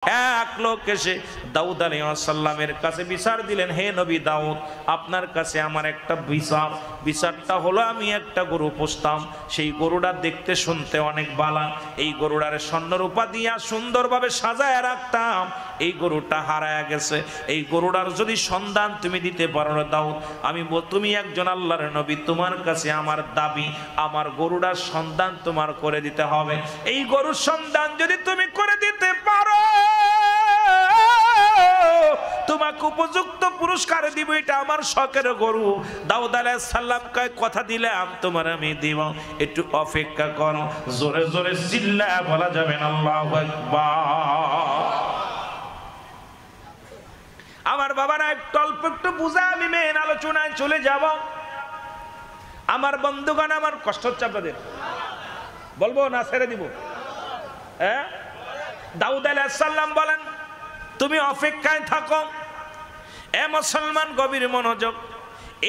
এক লোক এসে দাউদ আলাইহিস সালামের কাছে বিচার দিলেন, হে নবী দাউদ, আপনার কাছে আমার একটা বিচারটা হলো, আমি একটা গরু পুষতাম, সেই গরুটা দেখতে শুনতে অনেক বালা, এই গরুটার স্বর্ণরূপা দিয়া সুন্দরভাবে সাজায় রাখতাম, এই গরুটা হারায় গেছে, এই গরুটার যদি সন্ধান তুমি দিতে পারো না দাউদ, তুমি একজন আল্লাহর নবী, তোমার কাছে আমার দাবি, আমার গরুটার সন্ধান তোমার করে দিতে হবে, এই গরুর সন্ধান যদি তুমি করে দিতে পারো তোমাকে উপযুক্ত পুরস্কার দিব, এটা আমার শখের গরু। দাউদ আলাইহিস সালাম কয়, কথা দিলাম তোমার আমি দিব, একটু অপেক্ষা করো। জোরে জোরে চিল্লায়া বলা যাবে না আল্লাহু আকবার। আমার বাবারা একটু অল্প একটু বুঝা, আমি মেন আলোচনায় চলে যাব। আমার বন্ধুগণ, আমার কষ্ট হচ্ছে আপনাদের, বলবো না ছেড়ে দিব? হ্যাঁ, দাউদ আলাইহিস সালাম বলেন, তুমি অপেক্ষায় থাকো। এ মুসলমান, গভীর মনোযোগ।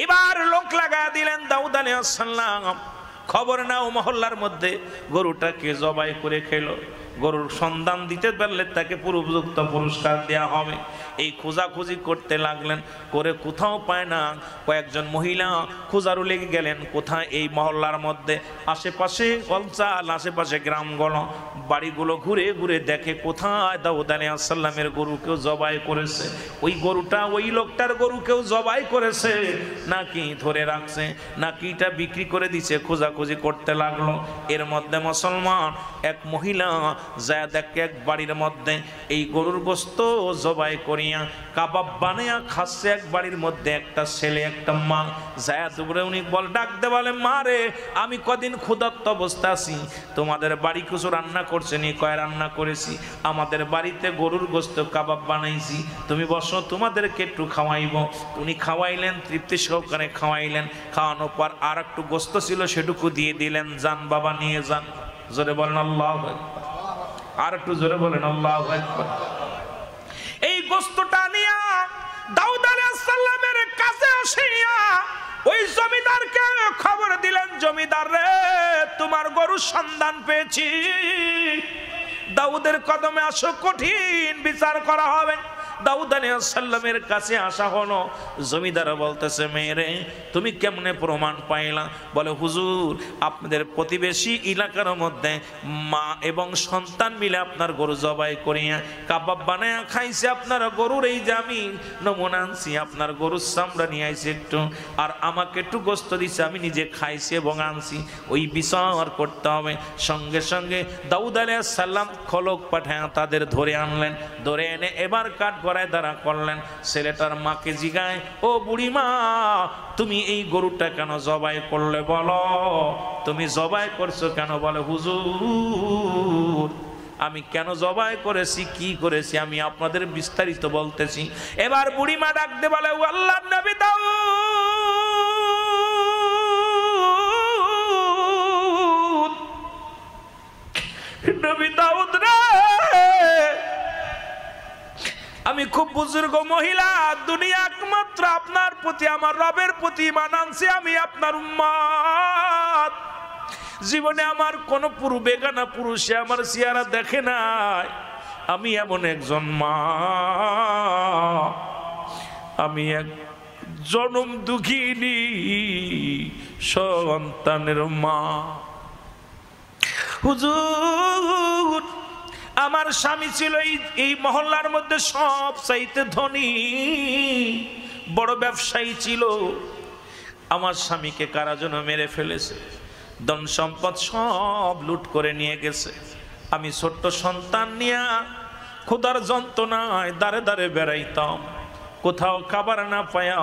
এবার লোক লাগা দিলেন দাউদ আলাইহিস সালাম, খবর নাও মহল্লার মধ্যে গরুটাকে জবাই করে খেলো, গরুর সন্ধান দিতে পারলে তাকে উপযুক্ত পুরস্কার দেওয়া হবে। এই খোঁজাখুঁজি করতে লাগলেন, করে কোথাও পায় না। কয়েকজন মহিলা খোঁজারু লেগে গেলেন, কোথায়? এই মহল্লার মধ্যে আশেপাশে অঞ্চল, আশেপাশে গ্রামগুলো, বাড়িগুলো ঘুরে ঘুরে দেখে কোথায় দাউদ আলাইহিস সালামের গরু কেউ জবাই করেছে। ওই গরুটা ওই লোকটার গরু কেউ জবাই করেছে নাকি ধরে রাখছে, নাকি এটা বিক্রি করে দিছে, খোঁজাখুঁজি করতে লাগলো। এর মধ্যে মুসলমান এক মহিলা যায় দেখে এক বাড়ির মধ্যে এই গরুর গোশত জবাই করিয়া কাবাব বানিয়া খাচ্ছে এক বাড়ির মধ্যে একটা ছেলে একটা মা। যায় দুপুরে উনি ডাকতে বলে, মা রে, আমি কদিন ক্ষুধার্ত অবস্থা আছি, তোমাদের বাড়ি কিছু রান্না করছে নি? কয়, রান্না করেছি, আমাদের বাড়িতে গরুর গোশত কাবাব বানাইছি, তুমি বসো, তোমাদেরকে একটু খাওয়াইব। উনি খাওয়াইলেন, তৃপ্তি সহকারে খাওয়াইলেন। খাওয়ানোর পর আর একটু গোশত ছিল, সেটুকু দিয়ে দিলেন, যান বাবা নিয়ে যান। জোরে বলেন আল্লাহু আকবার। আর একটু জোরে বলেন আল্লাহু আকবার। এই গোশতটা নিয়া দাউদ আলাইহিস সালামের কাছে আসিয়া ওই জমিদারকে খবর দিলেন, জমিদার রে, তোমার গরুর সন্ধান পেয়েছি, দাউদের কদমে আসো, কঠিন বিচার করা হবে। দাউদ আলাইহিস সালামের কাছে আসা হলো। জমিদার বলতেছে, মেয়েরে, তুমি কেমনে প্রমাণ পাইলা? বলে, হুজুর, আপনাদের প্রতিবেশী এলাকার মধ্যে মা এবং সন্তান মিলে আপনার গরু জবাই করিয়া কাবাব বানায়া খাইছে, আপনার গরুর এই যে আমি নমুনা আনছি, আপনার গরুর চামড়া নিয়ে আইছি একটু, আর আমাকে একটু গোশত দিছে, আমি নিজে খাইছি এবং আনছি, ওই বিচার করতে হবে। সঙ্গে সঙ্গে দাউদ আলাইহিস সালাম খলক পাঠায় তাদের ধরে আনলেন, ধরে এনে এবার কাঠ দাঁড়া করলেন। ছেলেটার মাকে জিগায়, ও বুড়ি মা, তুমি এই গরুটা কেন জবাই করলে? বলো, তুমি জবাই করছো কেন? বলে, হুজুর, আমি কেন জবাই করেছি, কি করেছি, আমি আপনাদের বিস্তারিত বলতেছি। এবার বুড়ি মা ডাকতে বলে, ও আল্লাহর নবী দাউদ, নবী দাউদ রে, আমি খুব বুজুর্গ মহিলা, দুনিয়া একমাত্র আপনার প্রতি, আমার রবের প্রতি ঈমান আনছি, আমি আপনার উম্মত। জীবনে আমার কোন বেগানা পুরুষে আমার চেহারা দেখে নাই। আমি এমন একজন মা, আমি এক জনম দুঃখিনী সন্তানের মা। হুজুর, আমার স্বামী ছিল এই মহল্লার মধ্যে সব চাইতে ধনী, বড় ব্যবসায়ী ছিল। আমার স্বামীকে কারা যেন মেরে ফেলেছে, ধন সম্পদ সব লুট করে নিয়ে গেছে। আমি ছোট্ট সন্তান নিয়ে ক্ষুধার যন্ত্রণায় দাঁড়ে দাঁড়ে বেড়াইতাম, কোথাও খাবার না পায়া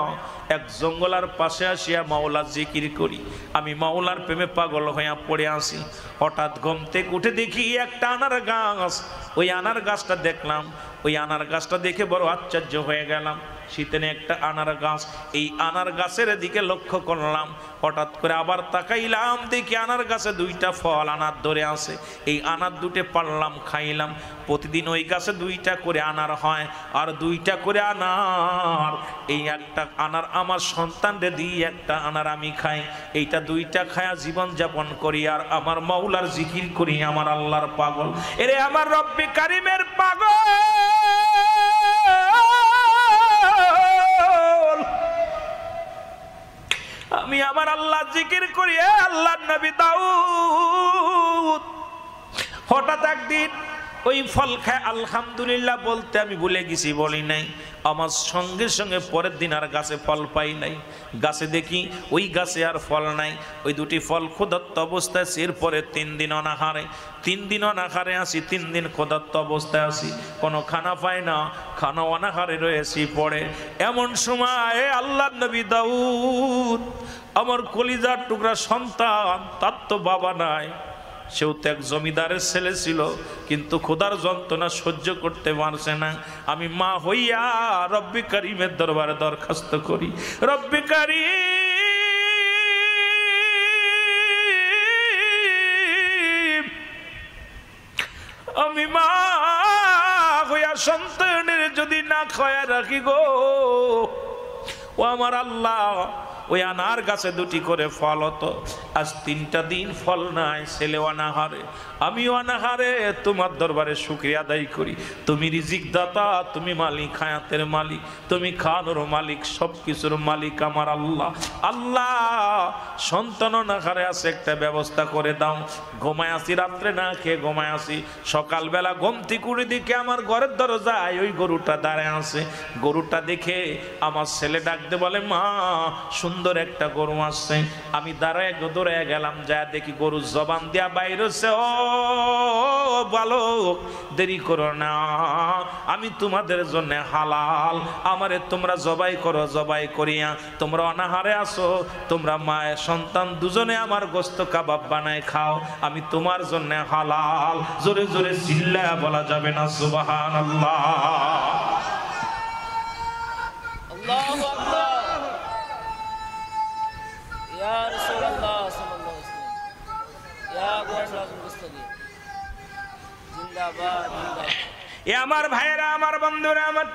এক জঙ্গলার পাশে আসিয়া মাওলা জিকির করি। আমি মাওলার প্রেমে পাগল হইয়া পড়ে আসি। হঠাৎ ঘুম থেকে উঠে দেখি একটা আনার গাছ, ওই আনার গাছটা দেখলাম। ওই আনার গাছটা দেখে বড় আশ্চর্য হয়ে গেলাম। শীতেনে একটা আনার গাছ, এই আনার গাছের দিকে লক্ষ্য করলাম। হঠাৎ করে আবার তাকাইলাম, দেখি আনার গাছে দুইটা ফল আনার ধরে আছে। এই আনার দুটে পারলাম, খাইলাম। প্রতিদিন ওই গাছে দুইটা করে আনার হয়, আর দুইটা করে আনার, এই একটা আনার আমার সন্তানরে দিই, একটা আনার আমি খাই, এইটা দুইটা খায়া জীবন যাপন করি আর আমার মাওলার জিকির করি, আমার আল্লাহর পাগল। এরে আমার রব্বে কারিমের পাগল, আমি আমার আল্লাহ জিকির করি। আল্লাহর নবী দাউদ হঠাৎ একদিন ওই ফল খায় আলহামদুলিল্লাহ বলতে আমি ভুলে গেছি, বলি নাই। আমার সঙ্গে সঙ্গে পরের দিন আর গাছে ফল পাই নাই। গাছে দেখি ওই গাছে আর ফল নাই, ওই দুটি ফল ক্ষুধার্ত অবস্থায়। এরপরে 3 দিন অনাহারে, 3 দিন অনাহারে আসি, 3 দিন ক্ষুধার্ত অবস্থায় আসি, কোনো খানা পাই না, খানা অনাহারে রয়েছি। পড়ে এমন সময় আল্লাহর নবী দাউদ, আমার কলিজার টুকরা সন্তান, তার তো বাবা নাই, সেও তো এক জমিদারের ছেলে ছিল, কিন্তু খোদার যন্ত্রণা সহ্য করতে পারছে না। আমি মা হইয়া রব্বে কারিমের দরবারে দরখাস্ত করি, রব্বে কারিম, আমি মা হইয়া সন্তানের যদি না খায়া রাখি গো, ও আমার আল্লাহ, ওই আনার গাছে দুটি করে ফল হতো, আজ 3টা দিন ফল নাই, ছেলে অনাহারে, আমি অনাহারে। তোমার দরবারে শুকরিয়া আদায় করি, তুমি রিজিক দাতা, তুমি মালিক, হায়াতের মালিক, তুমি খানোর মালিক, সব কিছুর মালিক আমার আল্লাহ। আল্লাহ, সন্তান অনাহারে আছে, একটা ব্যবস্থা করে দাও। ঘুমায় আসি, রাত্রে না খেয়ে ঘুমায় আসি, সকালবেলা ঘুমতি করে দিকে আমার ঘরের দরজায় ওই গরুটা দাঁড়ায় আছে। গরুটা দেখে আমার ছেলে ডাকতে বলে, মা সুন্দর একটা গরু আসছে। আমি দাঁড়ায় দৌড়ে গেলাম, যা দেখি গরুর জবান দিয়া বাইরে হচ্ছে, ও বালক দেরি করো না, আমি তোমাদের জন্য হালাল, আমারে তোমরা জবাই করো, জবাই করিয়া তোমরা অনাহারে আসো, তোমরা মায়ের সন্তান দুজনে আমার গোস্ত কাবাব বানায় খাও, আমি তোমার জন্য হালাল। জোরে জোরে চিল্লায়া বলা যাবে না সুবহানাল্লাহ? আল্লাহু আকবার। ইয়া রাসূলুল্লাহ সাল্লাল্লাহু আলাইহি ওয়াসাল্লাম, ইয়া গাওসুল মুস্তাকিম, জিন্দাবাদ জিন্দাবাদ। এ আমার ভাইয়েরা, আমার বন্ধুরা, আমার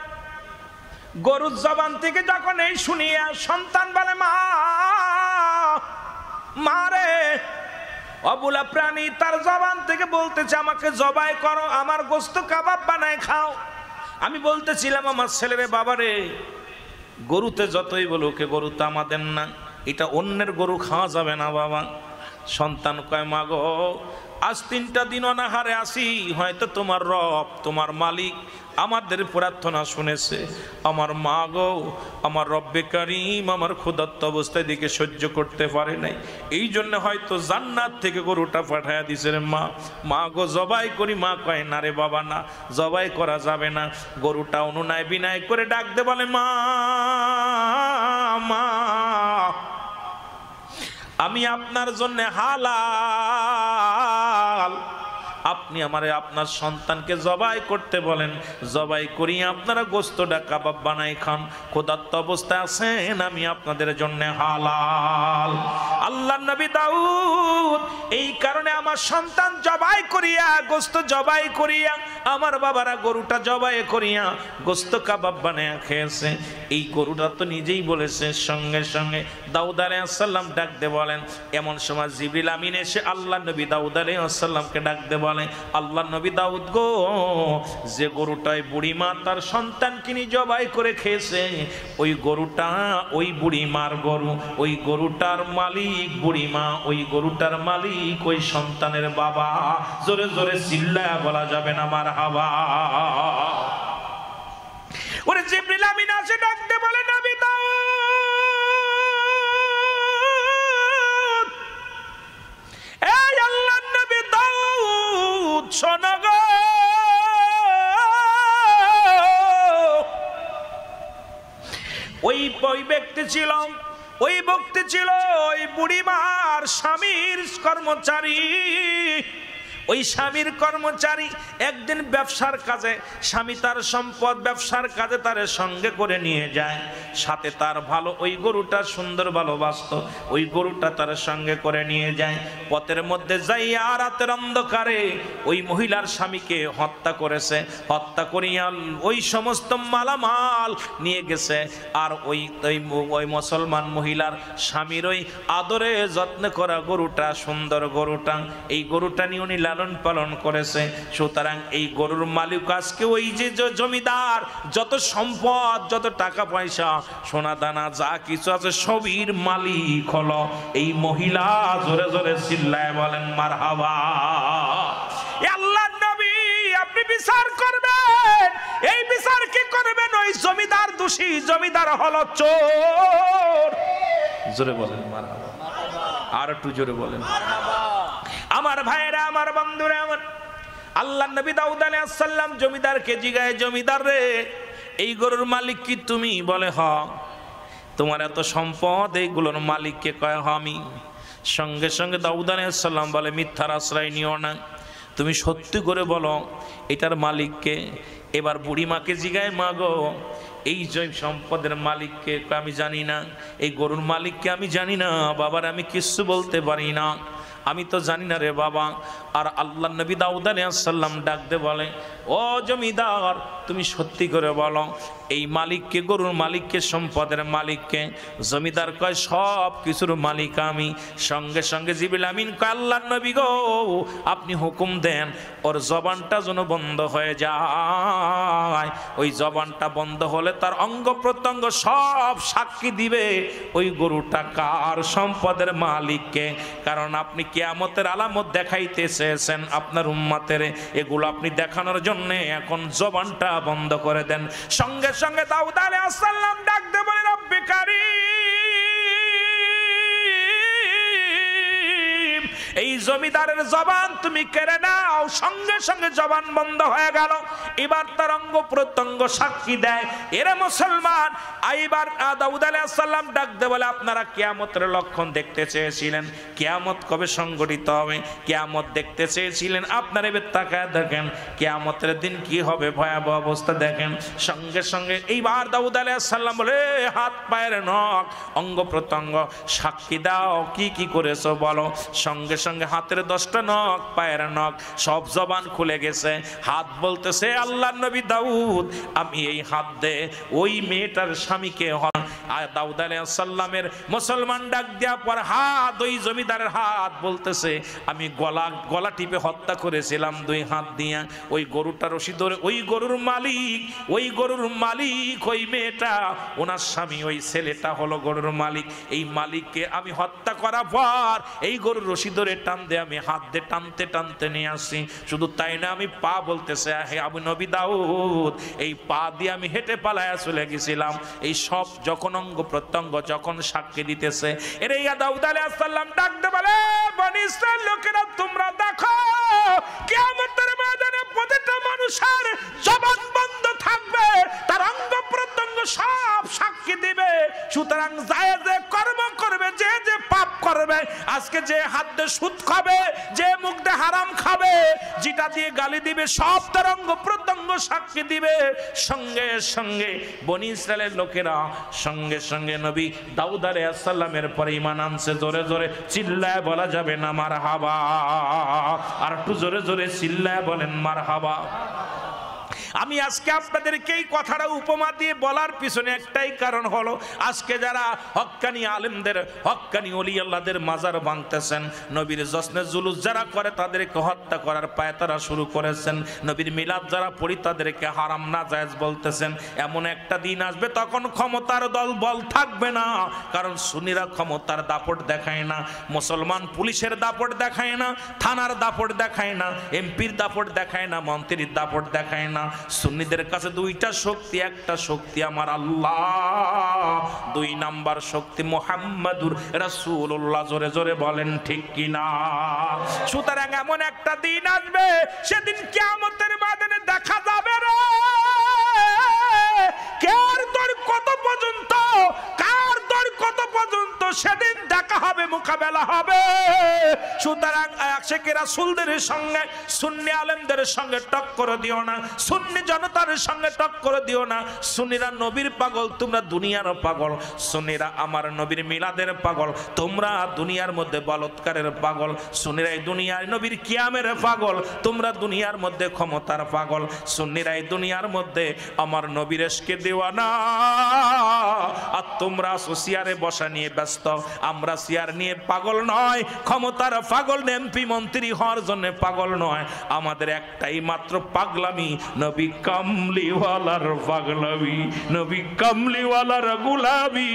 গরুর জবান থেকে যখন এই শুনিয়া সন্তান বলে, মা মারে, অবুলা প্রাণী তার জবান থেকে বলতেছে, আমাকে জবাই করো, আমার গোস্ত কাবাব বানায় খাও। আমি বলতেছিলাম আমার ছেলেরে, বাবারে গরুতে যতই বলুক, গরু তো আমাদের না, এটা অন্যের গরু, খাওয়া যাবে না বাবা। সন্তান কয়, মা গো, আজ 3টা দিন অনাহারে আসি, হয়তো তোমার রব, তোমার মালিক আমাদের প্রার্থনা শুনেছে। আমার মা গো, আমার রব্বে কারিম আমার ক্ষুধার্ত অবস্থায় দিকে সহ্য করতে পারে নাই, এই জন্য হয়তো জান্নাত থেকে গরুটা পাঠায়া দিছে রে মা। মা গো জবাই করি। মা কয়, না রে বাবা, না, জবাই করা যাবে না। গরুটা অনুনয় বিনয় করে ডাক দে বলে, মা মা, আমি আপনার জন্য হালাল, আপনি আমারে আপনার সন্তানকে জবাই করতে বলেন, জবাই করি, আপনারা গোস্তটা কাবাব বানাই খান, ক্ষুধার্ত অবস্থায় আছেন, আমি আপনাদের জন্য হালাল। আল্লাহর নবী দাউদ এই কারণে আমার সন্তান জবাই করিয়া, গোস্ত জবাই করিয়া, আমার বাবারা গরুটা জবাই করিয়া গোস্ত কাবাব বানায়া খেয়েছে। এই গরুটা তো নিজেই বলেছে। সঙ্গে সঙ্গে দাউদ আলাইহিস সালাম ডাক দে বলেন, এমন সময় জিবরিল আমিন এসে আল্লাহ নবী দাউদ আলাইহিস সালামকে ডাক দে বলে, আল্লাহ নবী দাউদ গো, যে গরুটায় বুড়িমা তার সন্তানকে নিয়ে জবাই করে খেয়েছে, ওই গরুটা ওই বুড়িমার গরু, ওই গরুটার মালিক বুড়িমা, ওই গরুটার মালিক ওই সন্তানের বাবা। জোরে জোরে চিল্লায়া বলা যাবে না মারহাবা? ওরে জিবরিল আমিন আসে ডাকতে বলে, নবী দাউদ, এই আল্লাহর নবী দাউদ শোনো গো, ওই ব্যক্তি ছিল, ওই ব্যক্তি ছিল ওই বুড়িমার স্বামীর কর্মচারী, ওই স্বামীর কর্মচারী একদিন ব্যবসার কাজে, স্বামী তার সম্পদ ব্যবসার কাজে তার সঙ্গে করে নিয়ে যায়, সাথে তার ভালো ওই গরুটা সুন্দর ভালোবাসত, ওই গরুটা তার সঙ্গে করে নিয়ে যায়। পথের মধ্যে যাইয়া রাতের অন্ধকারে ওই মহিলার স্বামীকে হত্যা করেছে, হত্যা করিয়া ওই সমস্ত মালামাল নিয়ে গেছে। আর ওই মুসলমান মহিলার স্বামীর ওই আদরে যত্ন করা গরুটা, সুন্দর গরুটা, এই গরুটা নিয়ে উনি লালন পালন করেছে। সুতরাং এই গরুর মালিক আজকে ওই যে জমিদার, যত সম্পদ, যত টাকা পয়সা, সোনা দানা যা কিছু আছে সবির মালিক হলো এই মহিলা। জোরে জোরে চিল্লায় বলেন মারহাবা। আল্লাহর নবী আপনি বিচার করবেন, এই বিচার কি করবেন? ওই জমিদার দোষী, জমিদার হলো চোর। জোরে বলেন মারহাবা, আর একটু জোরে বলেন। আমার ভাইরা, আমার বন্ধুরা, আমার আল্লাহর নবী দাউদ আলাইহিস সালাম জমিদারকে জিগায়, জমিদার রে এই গরুর মালিক কি তুমি? বলে হ। তোমার এত সম্পদ, এইগুলোর মালিককে কয় হ আমি। সঙ্গে সঙ্গে দাউদ আলাইহিস সালাম বলে মিথ্যার আশ্রয় নিও না, তুমি সত্যি করে বলো এটার মালিককে। এবার বুড়িমাকে জিগায়, মা গো এই জয় সম্পদের মালিককে? আমি জানি না। এই গরুর মালিককে আমি জানি না বাবার, আমি কিচ্ছু বলতে পারি না, আমি তো জানি না রে বাবা। আর আল্লাহ নবী দাউদ আলাইহিস সালাম ডাক দে বলে, ও জমিদার তুমি সত্যি করে বলো এই মালিককে, গরুর মালিককে, সম্পদের মালিককে? জমিদার কয় সব কিছুর মালিক আমি। সঙ্গে সঙ্গে জিবরিল আমিন কয়, আল্লাহ নবী গো আপনি হুকুম দেন ওর জবানটা যেন বন্ধ হয়ে যায়। ওই জবানটা বন্ধ হলে তার অঙ্গ প্রত্যঙ্গ সব সাক্ষী দিবে ওই গরুটা কার, সম্পদের মালিককে। কারণ আপনি কিয়ামতের আলামত দেখাইতে চেয়েছেন আপনার উম্মতের, এগুলো আপনি দেখানোর জন্য এখন জবানটা বন্ধ করে দেন। সঙ্গে সঙ্গে দাউদ আলাইহিস সালাম ডাক দে বলে, রব্বে কারীম এই জমিদারের জবান তুমি কেড়ে নাও। সঙ্গে সঙ্গে জবান বন্ধ হয়ে গেল। এবার তার অঙ্গ প্রত্যঙ্গ সাক্ষী দেয়। এরে মুসলমান, এইবার দাউদ আলাইহিস সালাম ডাক দে বলে, আপনারা কিয়ামতের লক্ষণ দেখতে চেয়েছিলেন, কিয়ামত কবে সংঘটিত হবে কিয়ামত দেখতে চেয়েছিলেন, আপনারা এবার তাকায় দেখেন কিয়ামতের দিন কি হবে, ভয়াবহ অবস্থা দেখেন। সঙ্গে সঙ্গে এইবার দাউদ আলাইহিস সালাম বলে, হাত পায়ের নখ, অঙ্গ প্রত্যঙ্গ সাক্ষী দাও, কি কি করেছো বলো। সঙ্গে সঙ্গে হাতের 10টা নখ, পায়ের নখ, সব জবান খুলে গেছে। হাত বলতেছে, আল্লাহর নবী দাউদ আমি এই হাত দে ওই মেয়েটার স্বামীকে। দাউদ আলাইহিস সালামের মুসলমান ডাক দেওয়ার পর হাত, ওই জমিদারের হাত বলতেছে, আমি গলা টিপে হত্যা করেছিলাম 2 হাত দিয়া। ওই গরুটা রশি ধরে, ওই গরুর মালিক, ওই গরুর মালিক ওই মেয়েটা, ওনার স্বামী ওই ছেলেটা হলো গরুর মালিক। এই মালিককে আমি হত্যা করার পর এই গরুর রশি ধরে টান দিয়ে আমি হাত দিয়ে টানতে টানতে নিয়ে আসি। শুধু তাই না, আমি পা বলতেছে, হে আবু নবী দাউদ এই পা দিয়ে আমি হেঁটে পালায়া চলে গেছিলাম। এই সব যখন অঙ্গ প্রত্যঙ্গ যখন সাক্ষী দিতেছে, এরে ইয়া দাউদ আলাইহিস সালাম ডাক দে বলে, বনি ইসরাইল লোকেরা তোমরা দেখো কিয়ামতের ময়দানে প্রতিটা মানুষের জবান বন্ধ থাকবে, তার অঙ্গ প্রত্যঙ্গ সব সাক্ষী দিবে। সুতরাং যায় যে কর্ম করবে, যে যে পাপ করবে, আজকে যে হাত দিয়ে সুদ খাবে, যে মুখ দিয়ে হারাম খাবে, যেটা দিয়ে গালি দিবে, সব তার অঙ্গ প্রত্যঙ্গ সাক্ষী দিবে। সঙ্গে সঙ্গে বনি ইসরাইলের লোকেরা সঙ্গে সঙ্গে নবী দাউদ আলাইহিস সালামের পরে ঈমান আনছে। জোরে জোরে চিল্লায় বলা যাবে না মারহাবা? আর একটু জোরে জোরে চিল্লায় বলেন মারহাবা। আমি আজকে আপনাদেরকে এই কথাটা উপমা দিয়ে বলার পিছনে একটাই কারণ হলো, আজকে যারা হক্কানি আলেমদের, হক্কানি ওলি আল্লাহদের মাজার ভাঙতেছেন, নবীর জশ্নে জুলুস যারা করে তাদেরকে হত্যা করার পায়তারা শুরু করেছেন, নবীর মিলাদ যারা পড়ি তাদেরকে হারাম না জায়েজ বলতেছেন। এমন একটা দিন আসবে তখন ক্ষমতার দল বল থাকবে না, কারণ সুন্নিরা ক্ষমতার দাপট দেখায় না, মুসলমান পুলিশের দাপট দেখায় না, থানার দাপট দেখায় না, এমপির দাপট দেখায় না, মন্ত্রীর দাপট দেখায় না। সুন্নিদের কাছে 2টা শক্তি, একটা শক্তি আমার আল্লাহ, 2 নাম্বার শক্তি মুহাম্মাদুর রাসূলুল্লাহ। জোরে জোরে বলেন ঠিক কিনা? সুতরাং এমন একটা দিন আসবে, সেদিন কিয়ামতের ময়দানে দেখা যাবে রে কার দর কত পর্যন্ত, কার দর কত পর্যন্ত, সেদিন দেখা হবে, মোকাবেলা হবে। সুতরাং আশিকে রাসূলদের সঙ্গে সুন্নি আলেমদের সঙ্গে টক্কর দিও না, সুন্নি জনতার সঙ্গে টক্কর দিও না। সুন্নিরা নবীর পাগল, তোমরা দুনিয়ার পাগল। সুন্নিরা আমার নবীর মিলাদের পাগল, তোমরা দুনিয়ার মধ্যে বলৎকারের পাগল। সুন্নিরা এই দুনিয়ার নবীর কিয়ামের পাগল, তোমরা দুনিয়ার মধ্যে ক্ষমতার পাগল। সুন্নিরা এই দুনিয়ার মধ্যে আমার নবীর এশকে দেওয়ানা, আর তোমরা চেয়ারে বসা নিয়ে ব্যস্ত। আমরা চেয়ার নিয়ে পাগল নয়, ক্ষমতার পাগল, এমপি মন্ত্রী হওয়ার জন্য পাগল নয়। আমাদের একটাই মাত্র পাগলামি, নবী কামলিওয়ালার পাগলামি, নবী কামলিওয়ালার গুলামি,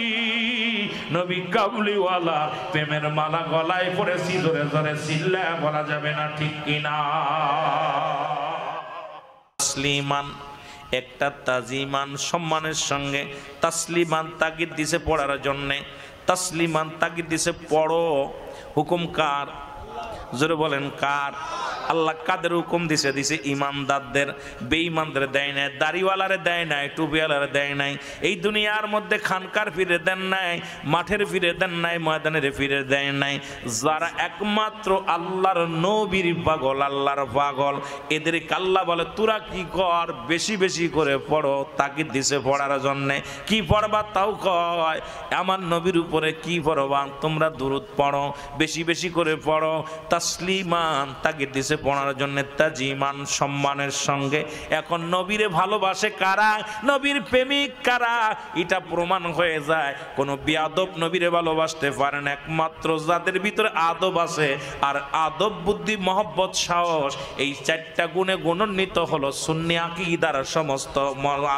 নবী কামলিওয়ালা প্রেমের মালা গলায় পড়েছি, জোরে জোরে চিল্লা বলা যাবে না, ঠিক কিনা? তাসলিমান একটা তাজিমান, সম্মানের সঙ্গে তাসলিমান তাগিদ দিছে পড়ার জন্যে। তাসলিমান তাগিদ দিছে পড়ো, হুকুম কার? জোরে বলেন কার? আল্লাহ কাদের হুকুম দিছে? দিছে ইমানদারদের, বেঈমানদের দেয় নাই, দাড়িওয়ালারে দেয় নাই, টুপিওয়ালারে দেয় নাই। এই দুনিয়ার মধ্যে খানকার ফিরে দেন নাই, মাঠের ফিরে দেন নাই, ময়দানের ফিরে দেয় নাই। যারা একমাত্র আল্লাহর নবীর পাগল, আল্লাহর পাগল, এদেরকে আল্লাহ বলে তোরা কি কর, বেশি বেশি করে পড়ো। তাকে দিছে পড়ার জন্যে। কি পড়বা তাও কয়, আমার নবীর উপরে কি পড়বা? তোমরা দুরূদ পড়ো, বেশি বেশি করে পড়ো। তাসলিমান তাকে দিছে পড়ার জন্য, তাজিমান সম্মানের সঙ্গে। এখন নবীরে ভালোবাসে কারা, নবীর প্রেমিক কারা, এটা প্রমাণ হয়ে যায়। কোনো বেয়াদব নবীরে ভালোবাসতে পারে না, একমাত্র যাদের ভিতরে আদব আছে। আর আদব, বুদ্ধি, মহব্বত, সাহস, এই চারটা গুণে গুণান্বিত হলো সুন্নি আকীদার সমস্ত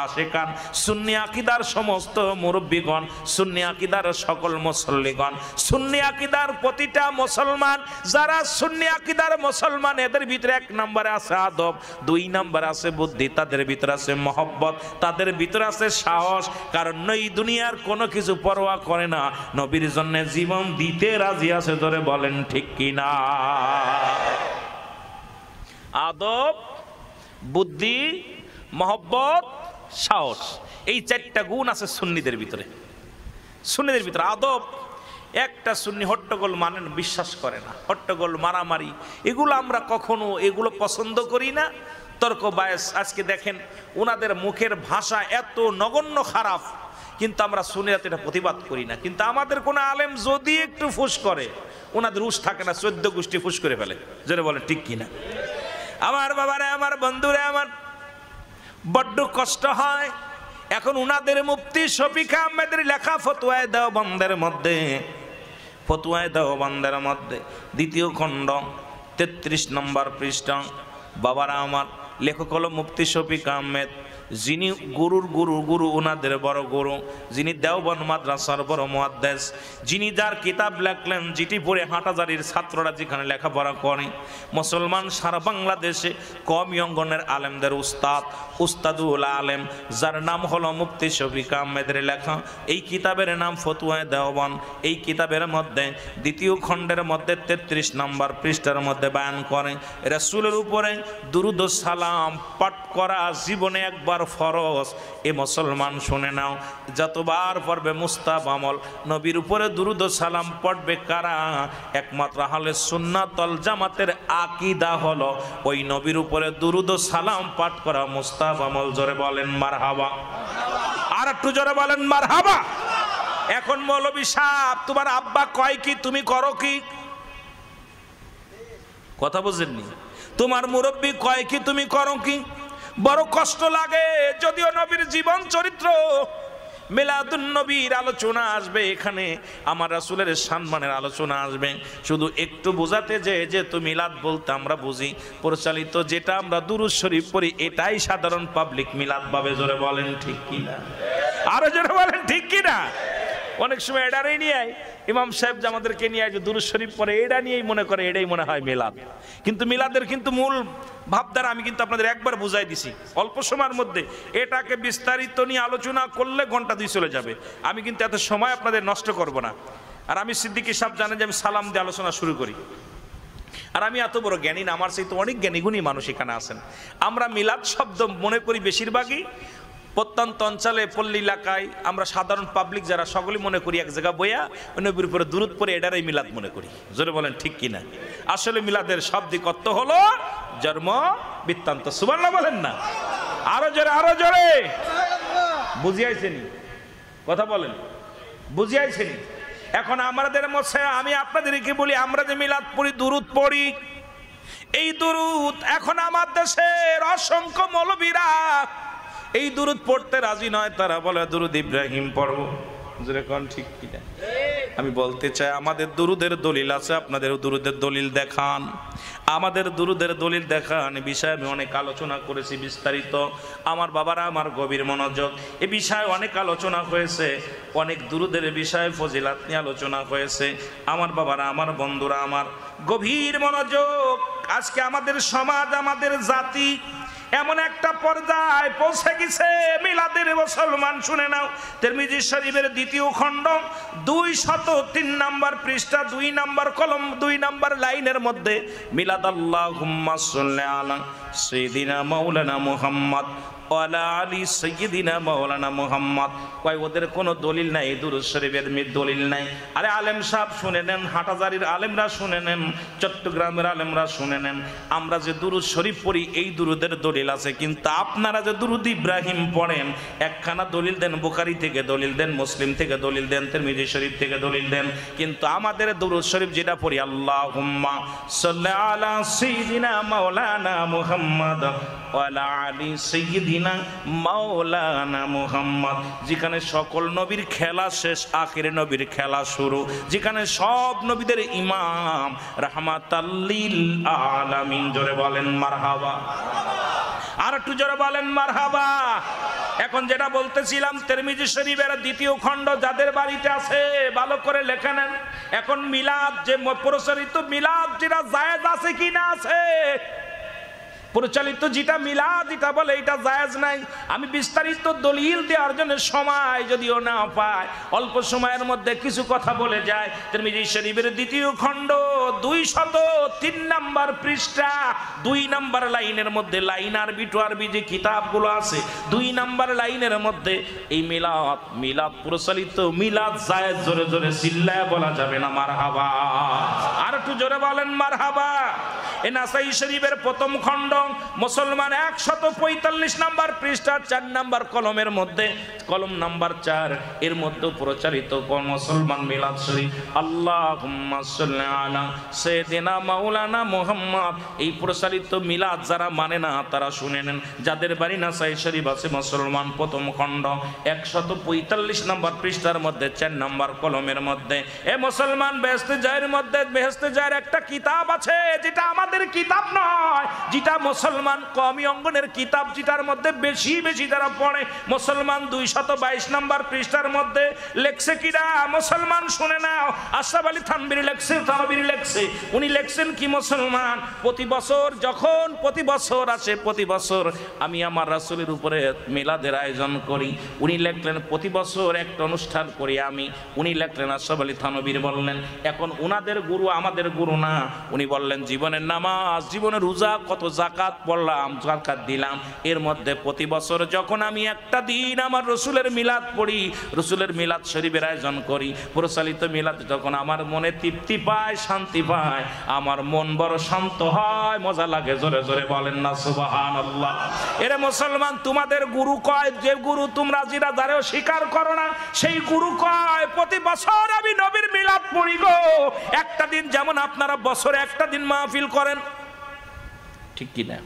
আশিকান, সুন্নি আকীদার সমস্ত মুরব্বীগণ, সুন্নি আকীদার সকল মুসল্লিগণ, সুন্নি আকীদার প্রতিটা মুসলমান। যারা সুন্নি আকীদার মুসলমান, এদের ভিতরে এক নম্বরে আছে আদব, দুই নম্বরে আছে বুদ্ধি, তাদের ভিতরে আছে মহব্বত, তাদের ভিতরে আছে সাহস। কারণ এই দুনিয়ার কোনো কিছু পরোয়া করে না, নবীর জন্য জীবন দিতে রাজি আছে। ধরে বলেন ঠিক কিনা? আদব, বুদ্ধি, মহব্বত, সাহস, এই চারটা গুণ আছে সুন্নিদের ভিতরে। সুন্নিদের ভিতরে আদব, একটা সুন্নি হট্টগোল মানেন, বিশ্বাস করে না, হট্টগোল, মারামারি, এগুলো আমরা কখনো এগুলো পছন্দ করি না। তর্ক বায়াস, আজকে দেখেন ওনাদের মুখের ভাষা এত নগণ্য খারাপ, কিন্তু আমরা সুন্নিরা এটা প্রতিবাদ করি না। কিন্তু আমাদের কোন আলেম যদি একটু ফুস করে, ওনাদের উস থাকে না, 14 গোষ্ঠী ফুস করে ফেলে। যেটা বলে ঠিক কিনা? আমার বাবারা, আমার বন্ধুরা, আমার বড্ড কষ্ট হয়। এখন উনাদের মুফতি শফিক আহমেদের লেখা ফতোয়ায়ে দেওবন্দের মধ্যে, ফতোয়ায়ে দেওবন্দের মধ্যে 2য় খণ্ড 33 নম্বর পৃষ্ঠা, বাবারা আমার, লেখক হলো মুফতি শফিক আহমেদ, যিনি গুরুর গুরু, গুরু ওনাদের বড় গুরু, যিনি দেওবন্দ মাদ্রাসার বড় মুহাদ্দিস, যিনি যার কিতাব লেখলেন, যেটি পড়ে হাটাজারির ছাত্ররা যেখানে লেখাপড়া করে, মুসলমান সারা বাংলাদেশে কওমি অঙ্গনের আলেমদের উস্তাদ, উস্তাদুল আলেম, যার নাম হলো মুফতি শফিক আহমেদের লেখা। এই কিতাবের নাম ফতোয়ায়ে দেওবন্দ। এই কিতাবের মধ্যে 2য় খণ্ডের মধ্যে 33 নম্বর পৃষ্ঠার মধ্যে বয়ান করে, রাসূলের উপরে দুরূদ ও সালাম পাঠ করা জীবনে একবার ফরজ। এ মুসলমান শুনে নাও, যতবার পড়বে মুস্তাহাব আমল। নবীর উপরে দুরূদ ও সালাম পড়বে কারা? একমাত্র আহলে সুন্নাত ওয়াল জামাতের আকীদা হলো ওই নবীর উপরে দুরূদ ও সালাম পাঠ করা মুস্তাহাব আমল। জোরে বলেন মারহাবা, আর একটু জোরে বলেন মারহাবা। এখন মৌলভী সাহেব, তোমার আব্বা কয় কি, তুমি করো কি? কথা বুঝেননি? তোমার মুরব্বী কয় কি, তুমি করো কি? বড় কষ্ট লাগে। যদিও নবীর জীবন চরিত্র, মিলাদুন নবীর আলোচনা আসবে, এখানে আমার রাসূলের সম্মানের আলোচনা আসবে, শুধু একটু বোঝাতে যে তো মিলাদ বলতে আমরা বুঝি পরিচালিত যেটা আমরা দুরূদ শরীফ পড়ি, এটাই সাধারণ পাবলিক মিলাদ ভাবে। জোরে বলেন ঠিক কিনা? আরো জোরে বলেন ঠিক কিনা? অনেক সময় এটারই নিয়ে ইমাম সাহেব যে আমাদেরকে নিয়ে যে দুরূদ শরীফ পড়ে, এটা নিয়েই মনে করে এটাই মনে হয় মিলাদ। কিন্তু মিলাদের কিন্তু মূল ভাবধারা আমি কিন্তু আপনাদের একবার বুঝাই দিছি অল্প সময়ের মধ্যে। এটাকে বিস্তারিত নিয়ে আলোচনা করলে ঘন্টা 2 চলে যাবে। আমি কিন্তু এত সময় আপনাদের নষ্ট করব না। আর আমি সিদ্দিকী সাহেব জানেন যে আমি সালাম দিয়ে আলোচনা শুরু করি। আর আমি এত বড় জ্ঞানী না, আমার সেই তো অনেক জ্ঞানীগুণী মানুষ এখানে আছেন। আমরা মিলাদ শব্দ মনে করি বেশিরভাগই প্রত্যন্ত অঞ্চলে পল্লী এলাকায় আমরা সাধারণ পাবলিক যারা সকলেই মনে করি এক জায়গা বইয়া নবীর উপরে দুরূদ পড়ে এটারই মিলাদ মনে করি। জোরে বলেন ঠিক কিনা? আসলে মিলাদের শাব্দিক অর্থ হলো জন্ম বৃত্তান্ত। সুবহানাল্লাহ বলেন না? আরো জোরে বুঝিয়াইছেনি? কথা বলেন, বুঝিয়াইছেনি? এখন আমাদের মধ্যে আমি আপনাদেরকে বলি, আমরা যে মিলাদ পড়ি, দুরূদ পড়ি, এই দুরূদ এখন আমার দেশের অসংখ্য মৌলবীরা এই দুরূদ পড়তে রাজি নয়। তারা বলে দুরূদ ইব্রাহিম পড়ব। যেরকম ঠিক কিনা? আমি বলতে চাই আমাদের দুরূদের দলিল আছে, আপনাদের দুরূদের দলিল দেখান। আমাদের দুরূদের দলিল দেখান। এই বিষয়ে আমি অনেক আলোচনা করেছি বিস্তারিত। আমার বাবারা আমার গভীর মনোযোগ, এ বিষয়ে অনেক আলোচনা হয়েছে, অনেক দুরূদের বিষয়ে ফজিলাত নিয়ে আলোচনা হয়েছে। আমার বাবারা আমার বন্ধুরা আমার গভীর মনোযোগ। আজকে আমাদের সমাজ আমাদের জাতি এমন একটা পর্যায়ে পৌঁছে গেছে, মিলাদের মুসলমান শুনে নাও, তিরমিজি শরীফের 2য় খণ্ড 203 নম্বর পৃষ্ঠা 2 নম্বর কলম 2 নম্বর লাইনের মধ্যে মিলাদ আল্লাহুম্মা সাল্লি আলা সাইয়্যিদিনা মাওলানা মুহাম্মদ ওয়ালা আলি সাইয়্যিদিনা মাওলানা মুহাম্মদ। কয় ওদের কোনো দলিল নাই, দুরূদ শরীফের দলিল নাই। আরে আলেম সাহেব শুনে নেন, হাটাজারির আলেমরা শুনে নেন, চট্টগ্রামের আলেমরা শুনে নেন, আমরা যে দুরূদ শরীফ পড়ি এই দুরূদের দলিল আছে, কিন্তু আপনারা যে দুরূদ ইব্রাহিম পড়েন একখানা দলিল দেন, বুখারী থেকে দলিল দেন, মুসলিম থেকে দলিল দেন, তিরমিজি শরীফ থেকে দলিল দেন। কিন্তু আমাদের দুরূদ শরীফ যেটা পড়ি আল্লাহুম্মা সাল্লি আলা সাইয়্যিদিনা মাওলানা মুহাম্মদ ওয়ালা আলি সাইয়্যিদিনা মাওলানা মুহাম্মদ, যেখানে সকল নবীর খেলা শেষ, আখির নবীর খেলা শুরু, যেখানে সব নবীদের ইমাম রাহমাতাল লিল আলামিন। জোরে বলেন মারহাবা। আর একটু জোরে বলেন মারহাবা। এখন যেটা বলতেছিলাম, তিরমিজি শরীফের 2য় খণ্ড যাদের বাড়িতে আছে ভালো করে লেখে নেন। এখন মিলাদ যে প্রচলিত মিলাদ যেটা জায়েজ আছে কি না আছে? প্রচলিত যেটা মিলাদ এটা বলে এটা জায়েজ নাই। আমি বিস্তারিত দলিল দেওয়ার জন্য সময় যদিও না পাই, অল্প সময়ের মধ্যে কিছু কথা বলে যায়। তিরমিজি শরীফের 2য় খণ্ড 203 নম্বর পৃষ্ঠা 2 নম্বর লাইনের মধ্যে, লাইন আরবি টু আরবি যে কিতাবগুলো আছে 2 নম্বর লাইনের মধ্যে এই মিলাদ প্রচলিত মিলাদ জায়েজ। জোরে জোরে চিল্লায় বলা যাবে না মারহাবা। আর একটু জোরে বলেন মারহাবা। এ নাসাই শরীফের 1ম খণ্ড মুসলমান 145 নম্বর পৃষ্ঠা 4 নম্বর কলমের মধ্যে, কলম নাম্বার 4 এর মধ্যে প্রচারিত মুসলমান মিলাদ শরীফ আল্লাহুম্মা সাল্লি আলা সাইয়্যিদিনা মাওলানা মুহাম্মদ। এই প্রচারিত মিলাদ যারা মানে না তারা শুনে নেন। যাদের বাড়ি নাসাই শরীফ আছে মুসলমান 1ম খণ্ড 145 নম্বর পৃষ্ঠার মধ্যে 4 নম্বর কলমের মধ্যে, এ মুসলমান বেহেশতে যায়ের একটা কিতাব আছে, যেটা আমাদের কিতাব নয়, যেটা মুসলমান কওমি অঙ্গনের কিতাব, যেটার মধ্যে বেশি যারা পড়ে। মুসলমান 222 নম্বর পৃষ্ঠার মধ্যে লেখছে কিরা মুসলমান শুনে নাও, আশরাফ আলী থানভীর লেখছে। উনি লেখছেন কি মুসলমান, প্রতি বছর আসে, প্রতি বছর আমি আমার রাসূলের উপরে মিলাদের আয়োজন করি। উনি লেখলেন প্রতি বছর একটা অনুষ্ঠান করি আমি। উনি লেখলেন, আশরাফ আলী থানভীর বললেন, এখন উনাদের গুরু আমাদের গুরু না। উনি বললেন জীবনের নামাজ, জীবনের রোজা, কত যাকাত পড়লাম, যাকাত দিলাম, এর মধ্যে প্রতি বছর যখন আমি একটা দিন আমার রসুলের মিলাদ পড়ি, রসুলের মিলাদ শরীফের আয়োজন করি, প্রচলিত মিলাদ, যখন আমার মনে তৃপ্তি পায়, শান্তি পায়, আমার মন বড় শান্ত হয়, মজা লাগে। জোরে জোরে বলেন না সুবহানাল্লাহ। এরে মুসলমান, তোমাদের গুরু কয়, যে গুরু তোমরা যারা স্বীকার করো না, সেই গুরু কয় প্রতি বছর আমি নবীর মিলাদ পড়ি গো। একটা দিন, যেমন আপনারা বছরে একটা দিন মাহফিল করেন, ঠিক কিনা?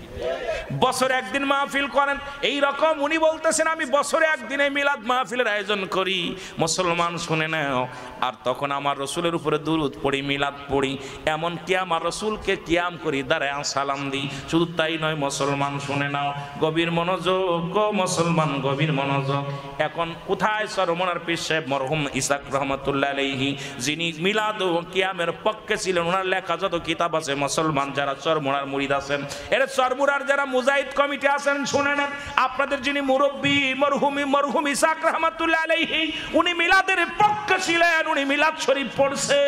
বছরে একদিন মাহফিল করেন, এই রকম উনি বলতেছেন আমি বছরে একদিনে মিলাদ মাহফিলের আয়োজন করি। মুসলমান শুনে নাও। আর তখন আমার রসুলের উপরে দুরূদ পড়ি, মিলাদ পড়ি, এমনকি আমার রসুলকে কিয়াম করি, দাঁড়ায় সালাম দিই। শুধু তাই নয় মুসলমান শুনে নাও, গভীর মনোযোগ গো মুসলমান, গভীর মনোযোগ। এখন কোথায় চরমনার পীর সাহেব মরহুম ইসাক রহমতুল্লাহ আলাইহি, যিনি মিলাদ ও কিয়ামের পক্ষে ছিলেন, ওনার লেখা যত কিতাব আছে মুসলমান যারা চরমনার মুরিদ আছেন এর চরমুরার যারা মুজাহিদ কমিটি আছেন শুনে নেন, আপনাদের যিনি মুরব্বী মরহুম ইসাক রহমাতুল্লাহ আলাইহি, উনি মিলাদের পক্ষে ছিলেন। উনি মিলাদ শরীফ পড়ছে,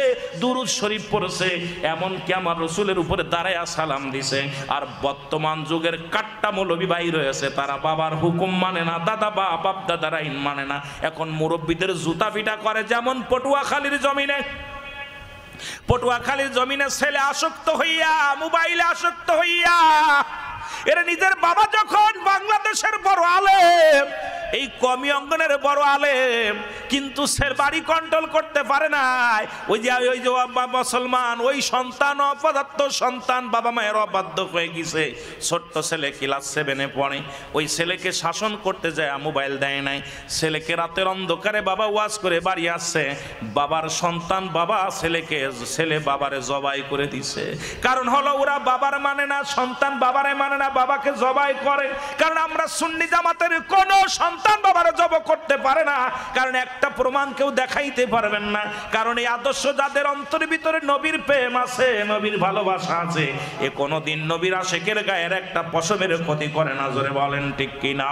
দুরুদ শরীফ পড়ছে, এমনকি আমার রসুলের উপরে দাঁড়ায়া সালাম দিছে। আর বর্তমান যুগের কাট্টা মৌলবী ভাই রয়েছে, তারা বাবার হুকুম মানে না, দাদা বাপ দাদার আইন মানে না। এখন মুরব্বীদের জুতা পিটা করে। যেমন পটুয়াখালীর জমিনে ছেলে আসক্ত হইয়া, মোবাইলে আসক্ত হইয়া, এর নিজের বাবা যখন বাংলাদেশের বড় আলেম, এই কমি অঙ্গনের বড় আলেম, কিন্তু সে বাড়ি কন্ট্রোল করতে পারে না। ওই যে মুসলমান, ওই সন্তান অপদার্থ সন্তান, বাবা মায়ের অবাধ্য হয়ে গেছে। ছোট্ট ছেলে ক্লাস 7-এ পড়ে, ওই ছেলেকে শাসন করতে যায়, মোবাইল দেয় নাই। ছেলেকে রাতের অন্ধকারে বাবা ওয়াজ করে বাড়ি আসছে, বাবার সন্তান বাবা ছেলে বাবারে জবাই করে দিছে। কারণ হলো ওরা বাবার মানে না, সন্তান বাবারে মানে না, বাবাকে জবাই করে। কারণ আমরা সুন্নি জামাতের কোন সন্তান বাবারে জবাই করতে পারে না, কারণ একটা প্রমাণ কেউ দেখাইতে পারবেন না। কারণ এই আদর্শ যাদের অন্তরের ভিতরে নবীর প্রেম আছে, নবীর ভালোবাসা আছে, এ কোনদিন নবীর আশিকের গায়ের একটা পশমের ক্ষতি করে না। জোরে বলেন ঠিক কিনা?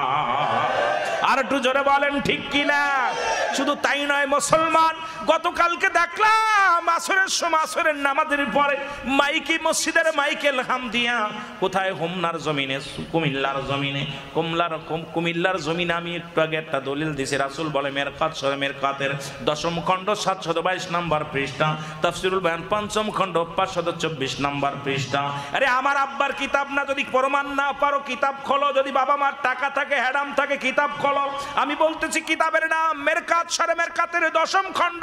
আর একটু জোরে বলেন ঠিক কিনা? শুধু তাই নয় মুসলমান, গতকালকে দেখলাম আসরের নামাজের পরে মাইকি মসজিদের মাইকেল হামদিয়া কোথায়, হোমনার জমিনে, কুমিল্লার জমিনে। আমি একটু আগে একটা দলিল দিছি, রাসূল বলে মেরকাতের 10ম খণ্ড 722 নম্বর পৃষ্ঠা, তাফসীরুল বায়ান 5ম খণ্ড 524 নম্বর পৃষ্ঠা। আরে আমার আব্বার কিতাব না, যদি প্রমাণ না পারো কিতাব খোলো, যদি বাবা মার টাকা থাকে, হ্যাডাম থাকে, কিতাব খোলো। আমি বলতেছি কিতাবের নাম মেরকাতের 10ম খণ্ড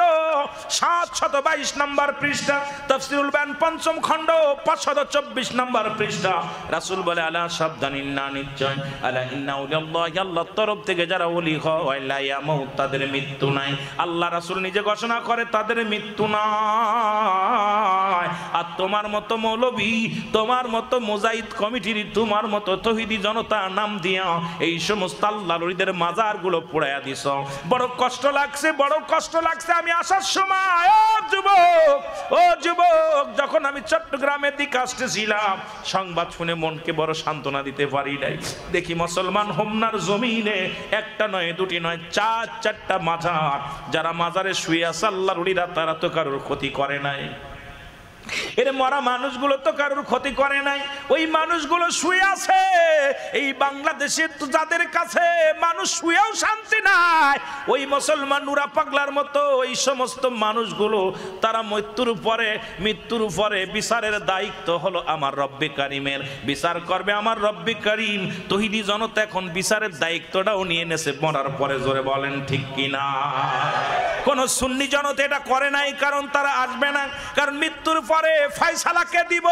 722 নম্বর পৃষ্ঠা, তাফসীরুল বায়ান 5ম খণ্ড 524 নম্বর পৃষ্ঠা। রাসূল বলে আলা সাবধানিল্লাহ, নিশ্চয় আলা ইন্না উলিয়াল্লাহি, আল্লাহর তরফ থেকে যারা ওলি হয় লা ইয়ামুত, তাদের মৃত্যু নাই। আল্লাহ রাসূল নিজে ঘোষণা করে তাদের মৃত্যু নাই। আর তোমার মতো মৌলবী, তোমার মতো মুজাহিদ কমিটির, তোমার মতো তৌহিদি জনতা নাম দিয়া এই সমস্ত আল্লাহর ওলিদের মাজারগুলো পোড়ায়া দিছ। বড় কষ্ট লাগছে। আমি আসার সময় ও যুবক, যখন আমি চট্টগ্রামের দিকে আসতেছিলাম, সংবাদ শুনে মনকে বড় সান্ত্বনা দিতে পারি নাই। দেখি মুসলমান হোমনার জমিনে একটা নয়, দুটি নয়, 4টা মাজার। যারা মাজারে শুয়ে আছে আল্লাহর ওলিরা, তারা তো কারোর ক্ষতি করে নাই। এর মরা মানুষগুলো তো কারোর ক্ষতি করে নাই, ওই মানুষগুলো শুয়ে আছে। এই বাংলাদেশে তো যাদের কাছে মানুষ শুয়েও শান্তি নাই, ওই মুসলমান নুরা পাগলার মতো এই সমস্ত মানুষগুলো, তারা মৃত্যুর পরে বিচারের দায়িত্ব হলো আমার রব্বে কারিমের। বিচার করবে আমার রব্বে কারিম। তৌহিদি জনতা এখন বিচারের দায়িত্বটাও নিয়ে নেছে মরার পরে। জোরে বলেন ঠিক কিনা? কোন সুন্নি জনতা এটা করে নাই, কারণ তারা আসবে না। কারণ মৃত্যুর পরে ফয়সালা কে দিব?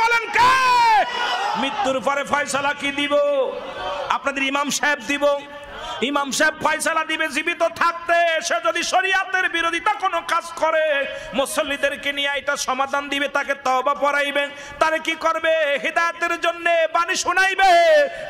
বলেন কে? মৃত্যুর পরে ফয়সালা কি দিব? আপনাদের ইমাম সাহেব দিব। ইমাম সাহেব ফয়সালা দিবে জীবিত থাকতে। সে যদি শরীয়তের বিরোধিতা কোনো কাজ করে, মুসল্লিদেরকে নিয়ে এটা সমাধান দিবে, তাকে তওবা পড়াইবে, তারে কি করবে? হিদায়াতের জন্য বাণী শোনাইবে,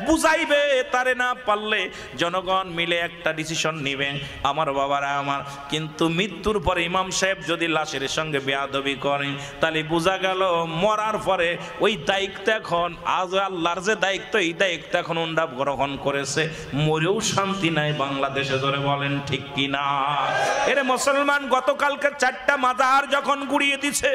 বুঝাইবে। তারে না পারলে জনগণ মিলে একটা ডিসিশন নিবে, আমার বাবারা আমার। কিন্তু মৃত্যুর পরে ইমাম সাহেব যদি লাশের সঙ্গে বেয়াদবি করে, তাহলে বোঝা গেল মরার পরে ওই দায়িত্ব এখন, আজ আল্লাহর যে দায়িত্ব, এই দায়িত্ব এখন ওনরা গ্রহণ করেছে। মরেও শান্তি নাই বাংলাদেশে। ধরে বলেন ঠিক কিনা? এর মুসলমান গতকালকে 4টা মাজার যখন গুড়িয়ে দিছে,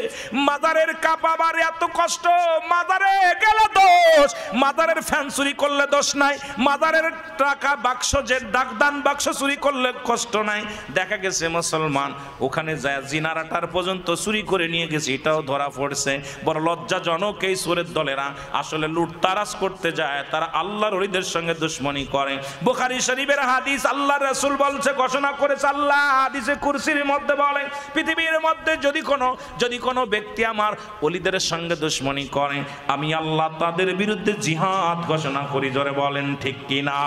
মাজারের কাপাবার এত কষ্ট, মাজারে গেলে দোষ, মাজারের ফ্যান চুরি করলে দোষ নাই, মাজারের টাকা বাক্স, যে ডাকদান বাক্স চুরি করলে কষ্ট নাই। দেখা গেছে মুসলমান ওখানে যায় জিনারাটার পর্যন্ত চুরি করে নিয়ে গেছে, এটাও ধরা পড়ছে। বড় লজ্জাজনক, এই চোরের দলেরা আসলে লুটতারাজ করতে যায়, তারা আল্লাহর ওলিদের সঙ্গে দুশমনি করে। বুখারী শরীফের হাদিস, আল্লাহ রাসূল বলছে, ঘোষণা করেছে আল্লাহ হাদিসে কুরসির মধ্যে বলে, পৃথিবীর মধ্যে যদি কোনো ব্যক্তি আমার ওলিদের সঙ্গে দুশমনি করে, আমি আল্লাহ তাদের বিরুদ্ধে জিহাদ ঘোষণা করি। জোরে বলেন ঠিক কিনা?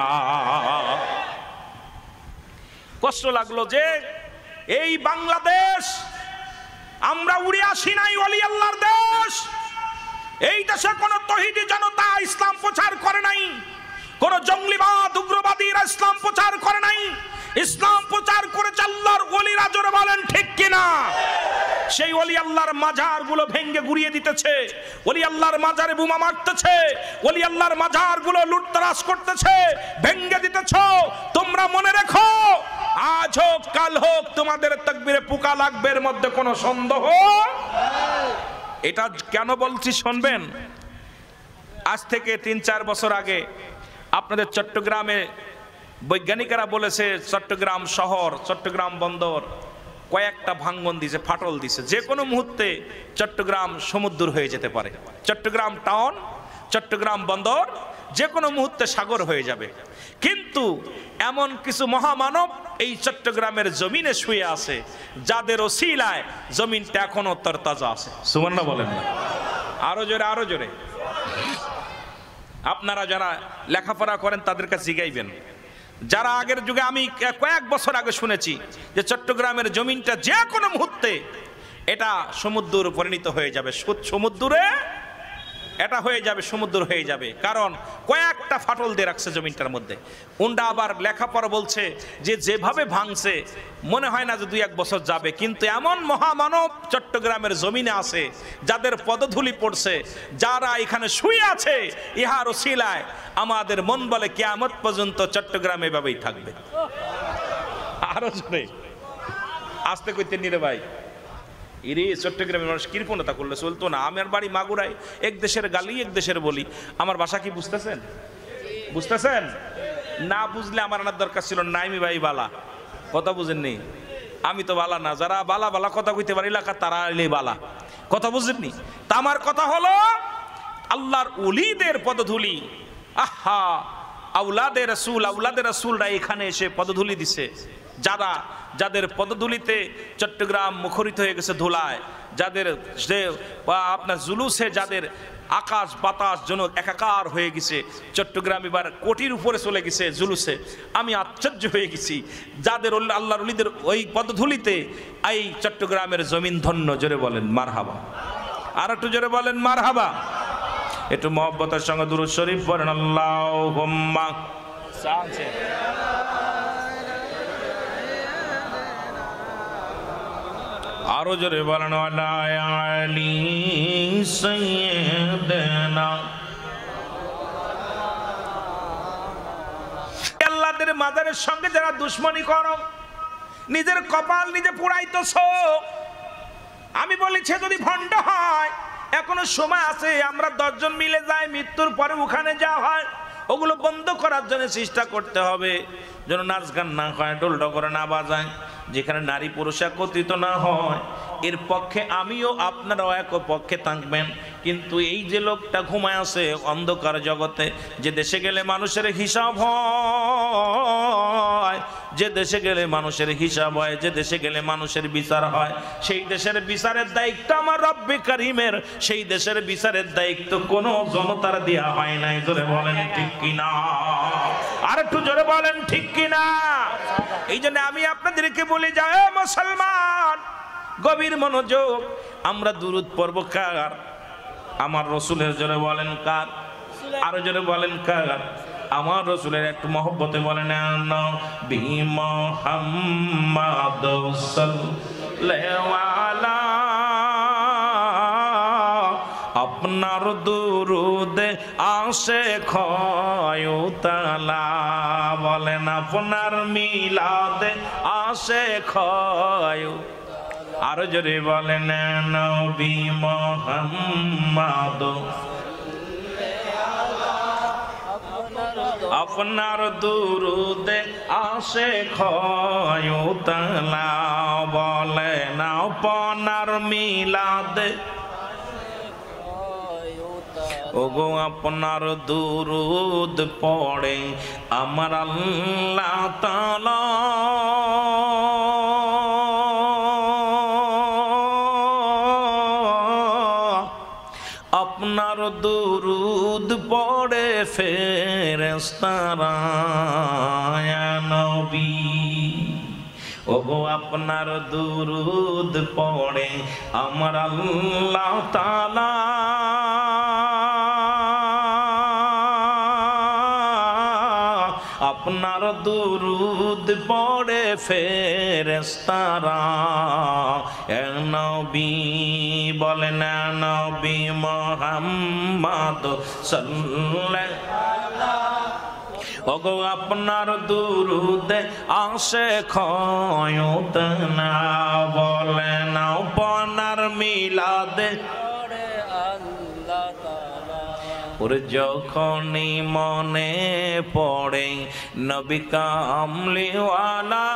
কষ্ট লাগলো যে এই বাংলাদেশ, আমরা উড়ে আসি নাই ওলি আল্লাহর দেশ। এই দেশে কোন তৌহিদি জনতা ইসলাম প্রচার করে নাই, কোন জঙ্গলিবাদ উগ্রবাদীরা ইসলাম প্রচার করে নাই। ইসলাম প্রচার করেছে আল্লাহর ওলিরা। জোরে বলেন ঠিক কিনা? সেই ওলি আল্লাহর মাজারগুলো ভেঙে গুড়িয়ে দিতেছে, ওলি আল্লাহর মাজারে বোমা মারতেছে, ওলি আল্লাহর মাজারগুলো লুটতরাজ করতেছে, ভেঙে দিতেছ। তোমরা মনে রেখো, আজ হোক কাল হোক তোমাদের তাকবীরে পোকা লাগবে, এর মধ্যে কোনো সন্দেহ। এটা কেন বলছি শুনবেন। আজ থেকে 3-4 বছর আগে আপনাদের চট্টগ্রামে বৈজ্ঞানিকেরা বলেছে, চট্টগ্রাম শহর, চট্টগ্রাম বন্দর কয়েকটা ভাঙন দিছে, ফাটল দিছে, যে কোনো মুহূর্তে চট্টগ্রাম সমুদ্র হয়ে যেতে পারে। চট্টগ্রাম টাউন, চট্টগ্রাম বন্দর যে কোনো মুহূর্তে সাগর হয়ে যাবে। কিন্তু এমন কিছু মহামানব এই চট্টগ্রামের জমিনে শুয়ে আছে, যাদের ওসিলায় জমিনটা এখনো তরতাজা আছে। সুবহানাল্লাহ বলেন না? আরো জোরে, আরো জোরে। আপনারা যারা লেখাপড়া করেন তাদের কাছে জিগাইবেন, যারা আগের যুগে, আমি কয়েক বছর আগে শুনেছি যে চট্টগ্রামের জমিনটা যে কোনো মুহূর্তে এটা সমুদ্রে পরিণত হয়ে যাবে, সমুদ্রে এটা হয়ে যাবে, সমুদ্র হয়ে যাবে, কারণ কয়েকটা ফাটল দিয়ে রাখছে জমিনটার মধ্যে। উন্ডা আবার লেখাপড়া বলছে যে যেভাবে ভাঙছে মনে হয় না যে 2-1 বছর যাবে, কিন্তু এমন মহামানব চট্টগ্রামের জমিনে আছে যাদের পদধূলি পড়ছে, যারা এখানে শুয়ে আছে, ইহার ওসিলায় আমাদের মন বলে কিয়ামত পর্যন্ত চট্টগ্রাম এভাবেই থাকবে। আরো জোরে আস্তে কইতে নিরে ভাই, ইরে চট্টগ্রামের মানুষ কৃপণতা করলে চলতো না। আমার বাড়ি মাগুরায়, এক দেশের গালি এক দেশের বলি। আমার ভাষা কি বুঝতেছেন? বুঝতেছেন না? বুঝলে আমার আনার দরকার ছিল। নাইমি ভাই বালা কথা বুঝেননি? আমি তো বালা না, যারা বালা বালা কথা কইতে পারি এলাকা তারা এলে বালা কথা বুঝেননি। তা আমার কথা হলো, আল্লাহর ওলিদের পদধূলি, আহা আউলাদে রাসূলরা এখানে এসে পদধূলি দিছে, যাদের পদধূলিতে চট্টগ্রাম মুখরিত হয়ে গেছে ধুলায়, যাদের আপনার জুলুসে যাদের আকাশ বাতাস যেন একাকার হয়ে গেছে। চট্টগ্রাম এবার কোটির উপরে চলে গেছে জুলুসে। আমি আশ্চর্য হয়ে গেছি, যাদের আল্লাহর ওলিদের ওই পদধূলিতে এই চট্টগ্রামের জমিন ধন্য। জোরে বলেন মারহাবা, আর একটু জোরে বলেন মারহাবা। একটু মহব্বতের সঙ্গে দুরূদ শরীফ পড়েন, আল্লাহুম্মা সাল্লি। আরো জোরে বলেন আলা আলি সাইয়্যিদানা। আল্লাহদের মাজারের সঙ্গে যারা দুশমনি করো, নিজের কপাল নিজে পুড়াইতেছো। আমি বলেছি যদি ভণ্ড হয় এখনো সময় আছে, আমরা 10 জন মিলে যাই, মৃত্যুর পরে ওখানে যাওয়া হয়, ওগুলো বন্ধ করার জন্য চেষ্টা করতে হবে, যেন নাচ গান না হয়, ঢোল ডগর না বাজায়, যেখানে নারী পুরুষ একত্রিত না হয়। এর পক্ষে আমিও আপনারাও এক পক্ষে থাকবেন। কিন্তু এই যে লোকটা ঘুমায় আছে অন্ধকার জগতে, যে দেশে গেলে মানুষের হিসাব হয়, যে দেশে গেলে মানুষের হিসাব হয়, যে দেশে গেলে মানুষের বিচার হয়, সেই দেশের বিচারের দায়িত্ব আমার রব্বে কারিমের। সেই দেশের বিচারের দায়িত্ব কোনো জনতার দেয়া হয় নাই। জোরে বলেন ঠিক কিনা? আর একটু জোরে বলেন ঠিক কিনা? এই জন্য আমি আপনাদেরকে বলি, যায় মুসলমান, গভীর মনোযোগ। আমরা দুরূদ পড়ব কার? আমার রসুলের। জোরে বলেন কার? আরো জোরে বলেন কার? আমার রসুলের। একটু মহব্বতে বলেন নবী মুহাম্মদ সাল্লাল্লাহু আলাইহি। আপনার দুরুদে আসে ক্ষয়তালা, বলেন আপনার মিলাদে আসে ক্ষয়। আরো জোরে বলেন নবী মুহাম্মদ, আপনার দুরুদে আসে ক্ষয়তালা, বলেন আপনার মিলাদে। ওগো আপনার দুরুদ পড়ে আমার আল্লাহ তাআলা, আপনার দুরুদ পড়ে ফেরেশতারা ইয়া নবী। ওগো আপনার দুরুদ পড়ে আমার আল্লাহ তাআলা, আপনার দুরুদ পড়ে ফেরেশতারা, এ নবী বলেন এ নবী মুহাম্মদ সাল্লাল্লাহু, ওগো আপনার দুরুদে আসে খয়ত না, বলেন আপনার মিলাদে পড়ে আল্লাহ তাআলা। ওরে যখনই মনে পড়ে নবী কামলিওয়ালা,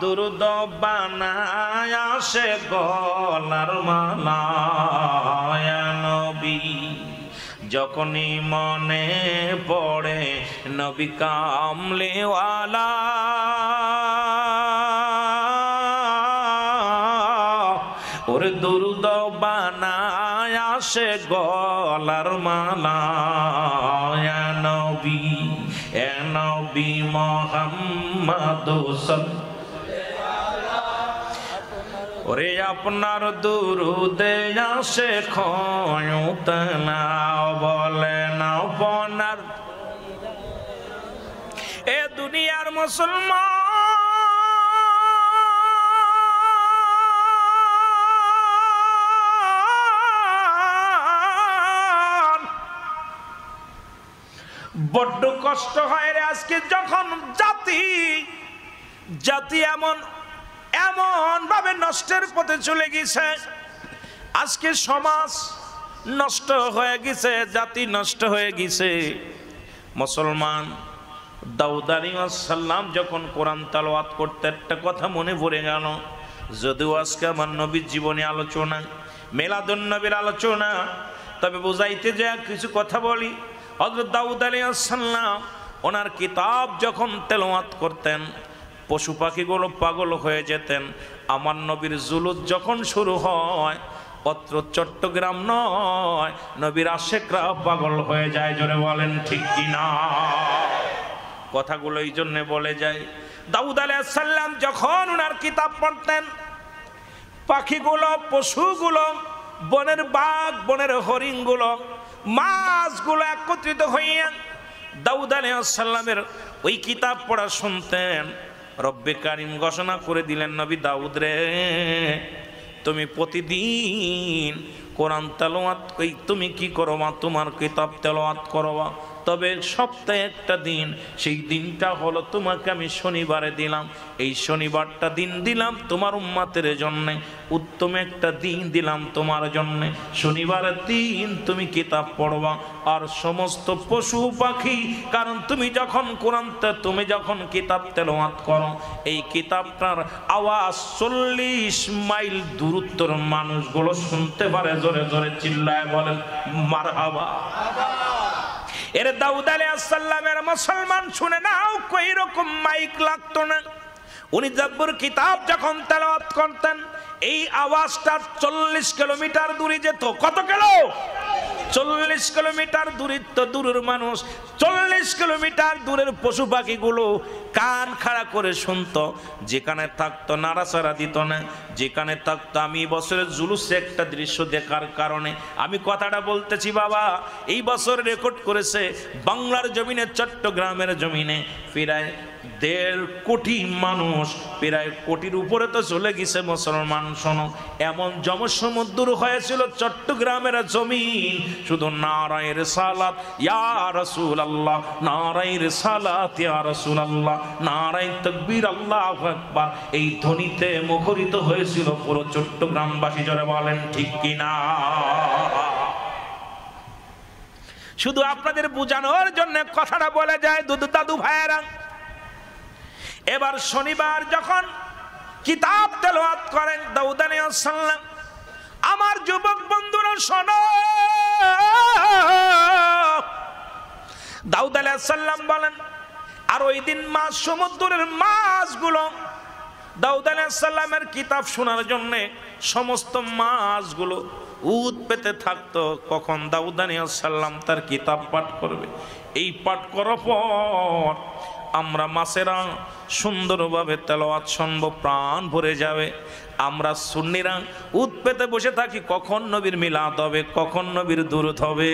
দুরুদ বানায় আসে গলার মালা, ইয়া নবী যখনই মনে পড়ে নবী কামলিওয়ালা, ওরে দুরুদ বানায় আসে গলার মালা, ইয়া নবী এ নবী মুহাম্মদ সাল্লাল্লাহু, ওরে আপনার দুরুদে আসে খয়ত না, বলেন আপনার এ দুনিয়ার মুসলমান বড্ড কষ্ট হয় রে আজকে, যখন জাতি এমন ভাবে নষ্টের পথে চলে গেছে, আজকে সমাজ নষ্ট হয়ে গেছে, জাতি নষ্ট হয়ে গেছে। মুসলমান দাউদ আলাইহিস সালাম যখন কোরআন তেলাওয়াত করতে, একটা কথা মনে পড়ে গেল, যদিও আজকে আমার নবীর জীবনে আলোচনা, মিলাদুন নবীর আলোচনা, তবে বুঝাইতে যে কিছু কথা বলি। হযরত দাউদ আলাইহিস সালাম ওনার কিতাব যখন তেলাওয়াত করতেন, পশু পাখিগুলো পাগল হয়ে যেতেন। আমার নবীর জুলুস যখন শুরু হয়, অত্র চট্টগ্রাম নয়, নবীর আশেকরা পাগল হয়ে যায়। জোরে বলেন ঠিক কিনা? কথাগুলো এই জন্যে বলে যায়, দাউদ আলাইহিস সালাম যখন ওনার কিতাব পড়তেন, পাখিগুলো, পশুগুলো, বনের বাঘ, বনের হরিণগুলো, মাছগুলো একত্রিত হইয়া দাউদ আলাইহিস সালামের ওই কিতাব পড়া শুনতেন। রব্বে কারিম ঘোষণা করে দিলেন, নবী দাউদ রে, তুমি প্রতিদিন কোরআন তেলাওয়াত, তুমি কি করবা? তোমার কিতাব তেলাওয়াত করবা, তবে সপ্তাহে একটা দিন, সেই দিনটা হলো তোমাকে আমি শনিবারে দিলাম। এই শনিবারটা দিন দিলাম তোমার উম্মতের জন্যে, উত্তম একটা দিন দিলাম তোমার জন্যে। শনিবারের দিন তুমি কিতাব পড়বা, আর সমস্ত পশু পাখি, কারণ তুমি যখন তুমি যখন কিতাব তেলাওয়াত করো, এই কিতাবটার আওয়াজ 40 মাইল দূরত্বর মানুষগুলো শুনতে পারে। জোরে জোরে চিল্লায় বলেন মারহাবা। এর দাউদ আলাইহিস সালামের মুসলমান শুনে নাও, কই রকম মাইক লাগতো না। উনি জাব্বুর কিতাব যখন তেলাওয়াত করতেন, এই আওয়াজটা 40 কিলোমিটার দূরে যেত। কত কিলো? 40 কিলোমিটার দূরত্ব, দূরের মানুষ 40 কিলোমিটার দূরের পশু পাখিগুলো কান খাড়া করে শুনতো। যেখানে থাকতো নাড়াচাড়া দিত না, যেখানে থাকতো। আমি বছরের জুলুসে একটা দৃশ্য দেখার কারণে আমি কথাটা বলতেছি বাবা। এই বছর রেকর্ড করেছে বাংলার জমিনে, চট্টগ্রামের জমিনে প্রায় 1.5 কোটি মানুষ, প্রায় কোটির উপরে তো চলে গেছে মুসলমান। শোনো, এমন জমসমুদ্র হয়েছিল চট্টগ্রামের জমিন, শুধু নারায়ে রিসালাত ইয়া রাসূলুল্লাহ, নারায়ে রিসালাত ইয়া রাসূলুল্লাহ, নারায়ে তাকবীর আল্লাহু আকবার, এই ধ্বনিতে মুখরিত হয়েছিল পুরো চট্টগ্রামবাসী। জোরে বলেন ঠিক কিনা? শুধু আপনাদের বোঝানোর জন্য কথাটা বলে যায় দাদু ভাইয়েরা। এবার শনিবার যখন কিতাব তেলাওয়াত করেন দাউদ আলাইহিস সালাম, আমার যুবক বন্ধুরা শোনো, দাউদ আলাইহিস সালাম বলেন, আর ওই দিন মাছ, সমুদ্রের মাছগুলো দাউদ আলাইহিস সালামের কিতাব শোনার জন্য সমস্ত মাছগুলো উদ পেতে থাকতো, কখন দাউদ আলাইহিস সালাম তার কিতাব পাঠ করবে। এই পাঠ করার পর আমরা মাছেরা সুন্দরভাবে তেলাওয়াত শুনবো, প্রাণ ভরে যাবে। আমরা সুন্নিরা উত পেতে বসে থাকি কখন নবীর মিলাদ হবে, কখন নবীর দুরূদ হবে।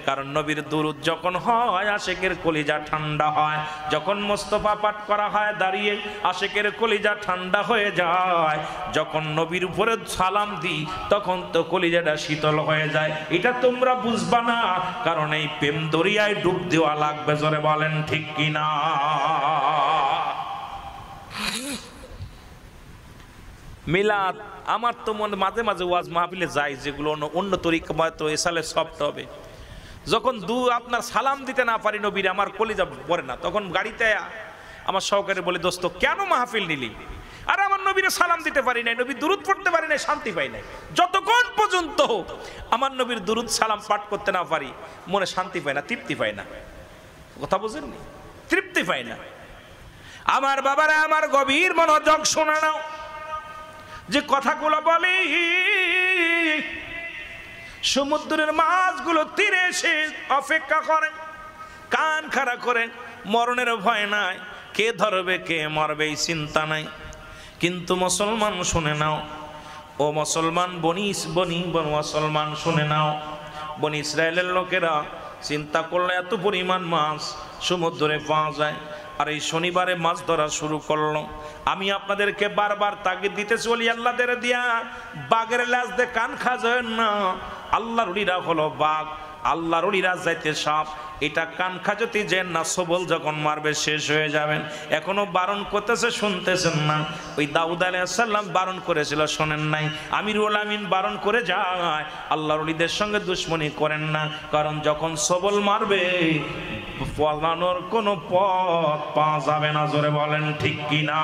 কারণ নবীর দুরূদ যখন হয় আশিকের কলিজা ঠান্ডা হয়, যখন মোস্তফা পাঠ করা হয় দাঁড়িয়ে আশিকের কলিজা ঠান্ডা হয়ে যায়। যখন নবীর উপরে সালাম দিই তখন তো কলিজাটা শীতল হয়ে যায়। এটা তোমরা বুঝবা না, কারণ এই প্রেম দরিয়ায় ডুব দেওয়া লাগবে। জোরে বলেন ঠিক কিনা? মিলাদ আমার তো মনে মাঝে মাঝে ওয়াজ মাহফিলে যাই, যেগুলো অন্য তরিকা তো এসালে সফট হবে। যখন আপনার সালাম দিতে না পারি নবীর, আমার কলিজা পড়ে না। তখন গাড়িতে আমার সহকারে বলে, দোস্ত কেন মাহফিল নিলি? আর আমার নবীরে সালাম দিতে পারি নাই, নবীর দুরূদ পড়তে পারি নাই, শান্তি পাই নাই। যতক্ষণ পর্যন্ত আমার নবীর দুরূদ সালাম পাঠ করতে না পারি মনে শান্তি পাই না, তৃপ্তি পাই না। কথা বুঝেননি? তৃপ্তি পাই না। আমার বাবারা আমার গভীর মনোযোগ শোনা নাও, যে কথাগুলো বলি সমুদ্রের মাছগুলো তীরে এসে অপেক্ষা করে, কান খাড়া করে। মরণের ভয় নাই, কে ধরবে কে মরবে এই চিন্তা নাই। কিন্তু মুসলমান শুনে নাও, ও মুসলমান মুসলমান শুনে নাও। বনি ইসরায়েলের লোকেরা চিন্তা করলে এত পরিমাণ মাছ সমুদ্রে পাওয়া যায়, আর এই শনিবারে মাছ ধরা শুরু করলো। আমি আপনাদেরকে বারবার তাগিদ দিতে চলি, আল্লাহদের দিয়া বাঘের লাশ দিয়ে কান খাজেন না। আল্লাহর ওলিরা হলো বাঘ, আল্লাহর ওলিরা যাইতে সাপ। এটা কান খাজতে যেন না, সবল যখন মারবে শেষ হয়ে যাবেন। এখনো বারণ করতেছে, শুনতেছেন না? ওই দাউদ আলাইহিস সালাম বারণ করেছিল, শোনেন নাই? আমিরুল আমিন বারণ করে যায়, আল্লাহর ওলিদের সঙ্গে দুশমনি করেন না, কারণ যখন সবল মারবে পালানোর কোনো পথ পাওয়া যাবে না। জোরে বলেন ঠিক কিনা?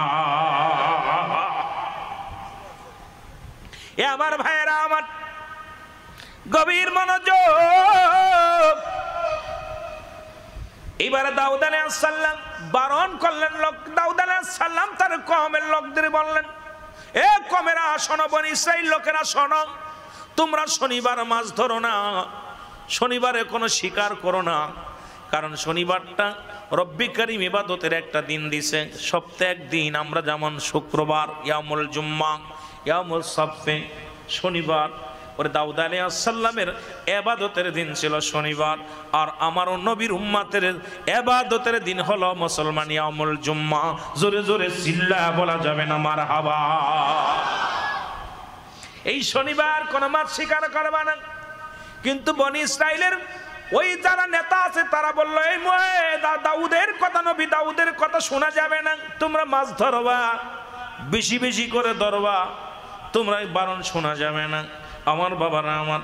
এ আমার ভাইয়েরা, আমার গভীর মনোযোগ। এবারে দাউদ আলাইহিস সালাম বারণ করলেন লোক। দাউদ আলাইহিস সালাম তার কওমের লোকদের বললেন, এ কওমেরা শোনো, বনি ইসরাইল লোকেরা শোনো, তোমরা শনিবার মাছ ধরো না, শনিবারে কোনো শিকার করো না। কারণ শনিবারটা রব্বি কারীম ইবাদতের একটা দিন দিছে। সপ্তাহে একদিন, আমরা যেমন শুক্রবার ইয়ামুল জুম্মা, ইয়ামুল সাবতে, শনিবার। ওরে দাউদ আলাইহিস সালামের ইবাদতের দিন ছিল শনিবার, আর আমার নবীর উম্মতের ইবাদতের দিন হলো মুসলমান ইয়ামুল জুম্মা। জোরে জোরে চিল্লায়া বলা যাবে না মারহাবা? এই শনিবার কোন মাছ শিকার করবে না। কিন্তু বনি ইসরাইলের ওই যারা নেতা আছে তারা বললো, এই দাউদের কথা, নবী দাউদের কথা শোনা যাবে না, তোমরা মাছ ধরবা, বেশি বেশি করে ধরবা, তোমরা বারণ শোনা যাবে না। আমার বাবারা আমার,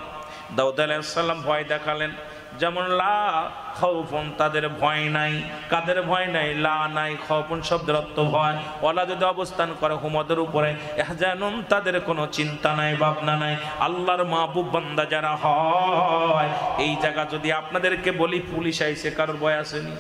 দাউদ আলাইহিস সালাম ভয় দেখালেন। যেমন লা খাউফুন, তাদের ভয় নাই। কাদের ভয় নাই? লা নাই, খাউফুন শব্দের অর্থ ভয়। ওয়ালা যদি অবস্থান করে হুমদের উপরে, ইহজানুন, তাদের কোনো চিন্তা নাই, ভাবনা নাই। আল্লাহর মাহবুব বান্দা যারা হয়, এই জায়গা যদি আপনাদেরকে বলি পুলিশ আইছে, কারোর ভয় আসেনি?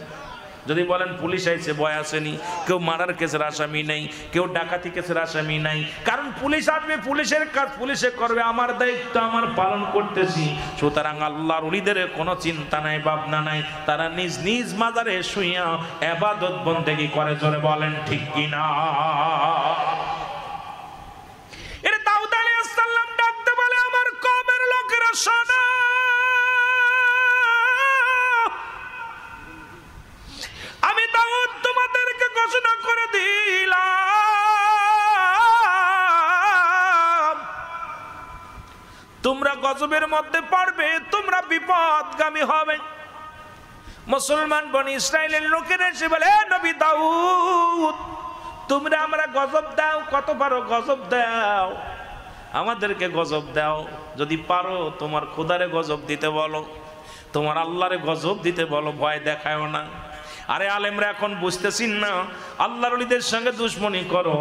যদি বলেন পুলিশ আইছে, ভয় আসেনি? কেউ মারার কেসের আসামি নেই, কেউ ডাকাতি কেসের আসামি নাই। কারণ পুলিশ আসবে, পুলিশের কাজ পুলিশে করবে, আমার দায়িত্ব আমার পালন করতেছি। সুতরাং আল্লাহর ওলিদের কোনো চিন্তা নাই, ভাবনা নাই। তারা নিজ নিজ মাজারে শুইয়া ইবাদত বন্দেগী করে। জোরে বলেন ঠিক কিনা? এর দাউদ আলাইহিস সালাম ডাকতে বলে, আমার কওমের লোকেরা শোনো, আমি দাউদ তোমাদেরকে ঘোষণা করে দিলাম, তোমরা গজবের মধ্যে পড়বে, তোমরা বিপদগামী হবে। মুসলমান বনি ইসরাইলের লোকেরা এসে বলে, নবী দাউদ, তোমরা আমরা গজব দাও, কত পারো গজব দাও, আমাদেরকে গজব দাও। যদি পারো তোমার খোদারে গজব দিতে বলো, তোমার আল্লাহরে গজব দিতে বলো, ভয় দেখায়ও না। আরে আলেমরা এখন বুঝতেছিন না, আল্লাহর ওলিদের সঙ্গে দুশমনি করো,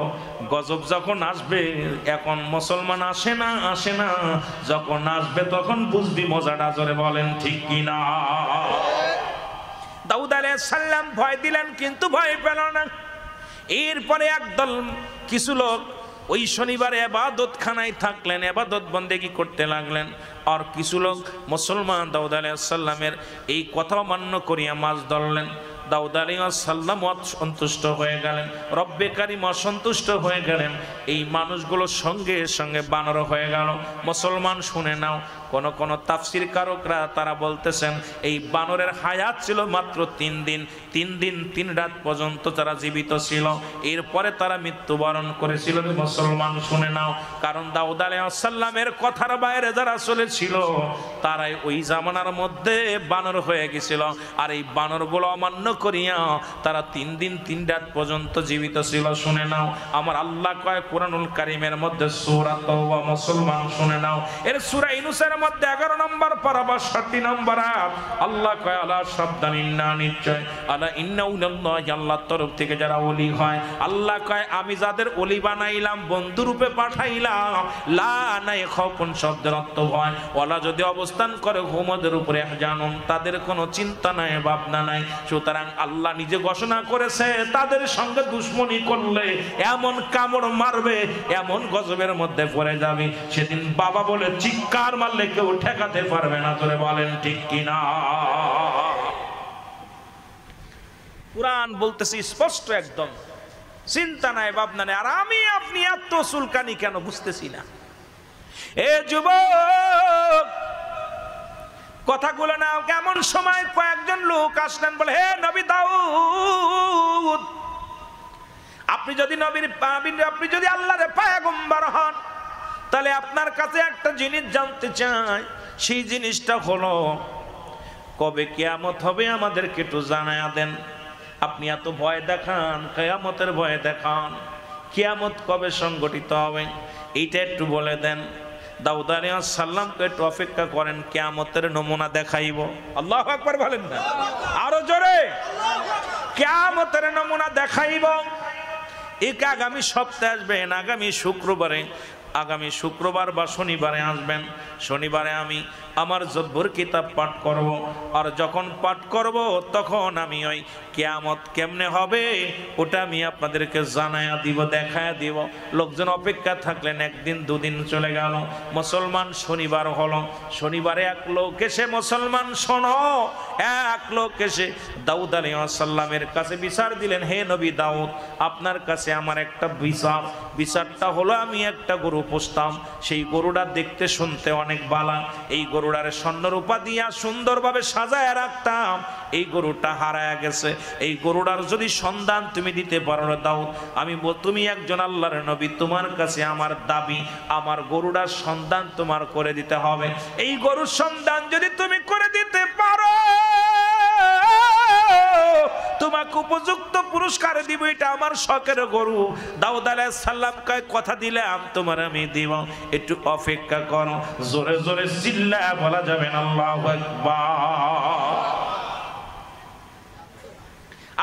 গজব যখন আসবে, এখন মুসলমান আসে না, যখন আসবে তখন বুঝবি মজাটা। জোরে বলেন ঠিক কিনা? দাউদ আলাইহিস সালাম ভয় দিলেন, কিন্তু ভয় পেল না। এরপরে একদল কিছু লোক ওই শনিবারে ইবাদতখানায় থাকলেন, ইবাদত বন্দেগী করতে লাগলেন। আর কিছু লোক মুসলমান দাউদ আলাইহিস সালামের এই কথা মান্য করিয়া মাছ ধরলেন। দাউদ আলাইহিস সালাম অসন্তুষ্ট হয়ে গেলেন, রব্বে কারীম অসন্তুষ্ট হয়ে গেলেন। এই মানুষগুলো সঙ্গে সঙ্গে বানর হয়ে গেল। মুসলমান শুনে নাও, কোন কোন তাফসীর কারকরা তারা বলতেছেন এই বানরের হায়াত ছিল মাত্র 3 দিন। 3 দিন 3 রাত পর্যন্ত তারা জীবিত ছিল, এরপরে তারা মৃত্যুবরণ করেছিল। মুসলমান শুনে নাও, কারণ দাউদ আলাইহিস সালামের কথার বাইরে যারা চলেছিল তারাই ওই জামানার মধ্যে বানর হয়ে গেছিল। আর এই বানরগুলো অমান্য করিয়া তারা 3 দিন 3 রাত পর্যন্ত জীবিত ছিল। শুনে নাও, আমার আল্লাহ কয় কুরআনুল কারীমের মধ্যে সূরা তাওবা, মুসলমান শুনে নাও, এর সূরা ইউনূসের মধ্যে 11 নম্বর পারা 62 নম্বর আয়াত, আল্লাহ কয় আলা সাবধান ইন্না, নিশ্চয় আলা ইন্না উনাল্লাহি, আল্লাহর তরফ থেকে যারা ওলি হয়, আল্লাহ কয় আমি যাদের ওলি বানাইলাম, বন্ধু রূপে পাঠাইলাম, লা নাই খাউফুন শব্দের অর্থ ভয়, ওলা যদি অবস্থান করে হুমদের উপরে জানুন, তাদের কোনো চিন্তা নাই, ভাবনা নাই। সুতরাং আল্লাহ নিজে ঘোষণা করেছে তাদের সঙ্গে দুশ্মনী করলে এমন কামড় মারবে, এমন গজবের মধ্যে পড়ে যাবে, সেদিন বাবা বলে চিৎকার মারলে কেউ ঠেকাতে পারবে না। ধরে বলেন ঠিক কিনা? কুরআন বলতেছে স্পষ্ট একদম, চিন্তা নাই, ভাবনা নাই। আর আমি আপনি এত চুলকানি কেন বুঝতেছি না? এ যুবক, কথাগুলো না, কেমন সময় কয়েকজন লোক আসলেন, বলে হে নবী দাউদ, আপনি যদি আপনি যদি আল্লাহর পয়গম্বর হন, তাহলে আপনার কাছে একটা জিনিস জানতে চাই। সেই জিনিসটা হলো কবে কিয়ামত হবে আমাদেরকে একটু জানায়া দেন। আপনি এত ভয় দেখান, কিয়ামতের ভয় দেখান, কিয়ামত কবে সংগঠিত হবে এইটা একটু বলে দেন। দাউদ আলাইহিস সালামকে একটু অপেক্ষা করেন, কিয়ামতের নমুনা দেখাইব। আল্লাহু আকবার বলেন না, আরো জোরে, কিয়ামতের নমুনা দেখাইব। এক আগামী সপ্তাহে আসবেন, আগামী শুক্রবার বা শনিবারে আসবেন। শনিবারে আমি আমার জব্বর কিতাব পাঠ করব, আর যখন পাঠ করব তখন আমি ওই কিয়ামত কেমনে হবে ওটা আমি আপনাদেরকে জানায়া দিব, দেখায়া দিব। লোকজন অপেক্ষা থাকলেন, একদিন দুদিন চলে গেল। মুসলমান শনিবার হলো, শনিবারে এক লোক এসে, মুসলমান শোনো, এক লোক এসে দাউদ আলাইহিস সালামের কাছে বিচার দিলেন, হে নবী দাউদ, আপনার কাছে আমার একটা বিচারটা হলো, আমি একটা গরু পুষতাম, সেই গরুটা দেখতে শুনতে অনেক বালা, এই গরুটার স্বর্ণরূপা দিয়া সুন্দরভাবে সাজায় রাখতাম, এই গরুটা হারায়া গেছে। এই গরুটার যদি সন্ধান তুমি দিতে পারো দাউদ, তুমি একজন আল্লাহর নবী, তোমার কাছে আমার দাবি, আমার গরুটার সন্ধান তোমার করে দিতে হবে। এই গরুর সন্ধান যদি তুমি করে দিতে পারো, তোমাকে উপযুক্ত পুরস্কার দিব, এটা আমার শখের গরু। দাউদ আলাইহিস সালাম কয় কথা দিলাম তোমার আমি দিব, একটু অপেক্ষা করো। জোরে জোরে চিল্লায়া বলা যাবে না আল্লাহু আকবার।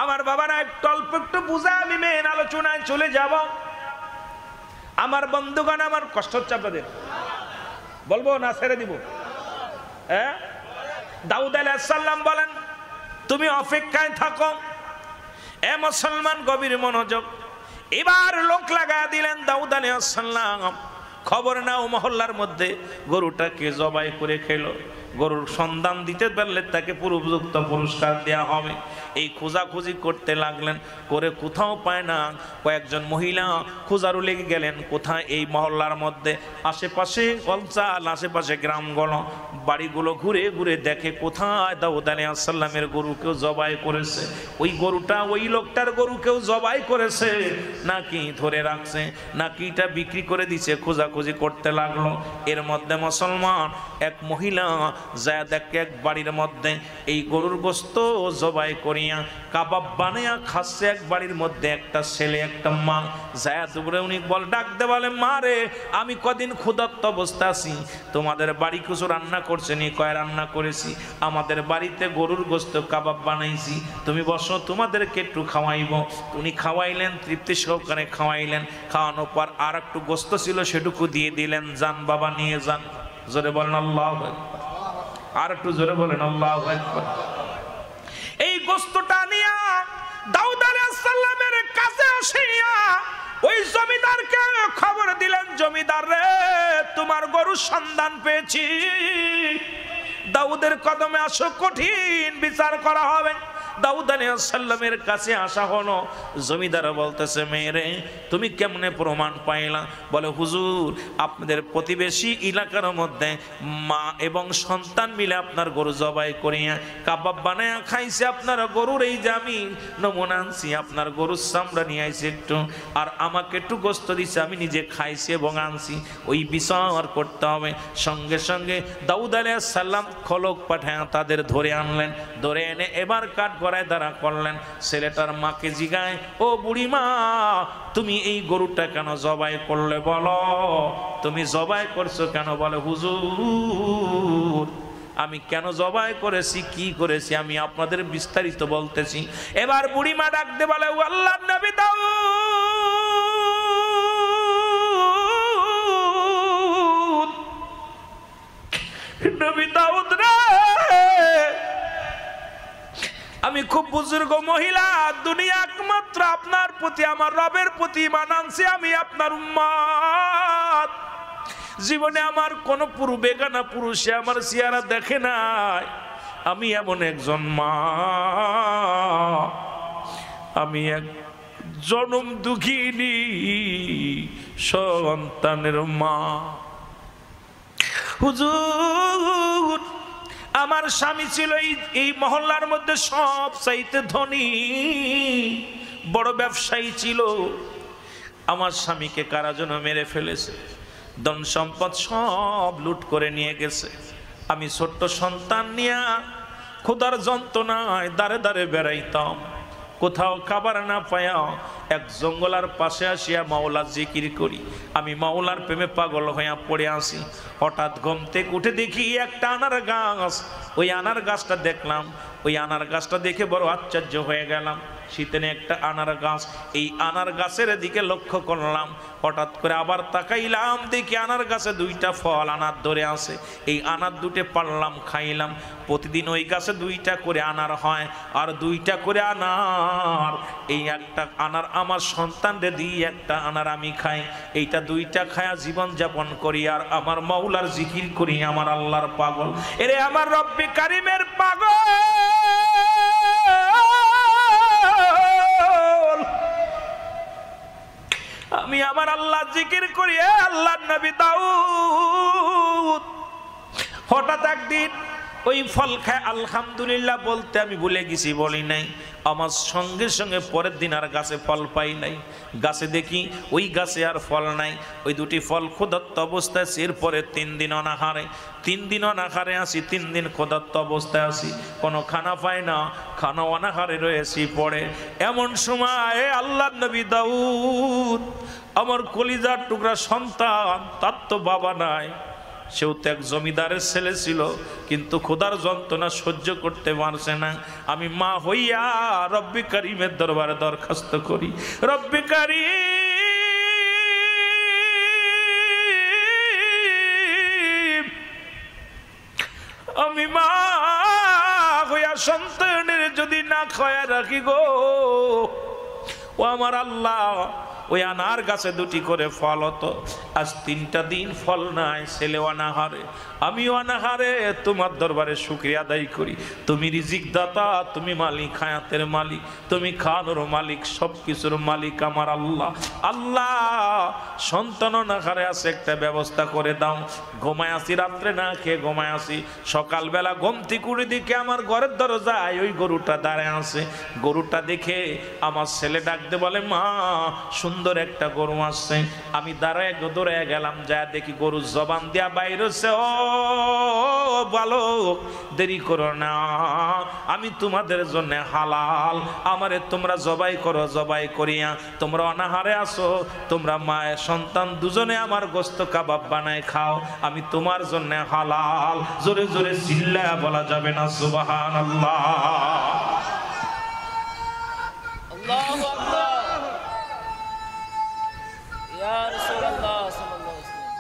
আমার বাবারা একটু অল্প একটু বুঝা, আমি মেন আলোচনায় চলে যাব। আমার বন্ধুগণ, আমার কষ্ট হচ্ছে আপনাদের, বলবো না ছেড়ে দিব? হ্যাঁ, দাউদ আলাইহিস সালাম বলেন তুমি অপেক্ষায় থাকো। এ মুসলমান, গভীর মনোযোগ। এবার লোক লাগা দিলেন দাউদ আলাইহিস সালাম, খবর নাও মহল্লার মধ্যে গরুটাকে জবাই করে খেলো। গরুর সন্ধান দিতে পারলে তাকে উপযুক্ত পুরস্কার দেওয়া হবে। এই খোঁজাখুঁজি করতে লাগলেন, করে কোথাও পায় না। কয়েকজন মহিলা খোঁজারও লেগে গেলেন, কোথায় এই মহল্লার মধ্যে আশেপাশে অঞ্চল, আশেপাশে গ্রামগুলো, বাড়িগুলো ঘুরে ঘুরে দেখে কোথায় দাউদ আলাইহিস সালামের গরু কেউ জবাই করেছে। ওই গরুটা ওই লোকটার গরু কেউ জবাই করেছে নাকি ধরে রাখছে, নাকি এটা বিক্রি করে দিছে, খোঁজাখুঁজি করতে লাগলো। এর মধ্যে মুসলমান এক মহিলা যায় দেখে এক বাড়ির মধ্যে এই গরুর গোস্ত জবাই করিয়া কাবাব বানিয়া খাচ্ছে এক বাড়ির মধ্যে একটা ছেলে একটা মা। যায় দুপুরে উনি ডাকতে বলে, মা রে, আমি কদিন ক্ষুধার্ত অবস্থা আছি, তোমাদের বাড়ি কিছু রান্না করছে নি? কয় রান্না করেছি, আমাদের বাড়িতে গরুর গোস্ত কাবাব বানাইছি, তুমি বসো, তোমাদেরকে একটু খাওয়াইব। উনি খাওয়াইলেন, তৃপ্তি সহকারে খাওয়াইলেন। খাওয়ানোর পর আর একটু গোস্ত ছিল, সেটুকু দিয়ে দিলেন, যান বাবা নিয়ে যান। জোরে বলেন আল্লাহু আকবার, আর একটু জোরে বলেন আল্লাহু আকবার। এই গোস্তটা নিয়া দাউদ আলাইহিস সালামের কাছে আসিয়া ওই জমিদারকে খবর দিলেন, জমিদার রে, তোমার গরুর সন্ধান পেয়েছি, দাউদের কদমে আসো, কঠিন বিচার করা হবে। দাউদ আলাইহিস সালামের কাছে আসা হলো। জমিদার বলতেছে, মেয়েরে তুমি কেমনে প্রমাণ পাইলা? বলে, হুজুর আপনাদের প্রতিবেশী এলাকার মধ্যে মা এবং সন্তান মিলে আপনার গরু জবাই করিয়া কাবাব বানায়া খাইছে। আপনার গরুর এই যে আমি নমুনা আনছি, আপনার গরুর চামড়া নিয়ে আইছে একটু, আর আমাকে একটু গোস্ত দিছে, আমি নিজে খাইছি এবং আনছি, ওই বিচার করতে হবে। সঙ্গে সঙ্গে দাউদ আলাইহিস সালাম খলক পাঠায় তাদের ধরে আনলেন। ধরে এনে এবার কাঠ গড়ায় দাঁড়া করলেন। ছেলেটার মাকে জিগায়, ও বুড়িমা তুমি এই গরুটা কেন জবাই করলে? বলো তুমি জবাই করছো কেন? বলে, হুজুর আমি কেন জবাই করেছি, কি করেছি আমি আপনাদের বিস্তারিত বলতেছি। এবার বুড়িমা ডাক দে বলে, ও আল্লাহর নবী দাউদ, নবী দাউদ রে, আমি খুব বুজুর্গ মহিলা, দুনিয়া একমাত্র আপনার প্রতি আমার রবের প্রতি ঈমান আনছি, আমি আপনার উম্মত। জীবনে আমার কোন বেগানা পুরুষে আমার চেহারা দেখে নাই। আমি এমন একজন মা, আমি এক জনম দুঃখিনী সন্তানের মা। হুজুর আমার স্বামী ছিল এই মহল্লার মধ্যে সব চাইতে ধনী, বড় ব্যবসায়ী ছিল। আমার স্বামীকে কারা যেন মেরে ফেলেছে, ধন সম্পদ সব লুট করে নিয়ে গেছে। আমি ছোট্ট সন্তান নিয়ে ক্ষুধার যন্ত্রণায় দাঁড়ে দাঁড়ে বেড়াইতাম। কোথাও খাবার না পায়া এক জঙ্গলার পাশে আসিয়া মাওলার জিকির করি। আমি মাওলার প্রেমে পাগল হইয়া পড়ে আসি। হঠাৎ ঘুম থেকে উঠে দেখি একটা আনার গাছ। ওই আনার গাছটা দেখলাম। ওই আনার গাছটা দেখে বড় আশ্চর্য হয়ে গেলাম। শীতেনে একটা আনার গাছ, এই আনার গাছের দিকে লক্ষ্য করলাম। হঠাৎ করে আবার তাকাইলাম, দেখি আনার গাছে দুইটা ফল আনার ধরে আছে। এই আনার দুটে পারলাম, খাইলাম। প্রতিদিন ওই গাছে দুইটা করে আনার হয়, আর দুইটা করে আনার, এই একটা আনার আমার সন্তানদের দিই, একটা আনার আমি খাই। এইটা দুইটা খায়া জীবন যাপন করি আর আমার মাওলার জিকির করি, আমার আল্লাহর পাগল। এরে আমার রব্বে কারিমের পাগল। আমি আমার আল্লাহ জিকির করি। আল্লাহর নবী দাউদ হঠাৎ একদিন ওই ফল খায় আলহামদুলিল্লাহ বলতে আমি ভুলে গেছি, বলি নাই। আমার সঙ্গে সঙ্গে পরের দিন আর গাছে ফল পাই নাই। গাছে দেখি ওই গাছে আর ফল নাই। ওই দুটি ফল ক্ষুধার্ত অবস্থায়, এরপরে 3 দিন অনাহারে। 3 দিন অনাহারে আসি, 3 দিন ক্ষুধার্ত অবস্থায় আসি, কোনো খানা পাই না, খানা অনাহারে রয়েছি পড়ে। এমন সময় আল্লাহর নবী দাউদ, আমার কলিজার টুকরা সন্তান, তার তো বাবা নাই, সেও তো এক জমিদারের ছেলে ছিল, কিন্তু ক্ষুধার যন্ত্রণা সহ্য করতে পারছে না। আমি মা হইয়া রব্বে কারিমের দরবারে দরখাস্ত করি, রব্বে কারিম, আমি মা হইয়া সন্তানের যদি না খায়া রাখি গো, ও আমার আল্লাহ, ওই আনার গাছে দুটি করে ফল হতো, আজ 3টা দিন ফল নাই, ছেলে অনাহারে, আমিও অনাহারে। তোমার দরবারে শুকরিয়া আদায় করি। তুমি রিজিক দাতা, তুমি মালিক, হায়াতের মালিক, তুমি খানোর মালিক, সব কিছুর মালিক আমার আল্লাহ। আল্লাহ সন্তান অনাহারে আছে, একটা ব্যবস্থা করে দাও। ঘুমায় আসি, রাত্রে না খেয়ে ঘুমায় আসি, সকালবেলা ঘুমতি করে দিকে আমার ঘরের দরজায় ওই গরুটা দাঁড়ায় আছে। গরুটা দেখে আমার ছেলে ডাকতে বলে, মা সুন্দর একটা গরু আসছে। আমি দৌড়ে গেলাম, যা দেখি গরু জবান দিয়া বাইর হচ্ছে। ও বালক, দেরি করো না, আমি তোমাদের জন্য হালাল, আমারে তোমরা জবাই করো। জবাই করিয়া তোমরা অনাহারে আসো, তোমরা মায়ের সন্তান দুজনে আমার গোস্ত কাবাব বানায় খাও, আমি তোমার জন্য হালাল। জোরে জোরে চিল্লায়া বলা যাবে না সুবহানাল্লাহ। আল্লাহু আকবার। ইয়া রাসূলুল্লাহ সাল্লাল্লাহু আলাইহি ওয়াসাল্লাম,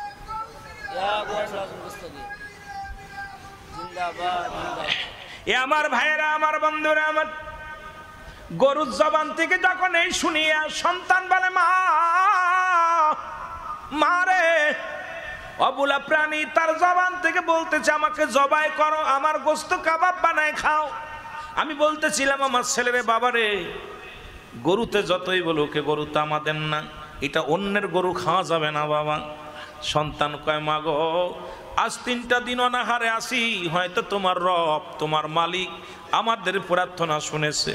ইয়া গাওসুল মুস্তাকিম, জিন্দাবাদ জিন্দাবাদ। এ আমার ভাইয়েরা, আমার বন্ধুরা, আমার গরুর জবান থেকে যখন এই শুনিয়া সন্তান বলে, মা মারে, অবুলা প্রাণী তার জবান থেকে বলতেছে, আমাকে জবাই করো, আমার গোস্ত কাবাব বানায় খাও। আমি বলতেছিলাম আমার ছেলেরে, বাবারে গরুতে যতই বলুকে গরু তো আমাদের না, এটা অন্যের গরু খাওয়া যাবে না বাবা। সন্তান কয় মা গো আজ 3টা দিন অনাহারে আসি, হয়তো তোমার রব তোমার মালিক আমাদের প্রার্থনা শুনেছে।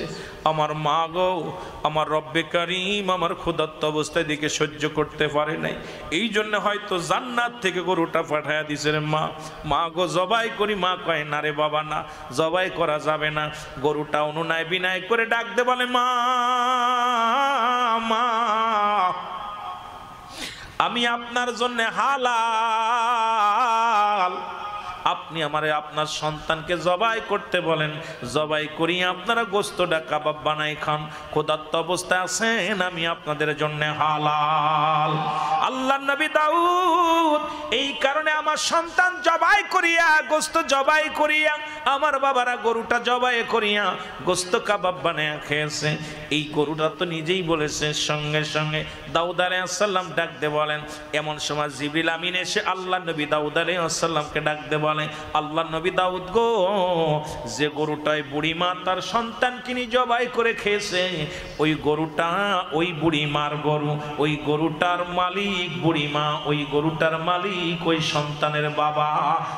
আমার মা গো আমার রব্বে কারিম আমার ক্ষুধার্ত অবস্থায় দিকে সহ্য করতে পারে নাই, এই জন্য হয়তো জান্নাত থেকে গরুটা পাঠায়া দিছে রে মা। মা গো জবাই করি। মা কয় না রে বাবা না, জবাই করা যাবে না। গরুটা অনুনয় বিনয় করে ডাক দে বলে মা মা আমি আপনার জন্য হালাল, আপনি আমারে আপনার সন্তানকে জবাই করতে বলেন, জবাই করি আপনারা গোস্তটা কাবাব বানাই খান, ক্ষুধার্ত অবস্থায় আছেন, আমি আপনাদের জন্য হালাল। আল্লাহর নবী দাউদ এই কারণে আমার সন্তান জবাই করিয়া গোস্ত জবাই করিয়া আমার বাবারা গরুটা জবাই করিয়া গোস্ত কাবাব বানায়া খেয়েছে। এই গরুটা তো নিজেই বলেছে। সঙ্গে সঙ্গে দাউদ আলাইহিস সালাম ডাক দে বলেন, এমন সময় জিবরিল আমিন এসে আল্লাহ নবী দাউদ আলাইহিস সালামকে ডাক দে বলে, আল্লাহ নবী দাউদ গো যে গরুটায় বুড়িমা তার সন্তানকে নিয়ে জবাই করে খেয়েছে, ওই গরুটা ওই বুড়িমার গরু, ওই গরুটার মালিক বুড়িমা, ওই গরুটার মালিক ওই সন্তানের বাবা।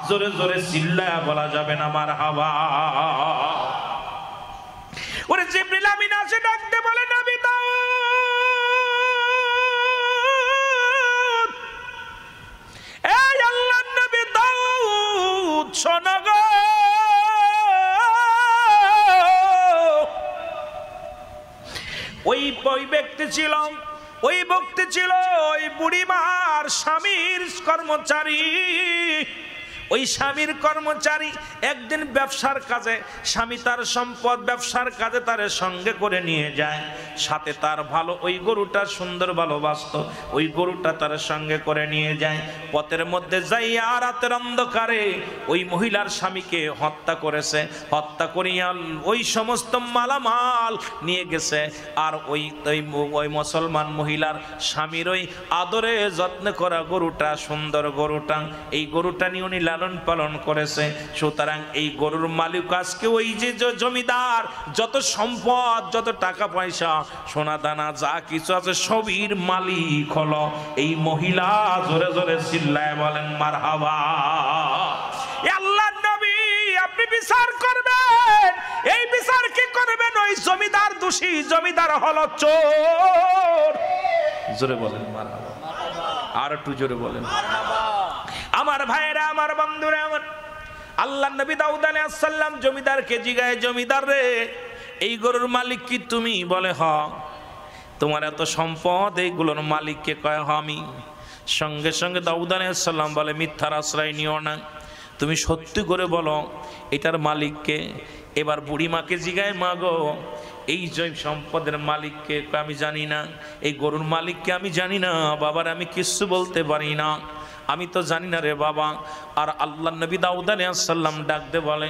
জোরে জোরে চিল্লায়া বলা যাবে না মারহাবা। ওরে জিবরিল আমিন আসে ডাক দে বলে নবী দাউদ, এই আল্লাহর নবী দাউদ শোনো গো, ওই ব্যক্তি ছিল ওই বুড়িমার স্বামীর কর্মচারী। ওই স্বামীর কর্মচারী একদিন ব্যবসার কাজে, স্বামী তার সম্পদ ব্যবসার কাজে তার সঙ্গে করে নিয়ে যায়, সাথে তার ভালো ওই গরুটা সুন্দর ভালোবাসত, ওই গরুটা তার সঙ্গে করে নিয়ে যায়। পথের মধ্যে যাইয়া রাতের অন্ধকারে ওই মহিলার স্বামীকে হত্যা করেছে, হত্যা করিয়া ওই সমস্ত মালামাল নিয়ে গেছে। আর ওই মুসলমান মহিলার স্বামীর ওই আদরে যত্ন করা গরুটা, সুন্দর গরুটা, এই গরুটা নিয়ে উনি লালন পালন করেছে। সুতরাং এই গরুর মালিক আজকে ওই যে জমিদার, যত সম্পদ যত টাকা পয়সা সোনা দানা যা কিছু আছে সবির মালিক হলো এই মহিলা। জোরে জোরে চিল্লায় বলেন মারহাবা। আল্লাহর নবী আপনি বিচার করবেন, এই বিচার কি করবেন? ওই জমিদার দোষী, জমিদার হলো চোর। জোরে বলেন মারহাবা, আর একটু জোরে বলেন আমার ভাইরা, আমার বন্ধুরা, আমার আল্লাহর নবী দাউদ আলাইহিস সালাম জমিদারকে জিগায়, জমিদার রে এই গরুর মালিক কি তুমি? বলে হ। তোমার এত সম্পদ এইগুলোর মালিককে? কয় হ আমি। সঙ্গে সঙ্গে দাউদ আলাইহিস সালাম বলে মিথ্যার আশ্রয় নিও না, তুমি সত্যি করে বলো এটার মালিককে। এবার বুড়িমাকে জিগায়, মা গো এই যে সম্পদের মালিককে? আমি জানি না। এই গরুর মালিককে আমি জানি না বাবার, আমি কিচ্ছু বলতে পারি না, আমি তো জানি না রে বাবা। আর আল্লাহর নবী দাউদ আলাইহিস সালাম ডাক দে বলে,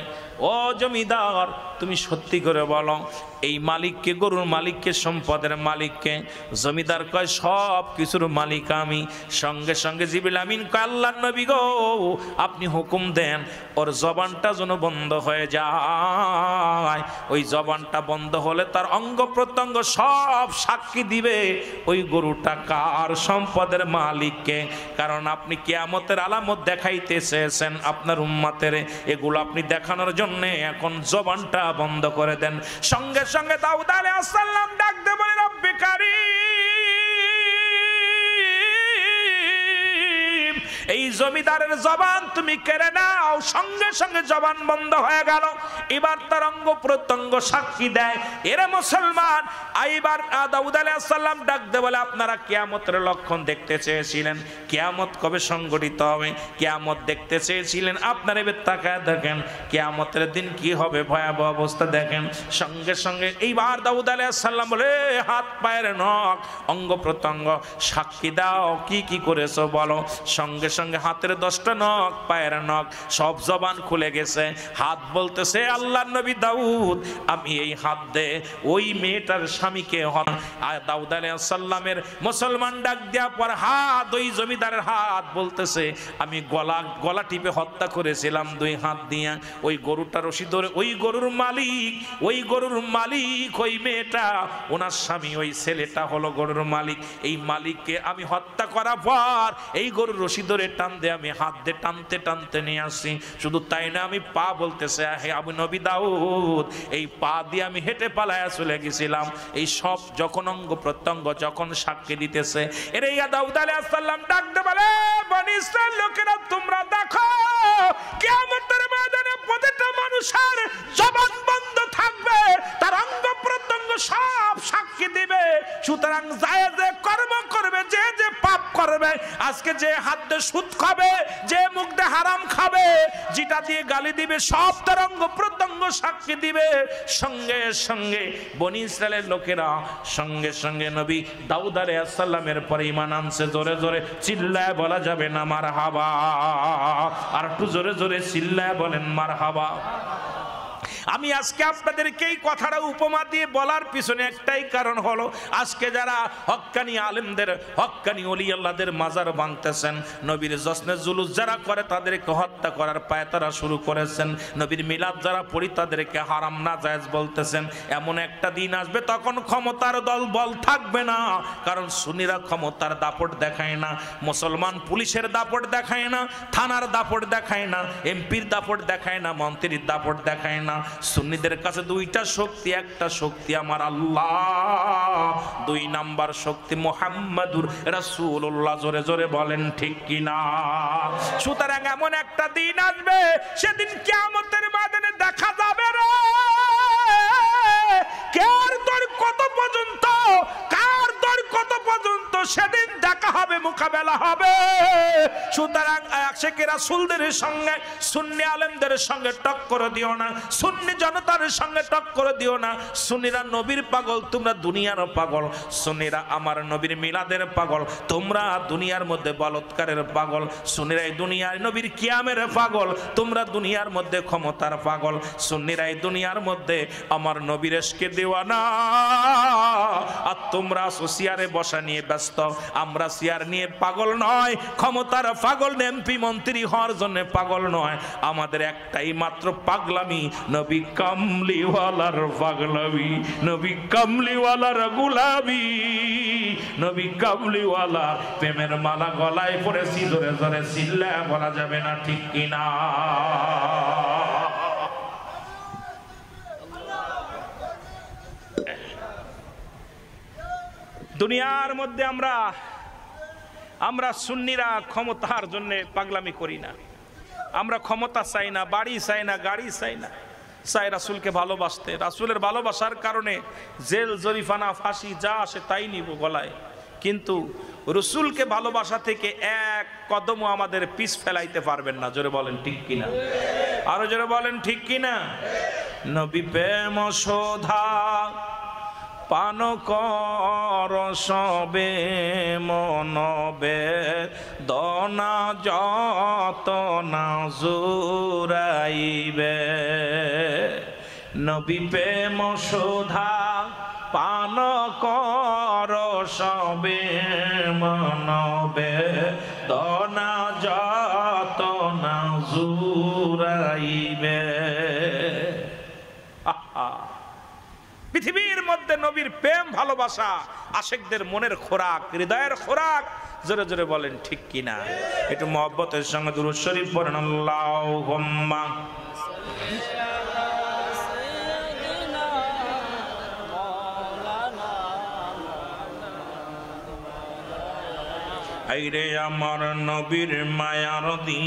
ও জমিদার তুমি সত্যি করে বলো এই মালিককে, গরুর মালিককে, সম্পদের মালিককে? জমিদার কয় সব কিছুর মালিক আমি। সঙ্গে সঙ্গে জিবরিল আমিন কয়, আল্লাহর নবী গো আপনি হুকুম দেন ওর জবানটা যেন বন্ধ হয়ে যায়। ওই জবানটা বন্ধ হলে তার অঙ্গ প্রত্যঙ্গ সব সাক্ষী দিবে ওই গরুটা কার, সম্পদের মালিককে। কারণ আপনি কিয়ামতের আলামত দেখাইতে চেয়েছেন আপনার উম্মতের, এগুলো আপনি দেখানোর জন্য এখন জবানটা বন্ধ করে দেন। সঙ্গে সঙ্গে দাউদ আলাইহিস সালাম ডাক দে বলে, রব্বে কারীম এই জমিদারের জবান তুমি কেড়ে নাও। সঙ্গে সঙ্গে জবান বন্ধ হয়ে গেল। এবার তার অঙ্গ প্রত্যঙ্গ সাক্ষী দেয়। এরে মুসলমান, এইবার দাউদ আলাইহিস সালাম ডাক দে বলে, আপনারা কিয়ামতের লক্ষণ দেখতে চেয়েছিলেন, কিয়ামত কবে সংঘটিত হবে কিয়ামত দেখতে চেয়েছিলেন, আপনারা এবার তাকায় দেখেন কিয়ামতের দিন কি হবে, ভয়াবহ অবস্থা দেখেন। সঙ্গে সঙ্গে এইবার দাউদ আলাইহিস সালাম বলে, হাত পায়ের নখ অঙ্গ প্রত্যঙ্গ সাক্ষী দাও, কি কি করেছো বলো। সঙ্গে সঙ্গে সঙ্গে হাতের 10টা নখ, পায়ের নখ, সব জবান খুলে গেছে। হাত বলতেছে আল্লাহর নবী দাউদ, আমি এই হাত দে ওই মেয়েটার স্বামীকে দাউদ আলাইহিস সালামের মুসলমান ডাক দেওয়ার পর হাত, ওই জমিদারের হাত বলতেছে আমি গলা টিপে হত্যা করেছিলাম 2 হাত দিয়া। ওই গরুটা রশি ধরে, ওই গরুর মালিক ওই মেয়েটা, ওনার স্বামী, ওই ছেলেটা হলো গরুর মালিক। এই মালিককে আমি হত্যা করার পর এই গরুর রশি ধরে টান দিয়ে আমি হাত দিয়ে টানতে টানতে নিয়ে আসি। শুধু তাই না, আমি পা বলতেছে হে আবু নবী দাউদ, এই পা দিয়ে আমি হেঁটে পালায়া চলে গেছিলাম। এই সব যখন অঙ্গ প্রত্যঙ্গ যখন সাক্ষী দিতেছে, এর ইয়া দাউদ আলাইহিস সালাম ডাকতে বলে বনি ইসরাইল লোকেরা তোমরা দেখো কিয়ামতের ময়দানে প্রতিটা মানুষের জবান বন্ধ থাকবে, তার অঙ্গ প্রত্যঙ্গ সব সাক্ষী দিবে। সুতরাং যায় যে কর্ম করবে, যে যে পাপ করবে, আজকে যে হাত দিয়ে সুদ খাবে, যে মুখ দিয়ে হারাম খাবে, যেটা দিয়ে গালি দিবে, সব তার অঙ্গ প্রত্যঙ্গ সাক্ষী দিবে। সঙ্গে সঙ্গে বনি ইসরাইলের লোকেরা সঙ্গে সঙ্গে নবী দাউদ আলাইহিস সালামের পরে ঈমান আনছে। জোরে জোরে চিল্লায় বলা যাবে না মারহাবা? আর একটু জোরে জোরে চিল্লায় বলেন মারহাবা। আমি আজকে আপনাদেরকে এই কথাটা উপমা দিয়ে বলার পিছনে একটাই কারণ হলো, আজকে যারা হক্কানি আলেমদের, হক্কানি ওলি আল্লাহদের মাজার ভাঙতেছেন, নবীর জশ্নে জুলুস যারা করে তাদেরকে হত্যা করার পায়তারা শুরু করেছেন, নবীর মিলাদ যারা পড়ি তাদেরকে হারাম না জায়েজ বলতেছেন। এমন একটা দিন আসবে তখন ক্ষমতার দল বল থাকবে না, কারণ সুন্নিরা ক্ষমতার দাপট দেখায় না, মুসলমান পুলিশের দাপট দেখায় না, থানার দাপট দেখায় না, এমপির দাপট দেখায় না, মন্ত্রীর দাপট দেখায় না। সুন্নিদের কাছে 2টা শক্তি, একটা শক্তি আমার আল্লাহ, 2 নাম্বার শক্তি মুহাম্মাদুর রাসূলুল্লাহ। জোরে জোরে বলেন ঠিক কিনা? সুতরাং এমন একটা দিন আসবে, সেদিন কিয়ামতের ময়দানে দেখা যাবে রে কার দর কত পর্যন্ত, কার দর কত পর্যন্ত, সেদিন দেখা হবে, মোকাবেলা হবে। সুতরাং আশিকে রাসূলদের সঙ্গে, সুন্নি আলেমদের সঙ্গে টক্কর দিও না, সুন্নি জনতার সঙ্গে টক্কর দিও না। সুন্নিরা নবীর পাগল, তোমরা দুনিয়ার পাগল। সুন্নিরা আমার নবীর মিলাদের পাগল, তোমরা দুনিয়ার মধ্যে বলৎকারের পাগল। সুন্নিরা এই দুনিয়ার নবীর কিয়ামের পাগল, তোমরা দুনিয়ার মধ্যে ক্ষমতার পাগল। সুন্নিরা এই দুনিয়ার মধ্যে আমার নবীর এশকে দেওয়ানা, আর তোমরা চেয়ারে বসা নিয়ে ব্যস্ত। আমরা চেয়ার নিয়ে পাগল নয়, ক্ষমতার পাগল, এমপি মন্ত্রী হওয়ার জন্য পাগল নয়। আমাদের একটাই মাত্র পাগলামি, নবী কামলিওয়ালার পাগলামি, নবী কামলিওয়ালার গুলামি, নবী কামলিওয়ালা প্রেমের মালা গলায় পড়েছি। জোরে জোরে চিল্লায় বলা যাবে না ঠিক কিনা? দুনিয়ার মধ্যে আমরা সুন্নিরা ক্ষমতার জন্য পাগলামি করি না। আমরা ক্ষমতা চাই না, বাড়ি চাই না, গাড়ি চাই না, চাই রাসূলকে ভালোবাসতে। রাসূলের ভালোবাসার কারণে জেল, জরিফানা, ফাঁসি যা আসে তাই নিব গলায়, কিন্তু রাসূলকে ভালোবাসা থেকে এক কদমও আমাদের পিছ ফেলাইতে পারবেন না। জোরে বলেন ঠিক কিনা? আরো জোরে বলেন ঠিক কিনা? নবী প্রেম শোধা পান কর সবে মনবে, দনা যত না জুরাইবে। নবী প্রেম শোধা পান কর সবে মনবে, দনা যত না জুরাইবে। পৃথিবীর মধ্যে নবীর প্রেম ভালোবাসা আশিকদের মনের খোরাক, হৃদয়ের খোরাক। জোরে জোরে বলেন ঠিক কিনা? একটু মহব্বতের সঙ্গে দুরূদ শরীফ পড়েন। আল্লাহুম্মা আইরে আমার নবীর মায়ার দিন,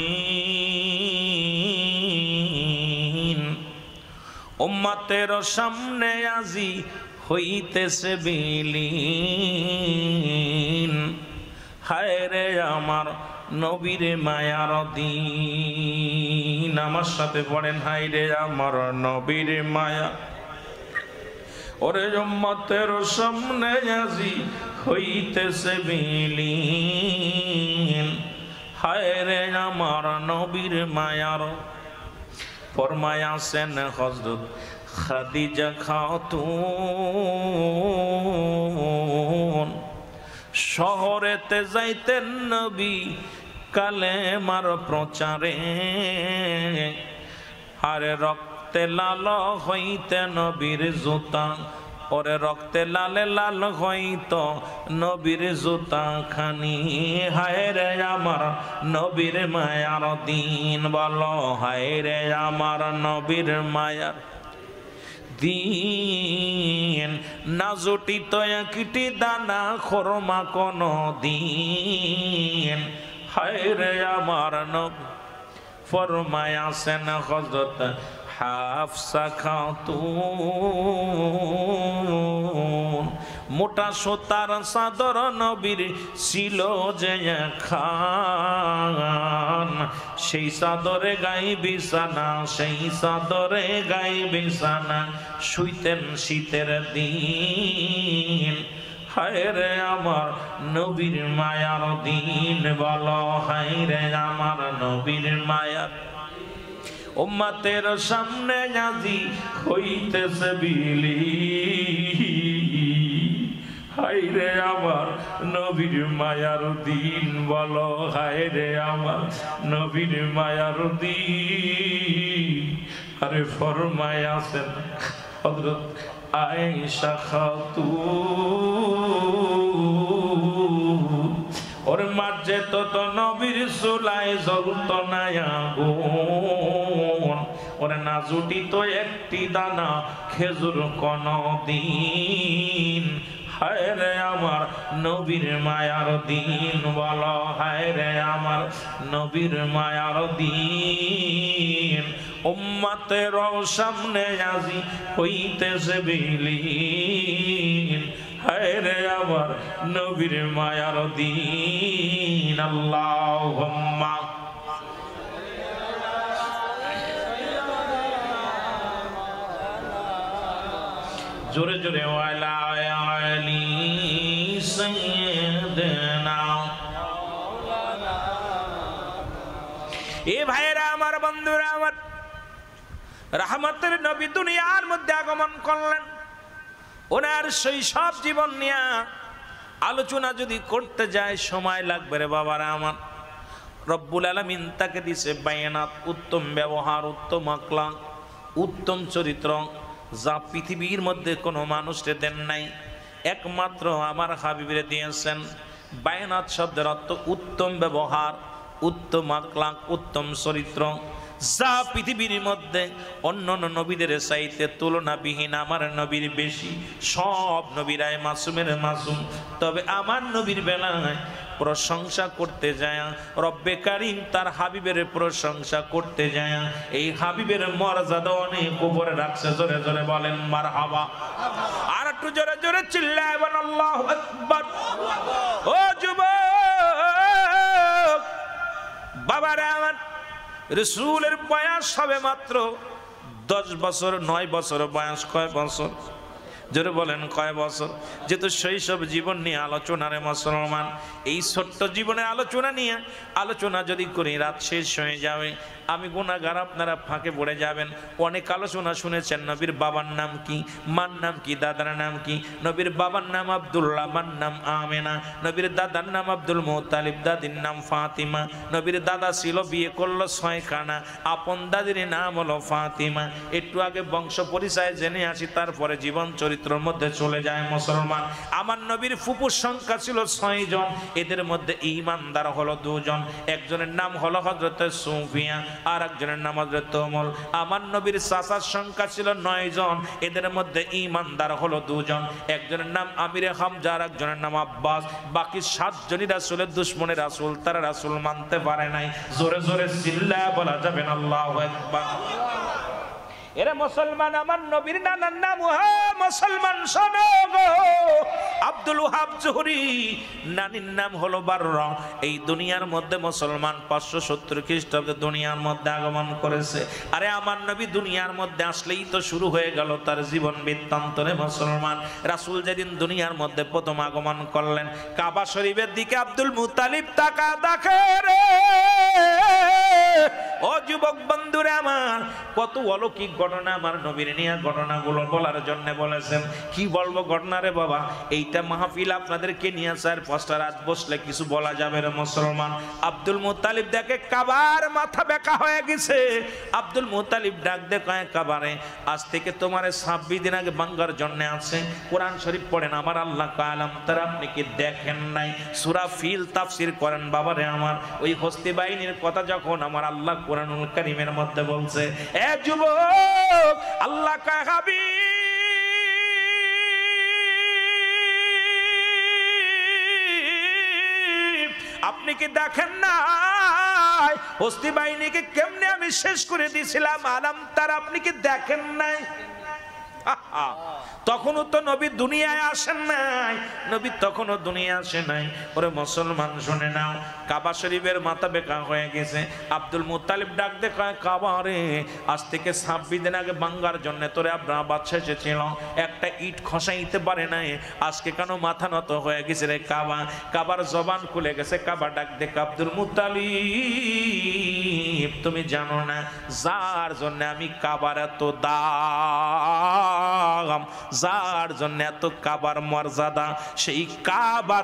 উম্মতের সামনে আজি হইতেছে বিলীন। হায় রে আমার নবীর মায়ার দিন। আমার সাথে পড়েন, হায় রে আমার নবীর মায়া, ওরে উম্মতের সামনে আজি হইতেছে বিলীন। হায় রে আমার নবীর মায়ার ফরমায়াছেন হযরত খাদিজা খাতুন শহরেতে যাইতেন নবী কালেমার প্রচারে আরে রক্তে লাল হইতে নবীর জুতা ওরে রক্তে লালে লাল হইত নবীর জুতা খানি হায় রে আমার নবীর মায়ার দিন বলো হায় রে আমার নবীর মায়ার দিন না জুটিত একটি দানা খরমা কোন দিন হায় রে আমার নবী ফরমায়াছেন হযরত হাফসা খাতুন মোটা সুতার চাদর নবীর ছিল যে খান সেই চাদরে গাই বিছানা সেই চাদরে গাই বিছানা শুইতেন শীতের দিন হায় রে আমার নবীর মায়ার দিন বলো হায় রে আমার নবীর মায়ার উম্মতের সামনে আজি হইতেছে বিলি হায় রে আমার নবীর মায়ার দিন বলো হায় রে আমার নবীর মায়ার দিন আরে ফরমায়াছেন হযরত আয়েশা খাতুন ওর মাঝে তো নবীর চুলায় জ্বলত না আগুন ওরে না জুটিত একটি দানা খেজুর কোন দিন হায় রে আমার নবীর মায়ার দিন বলো হায় রে আমার নবীর মায়ার দিন উম্মতের সামনে আজি হইতেছে বিলীন হায় রে আমার নবীর মায়ার দিন আল্লাহুম্মা জোরে জোরে ওয়ালা আলি সাইয়্যিদিনা এ ভাইরা আমার বন্ধুরা আমার রহমতের নবী দুনিয়ার মধ্যে আগমন করলেন ওনার শৈশব জীবন নিয়ে আলোচনা যদি করতে যায় সময় লাগবে রে বাবারা আমার রব্বুল আলামিন তাকে দিছে বায়ানাত উত্তম ব্যবহার উত্তম আখলাক উত্তম চরিত্র যা পৃথিবীর মধ্যে কোনো মানুষকে দেন নাই একমাত্র আমার হাবিবরে দিয়েছেন বায়ানাত শব্দের অর্থ উত্তম ব্যবহার উত্তম আখলাক উত্তম চরিত্র যা পৃথিবীর মধ্যে অন্যান্য নবীদের চাইতে তুলনাবিহীন আমার নবীর বেশি সব নবীরাই মাসুমের মাসুম তবে আমার নবীর বেলায় প্রশংসা করতে যায় রব্বে কারীম তার হাবিবের প্রশংসা করতে যায় এই হাবিবের মর্যাদা অনেক উপরে রাখছে জোরে জোরে বলেন মারহাবা আর একটু জোরে জোরে চিল্লায় বলেন আল্লাহু আকবার ও যুবক বাবারা আমার রাসূলের বয়স হবে মাত্র 10 বছর 9 বছর বয়স কয় বছর জোরে বলেন কয় বছর যেহেতু শৈশব জীবন নিয়ে আলোচনার মুসলমান এই ছোট্ট জীবনের আলোচনা নিয়ে আলোচনা যদি করি রাত শেষ হয়ে যাবে আমি গুনাহগার আপনারা ফাঁকে পড়ে যাবেন অনেক আলোচনা শুনেছেন নবীর বাবার নাম কি মার নাম কি দাদার নাম কি নবীর বাবার নাম আব্দুল্লাহ মার নাম আমেনা নবীর দাদার নাম আব্দুল মুত্তালিব দাদির নাম ফাতিমা নবীর দাদা ছিল বিয়ে করলো 6 খানা আপন দাদির নাম হলো ফাতিমা একটু আগে বংশ পরিচয় জেনে আসি তারপরে জীবন চরিত্রের মধ্যে চলে যায় মুসলমান আমার নবীর ফুপুর সংখ্যা ছিল 6 জন এদের মধ্যে ঈমানদার হলো 2 জন একজনের নাম হলো হযরত সুফিয়া আর একজনের নাম হযরত ওমর আমার নবীর চাচার সংখ্যা ছিল 9 জন এদের মধ্যে ঈমানদার হলো 2 জন একজনের নাম আমিরে হামজা আর একজনের নাম আব্বাস বাকি 7 জনই রাসূলের দুশমনের রাসূল তারা রাসূল মানতে পারে নাই জোরে জোরে চিল্লায়া বলা যাবে না আল্লাহু আকবার এরে মুসলমান, আমার নবীর নানার নাম মুসলমান শোনো গো, আব্দুল ওয়াহাব জোহরি, নানির নাম হলো বাররা। এই দুনিয়ার মধ্যে মুসলমান 570 খ্রিস্টাব্দে দুনিয়ার মধ্যে আগমন করেছে। আরে আমার নবী দুনিয়ার মধ্যে আসলেই তো শুরু হয়ে গেল তার জীবন বৃত্তান্তরে মুসলমান। রাসূল যেদিন দুনিয়ার মধ্যে প্রথম আগমন করলেন, কাবা শরীফের দিকে আব্দুল মুত্তালিব তাকা দেখে রে। ও যুবক বন্ধুরা আমার, কত অলৌকিক ঘটনা আমার নবীর নিয়ে ঘটনাগুলো বলার জন্য বলেছেন। কি বলবো ঘটনা রে বাবা, এইটা মাহফিল আপনাদেরকে নিয়ে 4-5টা রাত বসলে কিছু বলা যাবে রে মুসলমান। আব্দুল মুত্তালিব দেখে কাবার মাথা বেঁকা হয়ে গেছে। আব্দুল মুত্তালিব ডাক দেখায় কাবারে, আজ থেকে তোমার 26 দিন আগে ভাঙ্গার জন্য আছে। কোরআন শরীফ পড়েন, আমার আল্লাহ কালাম তারা আপনি কি দেখেন নাই? সূরা ফিল তাফসীর করেন বাবারে আমার। ওই হস্তি বাহিনীর কথা যখন আমার আল্লাহ কোরআনুল কারীমের মধ্যে বলছে, এ যুবক, আল্লাহ কা হাবিব, আপনি কি দেখেন না হস্তি বাহিনীকে কেমনে আমি শেষ করে দিয়েছিলাম? আলাম তার, আপনি কি দেখেন নাই? তখনও তো নবী দুনিয়ায় আসেন নাই, নবী তখনও দুনিয়া আসে নাই। ওরে মুসলমান শুনে নাও, কাবা শরীফের মাথা বেঁকা হয়ে গেছে। আব্দুল মুত্তালিব ডাক দেখায়, কাবা রে, আজ থেকে 26 দিন আগে ভাঙ্গার জন্য তোরে আব্রাহা বাদশা এসেছিল, একটা ইট খসাইতে পারে নাই, আজকে কেন মাথা নত হয়ে গেছে রে কাবা? কাবার জবান খুলে গেছে। কাবা ডাক দেখ, আব্দুল মুত্তালিব, তুমি জানো না যার জন্য আমি কাবার এত দাম, যার জন্য এত কাবার মর্যাদা, সেই কাবা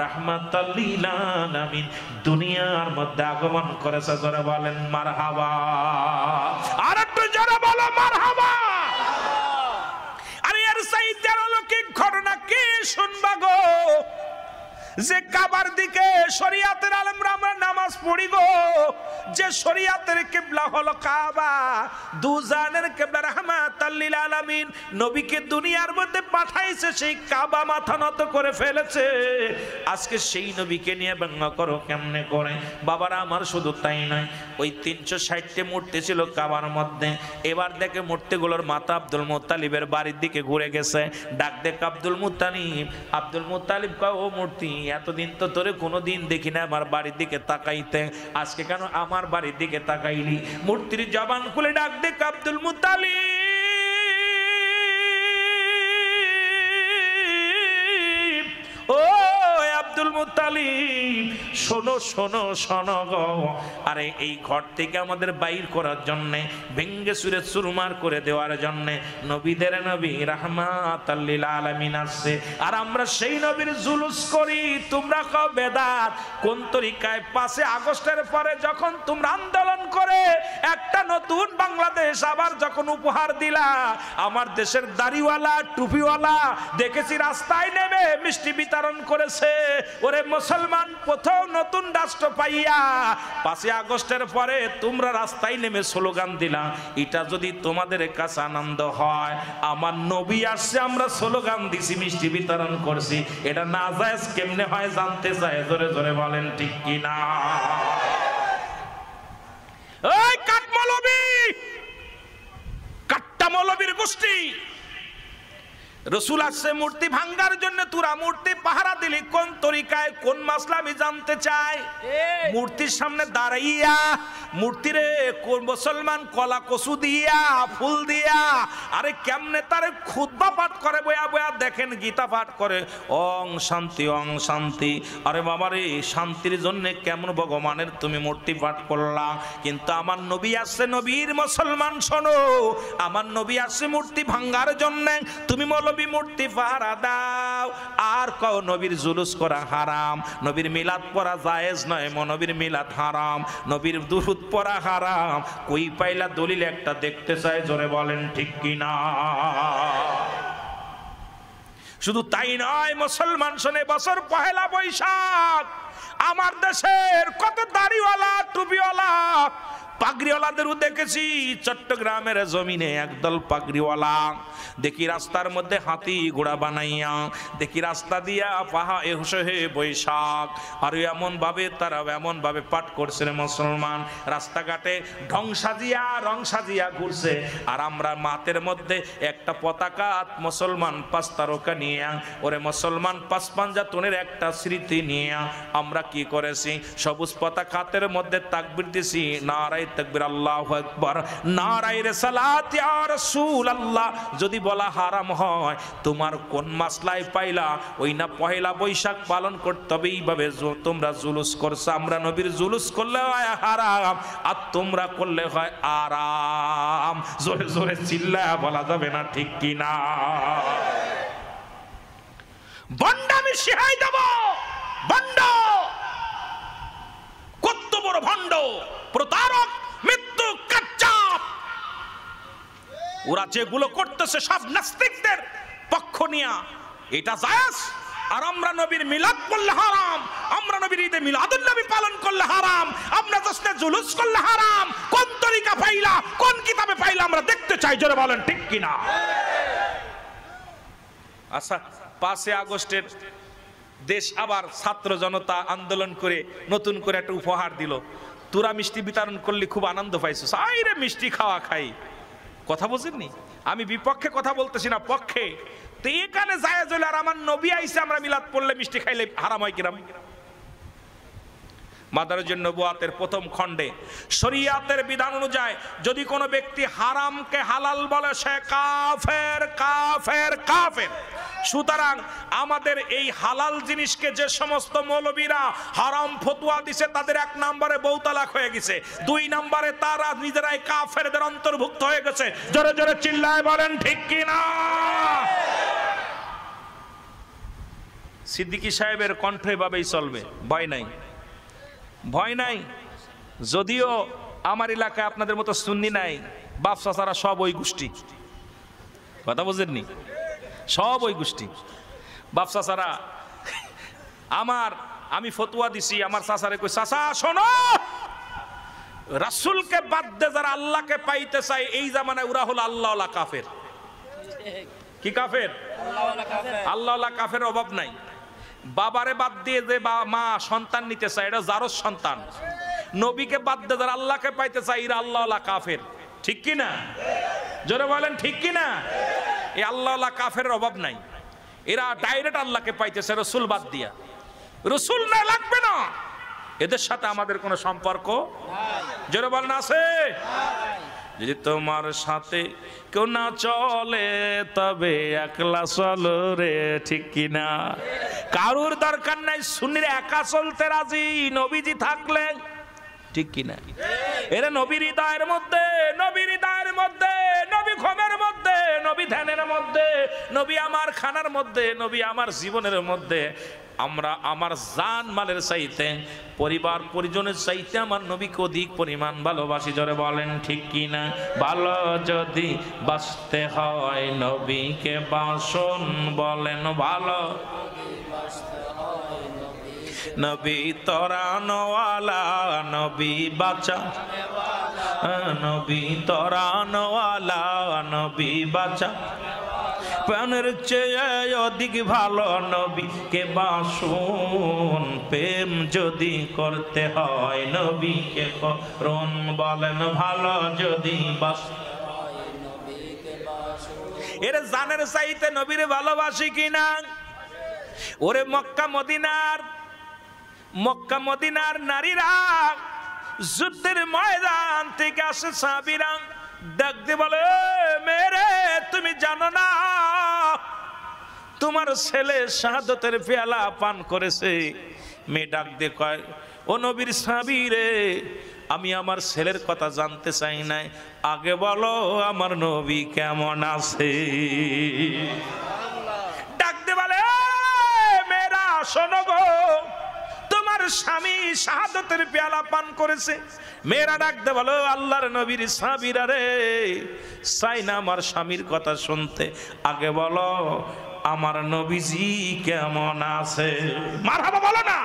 রাহমাতাল লিল আলামিন দুনিয়ার মধ্যে আগমন করেছে। জোরে বলেন মারহাবা, আর একটু জোরে বলো মারহাবা। আরে এর চাইতে অলৌকিক ঘটনা কি শুনবা গো, যে কাবার দিকে শরিয়াতের আলেমরা আমরা নামাজ পড়ি গো, যে শরিয়াতের কিবলা হলো কাবা, দুজানের কিবলা রাহমাতাল লিল আলামিন, নবীকে দুনিয়ার মধ্যে পাঠাইছে, সেই কাবা মাথা নত করে ফেলেছে। আজকে সেই নবীকে নিয়ে ব্যঙ্গ করো কেমনে করে? বাবারা আমার, শুধু তাই নয়, ওই 360টি মূর্তি ছিল কাবার মধ্যে। এবার দেখে মূর্তিগুলোর মাথা আব্দুল মুত্তালিবের বাড়ির দিকে ঘুরে গেছে। ডাক দেখ আব্দুল মুত্তালিব, আব্দুল মুত্তালিব কয়, ও মূর্তি, এতদিন তো তোরে কোনোদিন দেখি না আমার বাড়ির দিকে তাকাইতে, আজকে কেন আমার বাড়ির দিকে তাকাইলি? মূর্তির জবান খুলে ডাক দেখ আব্দুল মুত্তালিব, ও আব্দুল মুত্তালিব, শোনো শোনো শোনো গো। আরে এই ঘর থেকে আমাদের বাইর করার জন্য, ভেঙ্গে সুরে চুরমার করে দেওয়ার জন্য নবীদের নবী রাহমাতাল লিল আলামিন আসছে, আর আমরা সেই নবীর জুলুস করি। তোমরা কও বেদাত। কোন তরিকায়? 5 আগস্টের পরে যখন তোমরা আন্দোলন করে একটা নতুন বাংলাদেশ আবার যখন উপহার দিলা, আমার দেশের দাড়িওয়ালা টুপিওয়ালা দেখেছি রাস্তায় নেমে মিষ্টি বিতরণ করেছে। ওরে মুসলমান, প্রথম নতুন রাষ্ট্র পাইয়া 5 আগস্টের পরে তোমরা রাস্তায় নেমে স্লোগান দিলা, এটা যদি তোমাদের কাছে আনন্দ হয়, আমার নবী আসছে, আমরা স্লোগান দিছি, মিষ্টি বিতরণ করছি, এটা নাজায়েজ কেমনে হয় জানতে চায়? জোরে জোরে বলেন ঠিক কি না? ওই কাঠমৌলবী, কাট্টা মৌলবীর গোষ্ঠী, রসুল আসছে মূর্তি ভাঙ্গার জন্য, তোরা মূর্তি পাহারা দিলি কোন তরিকায়, কোন মাসলা? আমি জানতে চাই। মূর্তির সামনে দাঁড়াইয়া মূর্তিরে কোন মুসলমান কলা কচু দিয়া ফুল দিয়া, আরে কেমনে তারে খুতবা পাঠ করে, বয়া বয়া দেখেন গীতা পাঠ করে, ওং শান্তি ওং শান্তি। আরে বাবারে, শান্তির জন্য কেমন ভগবানের তুমি মূর্তি পাঠ করলা? কিন্তু আমার নবী আসছে, নবীর মুসলমান শোনো, আমার নবী আসছে মূর্তি ভাঙ্গার জন্য, তুমি মৌলবী মূর্তি পাহারা দাও। আর কও নবীর জুলুস করা হারাম, নবীর মিলাদ পড়া জায়েজ নয়, নবীর মিলাদ হারাম, নবীর দুরূদ পড়া হারাম। কই পাইলা দলিল একটা দেখতে চাই? জোরে বলেন ঠিক কি না? শুধু তাই নয় মুসলমান শোনে, বছর 1 বৈশাখ আমার দেশের কত দাড়িওয়ালা টুপিওয়ালা পাগড়িওয়ালাদেরও দেখেছি চট্টগ্রামের জমিনে একদল পাগড়িওয়ালা, দেখি রাস্তার মধ্যে হাতি ঘোড়া বানাইয়া, দেখি রাস্তা দিয়া পাহা এসে হে বৈশাখ, আর এমন ভাবে পাঠ করছে রে মুসলমান, রাস্তাঘাটে রং সাজিয়া ঘুরছে। আর আমরা মাতের মধ্যে একটা পতাকা মুসলমান 5 তারকা নিয়ে, ওরে মুসলমান 5 পাঞ্জাতনের একটা স্মৃতি নিয়ে আমরা কি করেছি, সবুজ পতাকা হাতের মধ্যে তাকবীর দিছি, নারায়ে তাকবীর, আল্লাহু আকবার, নারায়ে রিসালাত ইয়া রাসূলুল্লাহ। যদি বলা হারাম হয়, তোমার কোন মাসলায় পাইলা ওই না পহেলা বৈশাখ পালন করতে হবে, এইভাবে তোমরা জুলুস করছো। আমরা নবীর জুলুস করলে হয় হারাম, আর তোমরা করলে হয় আরাম। জোরে জোরে চিল্লায়া বলা যাবে না, ঠিক কি না? ভণ্ডামি শিখাই দেব, ভণ্ড, কত বড় ভণ্ড, প্রতারক, মৃত্যু কাচ্চাপ। ওরা যেগুলো করতেছে সব নাস্তিকদের পক্ষ নিয়া, এটা জায়েজ। আর আমরা নবীর মিলাদ করলে হারাম, আমরা নবীর ঈদে মিলাদুন নবী পালন করলে হারাম, আমরা জশ্নে জুলুস করলে হারাম। কোন তরিকা পাইলা, কোন কিতাবে পাইলা আমরা দেখতে চাই, জোরে বলেন ঠিক কিনা? আচ্ছা, 5 আগস্টের দেশ আবার ছাত্র জনতা আন্দোলন করে নতুন করে একটা উপহার দিল, তোরা মিষ্টি বিতরণ করলে খুব আনন্দ পাইছো। আইরে মিষ্টি খাওয়া খাই, কথা বুঝেননি? আমি বিপক্ষে কথা বলতেছি না, পক্ষে। তো এখানে জায়েজ হইলে, আর আমার নবী আইসে আমরা মিলাদ পড়লে মিষ্টি খাইলে হারাম হয় কিরাম? মাদারুজ্জুন নবুয়াতের প্রথম খণ্ডে শরীয়তের বিধান অনুযায়ী যদি কোনো ব্যক্তি হারামকে হালাল বলে, সে কাফের, কাফের, কাফের। সুতরাং আমাদের এই হালাল জিনিসকে যে সমস্ত মৌলবীরা হারাম ফতোয়া দিছে, তাদের 1 নম্বরে বউ তালাক হয়ে গেছে, 2 নম্বরে তারা নিজেরাই কাফেরদের অন্তর্ভুক্ত হয়ে গেছে। জোরে জোরে চিল্লায় বলেন ঠিক কি না? সিদ্দিকী সাহেবের কণ্ঠ এভাবেই চলবে, ভয় নাই, ভয় নাই। যদিও আমার এলাকায় আপনাদের মতো সুন্নি নাই, বাপ চাচারা সব ওই গোষ্ঠী, কথা বুঝেননি? সব ওই গোষ্ঠী বাপ চাচারা। আমি ফতোয়া দিছি, আমার চাচারে কই, চাচা শোনো, রাসূলকে বাদ দিয়ে যারা আল্লাহকে পাইতে চায় এই জামানায়, ওরা হলো আল্লাহওয়ালা কাফের। কি কাফের? আল্লাহওয়ালা কাফের অভাব নাই। বাবারে বাদ দিয়ে যে মা সন্তান নিতে চায়, এটা জারজ সন্তান। নবীকে বাদ দিয়ে যারা আল্লাহকে পাইতে চায়, এরা আল্লাহওয়ালা কাফের, ঠিক কি না? জোরে বলেন ঠিক কি না? এই আল্লাহওয়ালা কাফের অভাব নাই, এরা ডাইরেক্ট আল্লাহকে পাইতেছে রসুল বাদ দিয়া। রসুল না লাগবে না, এদের সাথে আমাদের কোনো সম্পর্ক জোরে বলেন আছে? যদি তোমার সাথে কেউ না চলে, তবে একলা চলো রে, ঠিক কিনা? কারুর দরকার নাই, সুন্নিরা একা চলতে রাজি নবীজি থাকলে, ঠিক কিনা? এরা নবীর হৃদয়ের মধ্যে, নবীর হৃদয়ের মধ্যে, নবী ঘুমের মধ্যে, নবী ধ্যানের মধ্যে, নবী আমার খানার মধ্যে, নবী আমার জীবনের মধ্যে। আমরা আমার জান মালের চাইতে, পরিবার পরিজনের চাইতে আমার নবীকে অধিক পরিমাণ ভালোবাসি। জোরে বলেন ঠিক কিনা? ভালো যদি বাঁচতে হয় নবীকে বাসন, বলেন ভালো নবী তরানওয়ালা, নবী বাঁচা, নবী তরানওয়ালা, নবী বাঁচা, প্রাণের চেয়ে অধিক ভালো নবীকে বাসন। প্রেম যদি করতে হয় নবীকে করুন, বলেন ভালো যদি বাঁচতে হয় নবীকে বাসন। এর জানের চাইতে নবীর ভালোবাসি কিনা? ওরে মক্কা মদিনার নারীরা যুদ্ধের ময়দান থেকে আসে, সাহাবীরা ডাকতে বলে, মেরে তুমি জানো না তোমার ছেলে শাহাদাতের পেয়ালা পান করেছে? মেয়ে ডাক দিয়ে কয়, ও নবীর সাহাবী রে, আমি আমার ছেলের কথা জানতে চাই নাই, আগে বলো আমার নবী কেমন আছে। ডাক দিয়ে বলে, মেয়েরা শোনো গো, তোমার স্বামী শাহাদাতের পেয়ালা পান করেছে। মেয়েরা ডাকতে বলো, আল্লাহর নবীর সাহাবীরা রে, চাই না আমার স্বামীর কথা শুনতে, আগে বলো আমার নবীজি কেমন আছে। মারহাবা বলো না।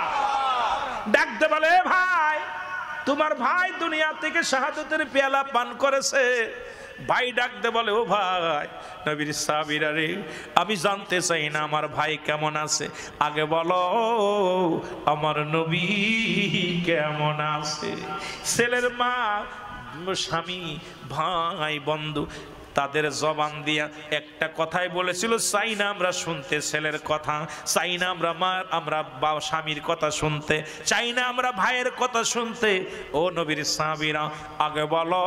ডাকতে বলে, ভাই তোমার ভাই দুনিয়া থেকে শাহাদাতের পেয়ালা পান করেছে। ভাই ডাকতে বলে, ও ভাই নবীর সাহাবীরা রে, আমি জানতে চাই না আমার ভাই কেমন আছে, আগে বলো আমার নবী কেমন আছে। ছেলের মা, স্বামী, ভাই, বন্ধু তাদের জবান দিয়া একটা কথাই বলেছিল, চাই না আমরা শুনতে ছেলের কথা, চাই না আমরা স্বামীর কথা শুনতে, চাই না আমরা ভাইয়ের কথা শুনতে। ও নবীর সাহাবীরা, আগে বলো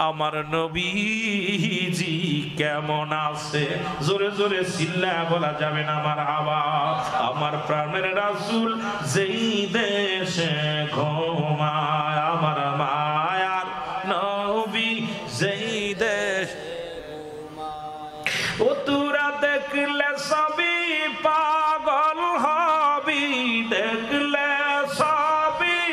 আমার নবীজি কেমন আছে। জোরে জোরে চিল্লায়া বলা যাবে না আমার আওয়াজ। আমার প্রাণের রাসূল যেই দেশে ঘুমায়, আমার মায়ার নবী যেই দেশে ঘুমায়, ও তোরা দেখলে সবই পাগল হবি, দেখলে সবই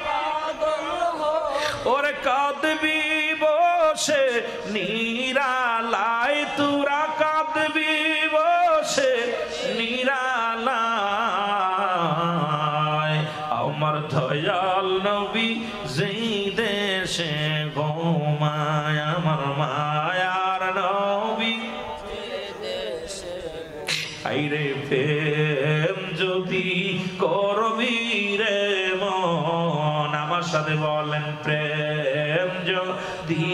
পাগল হবি, ওরে কাঁদবি বসে নিরালায়, তোরা কাঁদবি বসে নিরালায়। আমার দয়াল নবী যেই দেশে ঘুমায়, আমার মায়ার নবী যেই দেশে ঘুমায়। আইরে প্রেম যদি করবি রে মন, আমার সাথে বলেন প্রেম যদি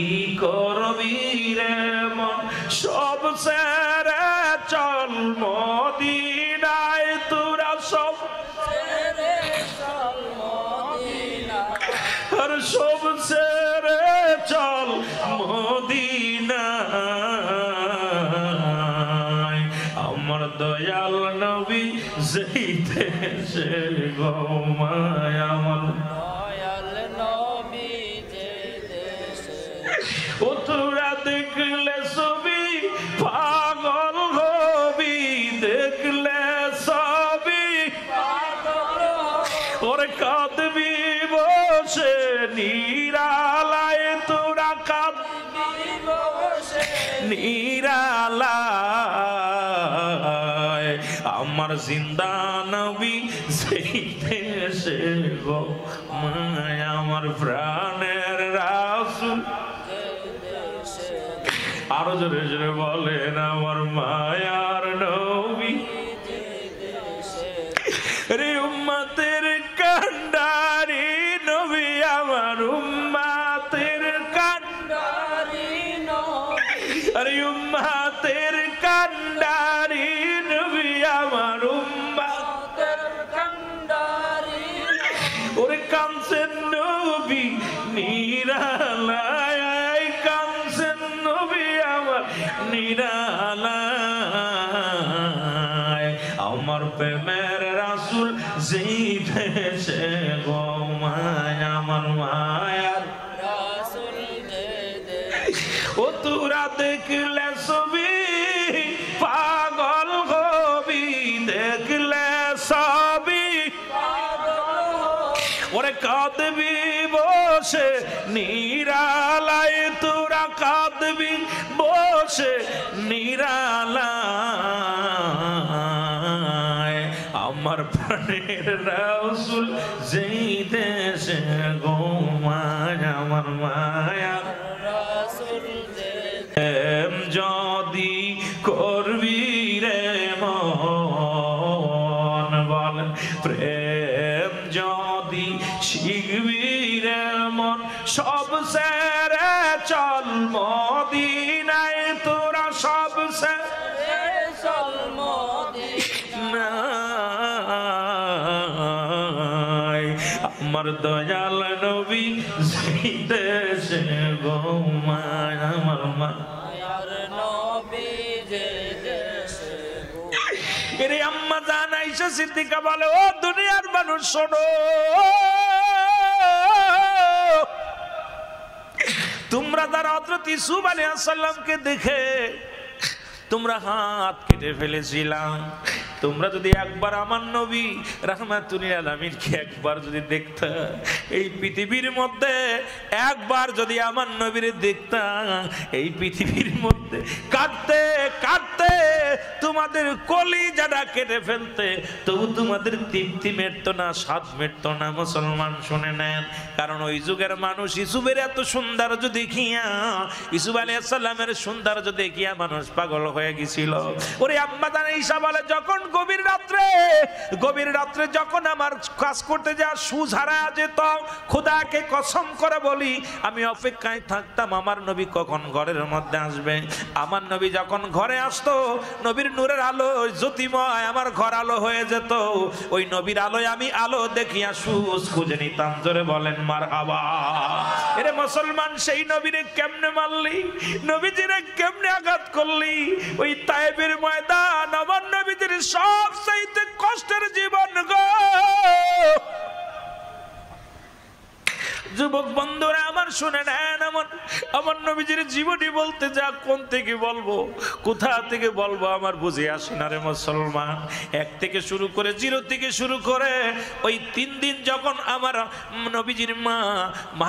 করবি রে মন, সব ছেড়ে চল মদিনায়, তোরা সব ছেড়ে চল মদিনায়, আর সব ছেড়ে চল মদিনায়। আমার দয়াল নবী যেই দেশে ঘুমায়, আমার দয়াল নবী যেই দেশে, ও তোরা দেখলে সবই পাগল হবি, দেখলে সবই পাগল হবি, ওরে কাঁদবি বসে নিরালায়, তোরা কাঁদবি বসে নিরালায়। আমার জিন্দা নবী যেই দেশে ঘুমায়, আমার প্রাণের রাসূল আরো জোরে জোরে বলেন আমার মায়ার নবী রে, উম্মতের কান্ডারি নবী, আমার উম্মতের কান্ডারি নবী, আরে উম্মতের কান্ডারি নবী, আমার উম্মতের কান্ডারি নবী, ওরে কাঁদছেন নবী নিরালায়, কাঁদছেন নবী আমার নিরালায়। আমার প্রেমের রাসূল যেই দেশে ঘুমায়, আমার মায়ার রাসূল যেই দেশে, ও তোরা দেখলে সবই পাগল হবি, দেখলে সবই পাগল হবি, ওরে কাঁদবি বসে নিরালায়, তোরা কাঁদবি বসে নিরালায়। আমার প্রাণের রাসূল যেই দেশে ঘুমায়, আমার মায়ার রাসূল যদি করবি রে মন, বলেন প্রেম যদি শিখবি রে মন, সব ছেড়ে চল মদিনায়, তোরা সব ছেড়ে চল মদিনায়। আমার দয়াল নবী যেই দেশে ঘুমায়, আমার মায়ার নবী যেই দেশে ঘুমায়। এরে আম্মা জান আয়েশা সিদ্দিকা বলে, ও দুনিয়ার মানুষ শোনো, তোমরা যারা হযরত ইউসুফ আলাইহিস সালামকে দেখে তোমরা হাত কেটে ফেলেছিলাম, তোমরা যদি একবার আমার নবী রাহমাতুল লিল আলামিনকে একবার যদি দেখতা, এই পৃথিবীর মধ্যে একবার যদি আমার নবীরে দেখতা, এই পৃথিবীর মধ্যে কাঁদতে কাঁদতে তোমার তোমাদের কলিজাটা কেটে ফেলতে, তবু তোমাদের তৃপ্তি মিটতো না, স্বাদ মিটতো না। মুসলমান শুনে নেন, কারণ ওই যুগের মানুষ ইউসুফের এত সৌন্দর্য দেখিয়া, ইউসুফ আলাইহিস সালামের সৌন্দর্য দেখিয়া মানুষ পাগল হয়ে গেছিল। ওরে আম্মা জান ঈসা বলে, যখন গভীর রাত্রে যখন আমার কাজ করতে যা সুজ হারায় যেত, খোদাকে কসম করে বলি আমি অপেক্ষায় থাকতাম আমার নবী কখন ঘরের মধ্যে আসবে। আমার নবী যখন ঘরে আসতো, নবীর নূরের আলো জ্যোতিময় আমার ঘর আলো হয়ে যেত। ওই নবীর আলোয় আমি আলো দেখিয়া সুজ খুঁজে নিতাম। জোরে বলেন মারহাবা। এরে মুসলমান, সেই নবীরে কেমনে মারলি, নবীজিরে কেমনে আঘাত করলি? ওই তায়েবের ময়দান আমার নবীজির সবচাইতে কষ্টের জীবন গো। যুবক বন্ধুরা আমার শুনে নেন, আমার নবীজির জীবনী বলতে যা কোন থেকে বলবো, কোথা থেকে বলবো আমার বুঝে আসে না রে মুসলমান। এক থেকে শুরু করে, জিরো থেকে শুরু করে ওই 3 দিন যখন আমার নবীজির মা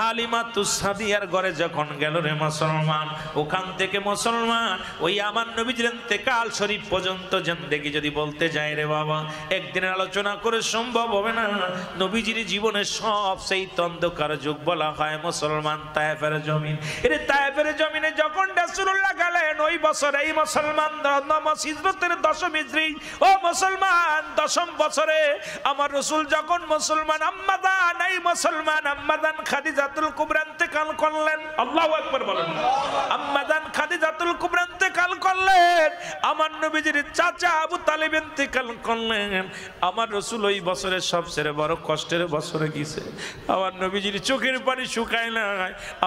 হালিমাতুস সাদিয়ার ঘরে যখন গেল রে মুসলমান, ওখান থেকে মুসলমান ওই আমার নবীজির ইন্তেকাল শরীফ পর্যন্ত জিন্দেগি যদি বলতে যাই রে বাবা, একদিনের আলোচনা করে সম্ভব হবে না। নবীজির জীবনের সবচেয়ে অন্ধকার যুগ বলা হয় মুসলমান তায়েফের জমিন। এই তায়েফের জমিনে যখন রাসূলুল্লাহ গেলেন, ওই বছরে এই মুসলমান হিজরতের 10ম হিজরি, ও মুসলমান 10ম বছরে আমার রাসূল যখন মুসলমান আম্মাদান, এই মুসলমান আম্মাদান খাদিজাতুল কুবরা ইন্তেকাল করলেন। আল্লাহু আকবার বলেন। আম্মাদান খাদিজাতুল কুবরা ইন্তেকাল করলেন, আমার নবীজির চাচা আবু তালিব ইন্তেকাল করলেন। আমার রাসূল ওই বছরে সবচেয়ে বড় কষ্টের বছরে গেছে। আমার নবীজির চোখের পানি শুকায় না।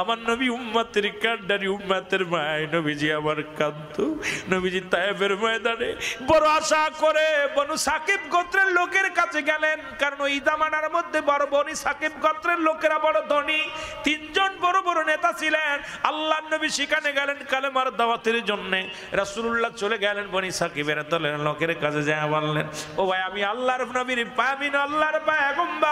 আমার নবী উম্মতের কান্ডারি, উম্মতের মায় নবীজি আমার কাঁদতো। নবীজি তায়েফের ময়দানে বড় আশা করে বনু সাকিব গোত্রের লোকের কাছে গেলেন, কারণ ওই জামানার মধ্যে বড় বনি সাকিব গোত্রের লোকেরা বড় ধনী। 3 জন বড় বড় নেতা ছিলেন। আল্লাহর নবী সেখানে গেলেন কালেমার দাওয়াতের জন্য। রাসূলুল্লাহ চলে গেলেন বনি সাকিবের দলের লোকের কাছে, যায় বললেন, ও ভাই আমি আল্লাহর নবীর পামিন, আল্লাহর পয়গম্বর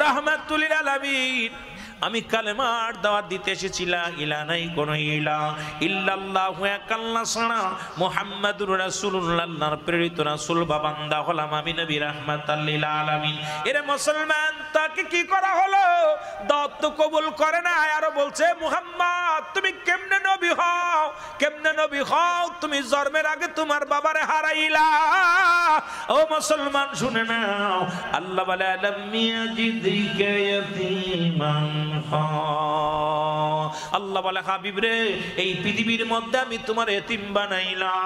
রাহমাতুল লিল আলামিন, আমি কালেমার দাওয়াত দিতে এসেছিলাম। ইলা নাই কোন ইলা ইল্লাল্লাহু একাল্লা ছাড়া মুহাম্মাদুর রাসূলুল্লাহ আল্লাহর প্রেরিত রাসূল বা বান্দা হলাম আমি নবী রাহমাতাল লিল আলামিন। এরে মুসলমান, তাকে কি করা হলো? দাওয়াত তো কবুল করে না, আর বলছে মুহাম্মদ তুমি কেমনে নবী হও, কেমনে নবী হও? তুমি জন্মের আগে তোমার বাবারে হারাইলা। ও মুসলমান শুনে নাও, আল্লাহ বলে আলাম ইয়াজিদিকা ইয়াতীমান, আল্লাহ বলে হাবিব রে, এই পৃথিবীর মধ্যে আমি তোমার এতিম বানাইলাম।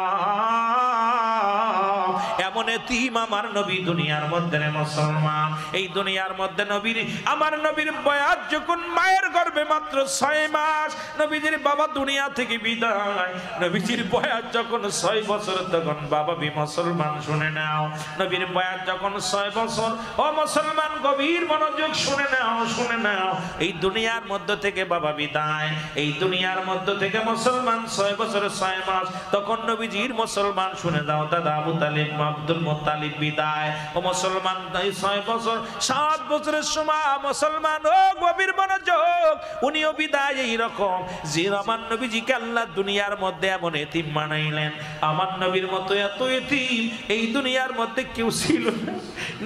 এমন এতিম আমার নবী দুনিয়ার মধ্যে রে মুসলমান। এই দুনিয়ার মধ্যে নবীর, আমার নবীর বয়স যখন মায়ের গর্ভে মাত্র 6 মাস, নবীজির বাবা দুনিয়া থেকে বিদায়। নবীজির বয়স যখন 6 বছর, তখন বাবা বি মুসলমান শুনে নাও, নবীর বয়স যখন 6 বছর, ও মুসলমান গভীর মনোযোগ শুনে নাও, শুনে নাও। এই দুনিয়ার মধ্য থেকে বাবা বিদায়, এই দুনিয়ার মধ্য থেকে মুসলমান 6 বছর 6 মাস, তখন নবীজির মুসলমান শুনে দাও দাদা আবু তালিব আব্দুল মুত্তালিব বিদায়। ও মুসলমান 6 বছর 7 বছরের সময় মুসলমান, ও গভীর মনোযোগ, উনিও বিদায়। এই রকম যে আমার নবীজিকে আল্লাহ দুনিয়ার মধ্যে এমন এতিম বানাইলেন, আমার নবীর মতো এত এতিম এই দুনিয়ার মধ্যে কেউ ছিল না।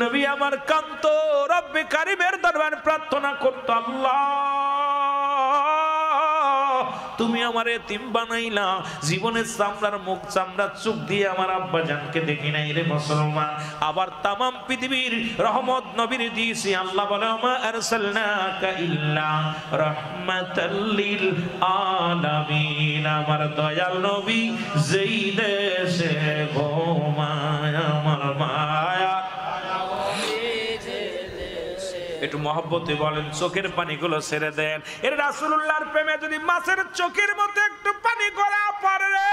নবী আমার কান্ত রব্বে কারিমের দরবারে প্রার্থনা করতো, আল্লাহ তুমি আমার এতিম বানাইলা, জীবনের চামড়ার মুখ চামড়ার চোখ দিয়ে আমার আব্বা জানকে দেখি নাই রে মুসলমান। আবার তামাম পৃথিবীর রহমত নবীর দিয়েছি। আল্লাহ বলে মা আরসালনাকা ইল্লা রাহমাতাল লিল আলামিন, আমার দয়াল নবী যেই দেশে ঘুমায় আমার মায়া। একটু মহব্বতে বলেন, চোখের পানিগুলো ছেড়ে দেন। এর রাসূলুল্লাহর প্রেমে যদি মাছের চোখের মতো একটু পানি গড়া পড়ে,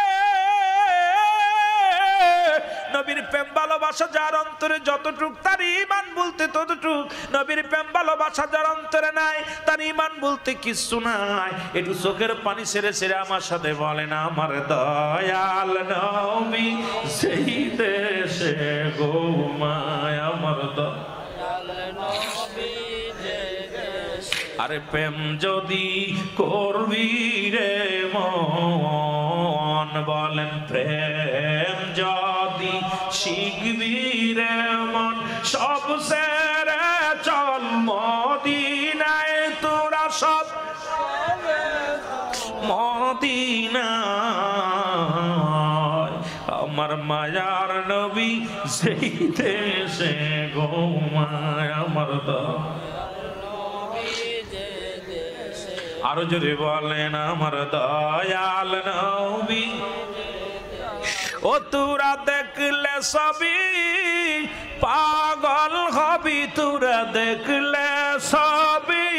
নবীর প্রেম ভালোবাসা যার অন্তরে যতটুক, তার ঈমান বলতে ততটুক। নবীর প্রেম ভালোবাসা যার অন্তরে নাই, তার ঈমান বলতে কিছু নাই। একটু চোখের পানি ছেড়ে ছেড়ে আমার সাথে বলেন, আমার দয়াল নবী সেই দেশে ঘুমায় আমার দয়াল নবী। আরে প্রেম যদি করবি রে মন, বলেন প্রেম যদি শিখবি রে মন সব সেরে চল মদিনায় তোরা সব মদিনায় আমার মায়ার নবী সেই দেশে ঘুমায় আমার আরো জোরে বলেন আমার দয়াল নবী ও তোরা দেখলে সবই পাগল হবি তোরা দেখলে সবই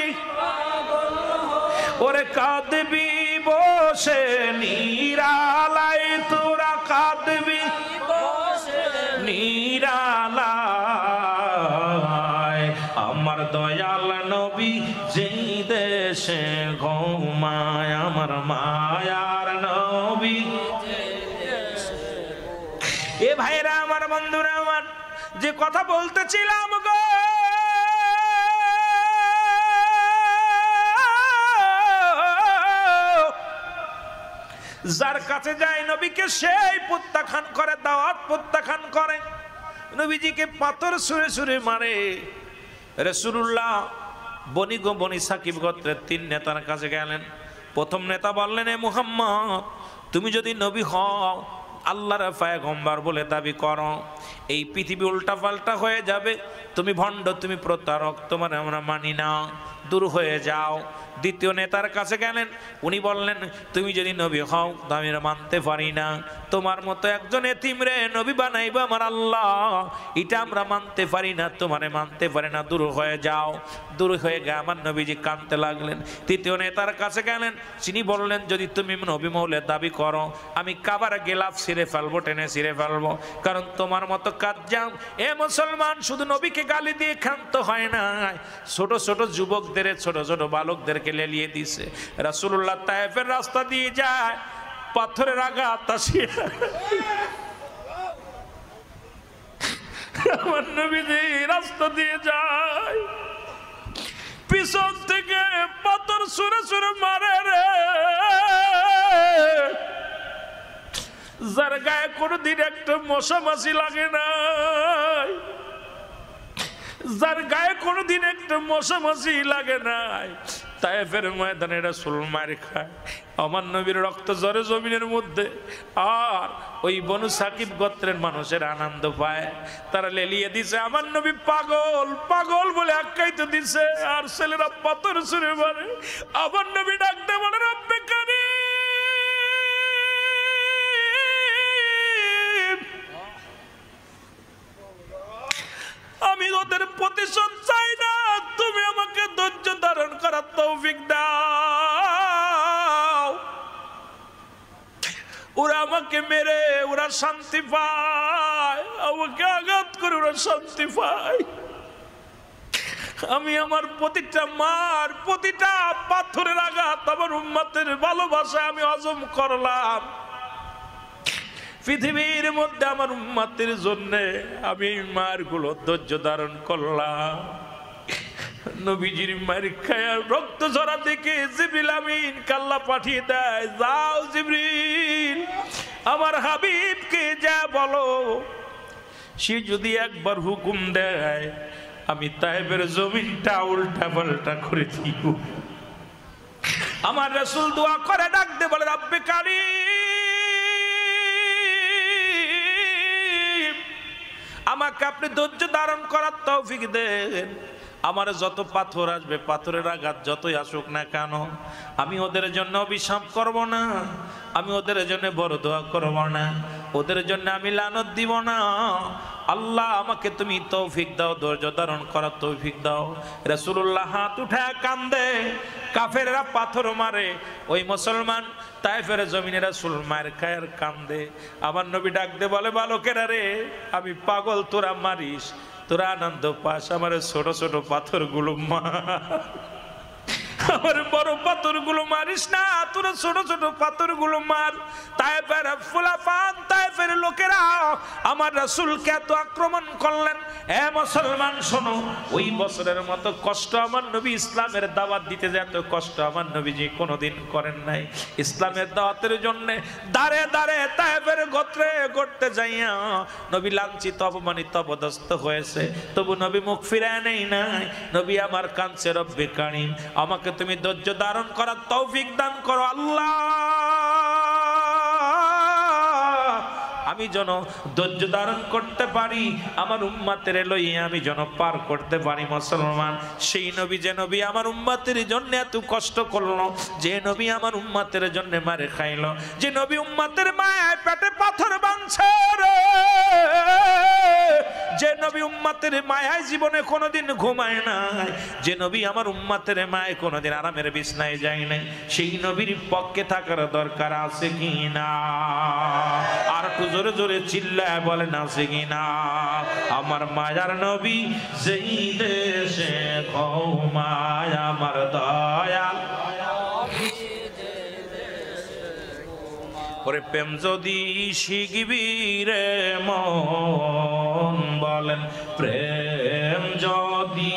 ওরে কাঁদবি বসে নিরালায় তোরা কাঁদবি নিরালায় আমার দয়াল নবী যেই দেশে ঘুমায় আমার মায়ার নবী এ ভাইরা আমার বন্ধুরা আমার যে কথা বলতেছিলাম গো যার কাছে যায় নবীকে সেই প্রত্যাখ্যান করে দাওয়াত প্রত্যাখ্যান করে নবীজিকে পাথর ছুঁড়ে ছুঁড়ে মারে রাসূলুল্লাহ বনি সাকিব গোত্রের 3 নেতার কাছে গেলেন প্রথম নেতা বললেন এ মুহাম্মদ তুমি যদি নবী হও আল্লাহর পয়গম্বর বলে দাবি করো এই পৃথিবী উল্টাপাল্টা হয়ে যাবে তুমি ভণ্ড তুমি প্রতারক তোমার আমরা মানি না দূর হয়ে যাও দ্বিতীয় নেতার কাছে গেলেন উনি বললেন তুমি যদি নবী হও আমি মানতে পারি না তোমার মতো একজন এতিম রে নবী বানাইবা আমার আল্লাহ এটা আমরা মানতে পারি না তোমারে মানতে পারি না দূর হয়ে যাও দূর হয়ে গিয়ে আমার নবীজি কাঁদতে লাগলেন তৃতীয় নেতার কাছে গেলেন তিনি বললেন যদি তুমি নবী মৌলের দাবি করো আমি কাবার গেলাফ ছিঁড়ে ফেলবো টেনে ছিঁড়ে ফেলবো কারণ তোমার মতো কাজ যাও এ মুসলমান শুধু নবীকে গালি দিয়ে ক্ষান্ত হয় না ছোট ছোট যুবকদের ছোট ছোট বালকদেরকে লেলিয়ে দিছে রাসূলুল্লাহ তায়েফের রাস্তা দিয়ে যায় পাথরের আঘাত আসে আমার নবীজি রাস্তা দিয়ে যায় পিছন থেকে পাথর ছুঁড়ে ছুঁড়ে মারে রে যার গায়ে কোনোদিন একটা মশা মাছি লাগে নাই যার গায়ে কোনোদিন একটা মশা মাছি লাগে নাই তায়েফের ময়দানে রাসূল মার খায় আমার নবীর রক্ত ঝরে জমিনের মধ্যে আর ওই বনু সাকিব গোত্রের মানুষের আনন্দ পায় তারা লেলিয়ে দিছে আমার নবী পাগল পাগল বলে আখ্যায়িত দিছে আর ছেলেরা পাথর ছুঁড়ে মারে আমার নবী ডাকতে বলে রব্বে কারীম আমি ওদের প্রতিশোধ চাই না তুমি আমাকে ধৈর্য ধারণ করার তৌফিক দাও ওরা আমাকে মেরে ওরা শান্তি পায় আমাকে আঘাত করে ওরা শান্তি পায় আমি আমার প্রতিটা মার প্রতিটা পাথরের আঘাত আমার উম্মতের ভালোবাসায় আমি হজম করলাম পৃথিবীর মধ্যে আমার উম্মতের জন্য আমি মার গুলো ধৈর্য ধারণ করলাম নবীজির মার খায়া রক্ত ঝরা দেখে জিবরিল আমিন কাল্লা পাঠিয়ে দেয় যাও জিবরিল আমার হাবিবকে যা বলো সে যদি একবার হুকুম দেয় আমি তায়েফের জমিনটা উল্টা পাল্টা করে দিব আমার রাসূল দোয়া করে ডাক দে বলে রব্বে কারীম আমাকে আপনি ধৈর্য ধারণ করার তৌফিক দেন আমার যত পাথর আসবে পাথরের আঘাত যতই আসুক না কেন আমি ওদের জন্য অভিশাপ করব না আমি ওদের জন্য বড় দোয়া করব না ওদের জন্য আমি লানত দিব না আল্লাহ আমাকে তুমি তৌফিক দাও ধৈর্য ধারণ করার তৌফিক দাও রাসূলুল্লাহ হাত উঠায় কান্দে কাফেররা পাথর মারে ওই মুসলমান তায়েফের জমিনে রাসূল মার খায় আর কান্দে আমার নবী ডাক দে বলে বালকেরা রে আমি পাগল তোরা মারিস তোরা আনন্দ পাস আমার ছোট ছোট পাথর গুলো মার আমার বড় পাথরগুলো মারিস না, তোরা ছোট ছোট পাথরগুলো মার। তায়েফের ফুলাফান, তায়েফের লোকেরা আমার রাসূলকে এত আক্রমণ করলেন। এ মুসলমান শোনো, ওই বছরের মতো কষ্ট আমার নবী ইসলামের দাওয়াত দিতে যে এত কষ্ট আমার নবীজি কোনোদিন করেন নাই। ইসলামের দাওয়াতের জন্য দাঁড়ে দাঁড়ে তায়েফের গোত্রে করতে যাইয়া নবী লাঞ্ছিত, অপমানিত, অপদস্থ হয়েছে। তবু নবী মুখ ফিরায় নেই নাই। নবী আমার কাঁদছে, রব্বে কারীম আমাকে তুমি ধৈর্য ধারণ করার তৌফিক দান করো আল্লাহ, আমি যেন ধৈর্য ধারণ করতে পারি, আমার উম্মতের লইয়া আমি যেন পার করতে পারি। মুসলমান, সেই নবী যে নবী আমার উম্মতের জন্য এত কষ্ট করলো, যে নবী আমার উম্মতের জন্য মারে খাইলো, যে নবী উম্মতের মায়ের পেটে পাথর বাঁধছে রে, যে নবী উম্মতের মায়ায় জীবনে কোনোদিন ঘুমায় নাই, যে নবী আমার উম্মতের মায় কোনোদিন আরামের বিছনায় যায় নাই, সেই নবীর পক্ষে থাকার দরকার আছে কি না? আর একটু জোরে জোরে চিল্লায় বলেন আছে কি না? আমার মায়ার নবী যেই দেশে ঘুমায় আমার দয়াল, ওরে প্রেম যদি শিখবি রে মন, বলেন প্রেম যদি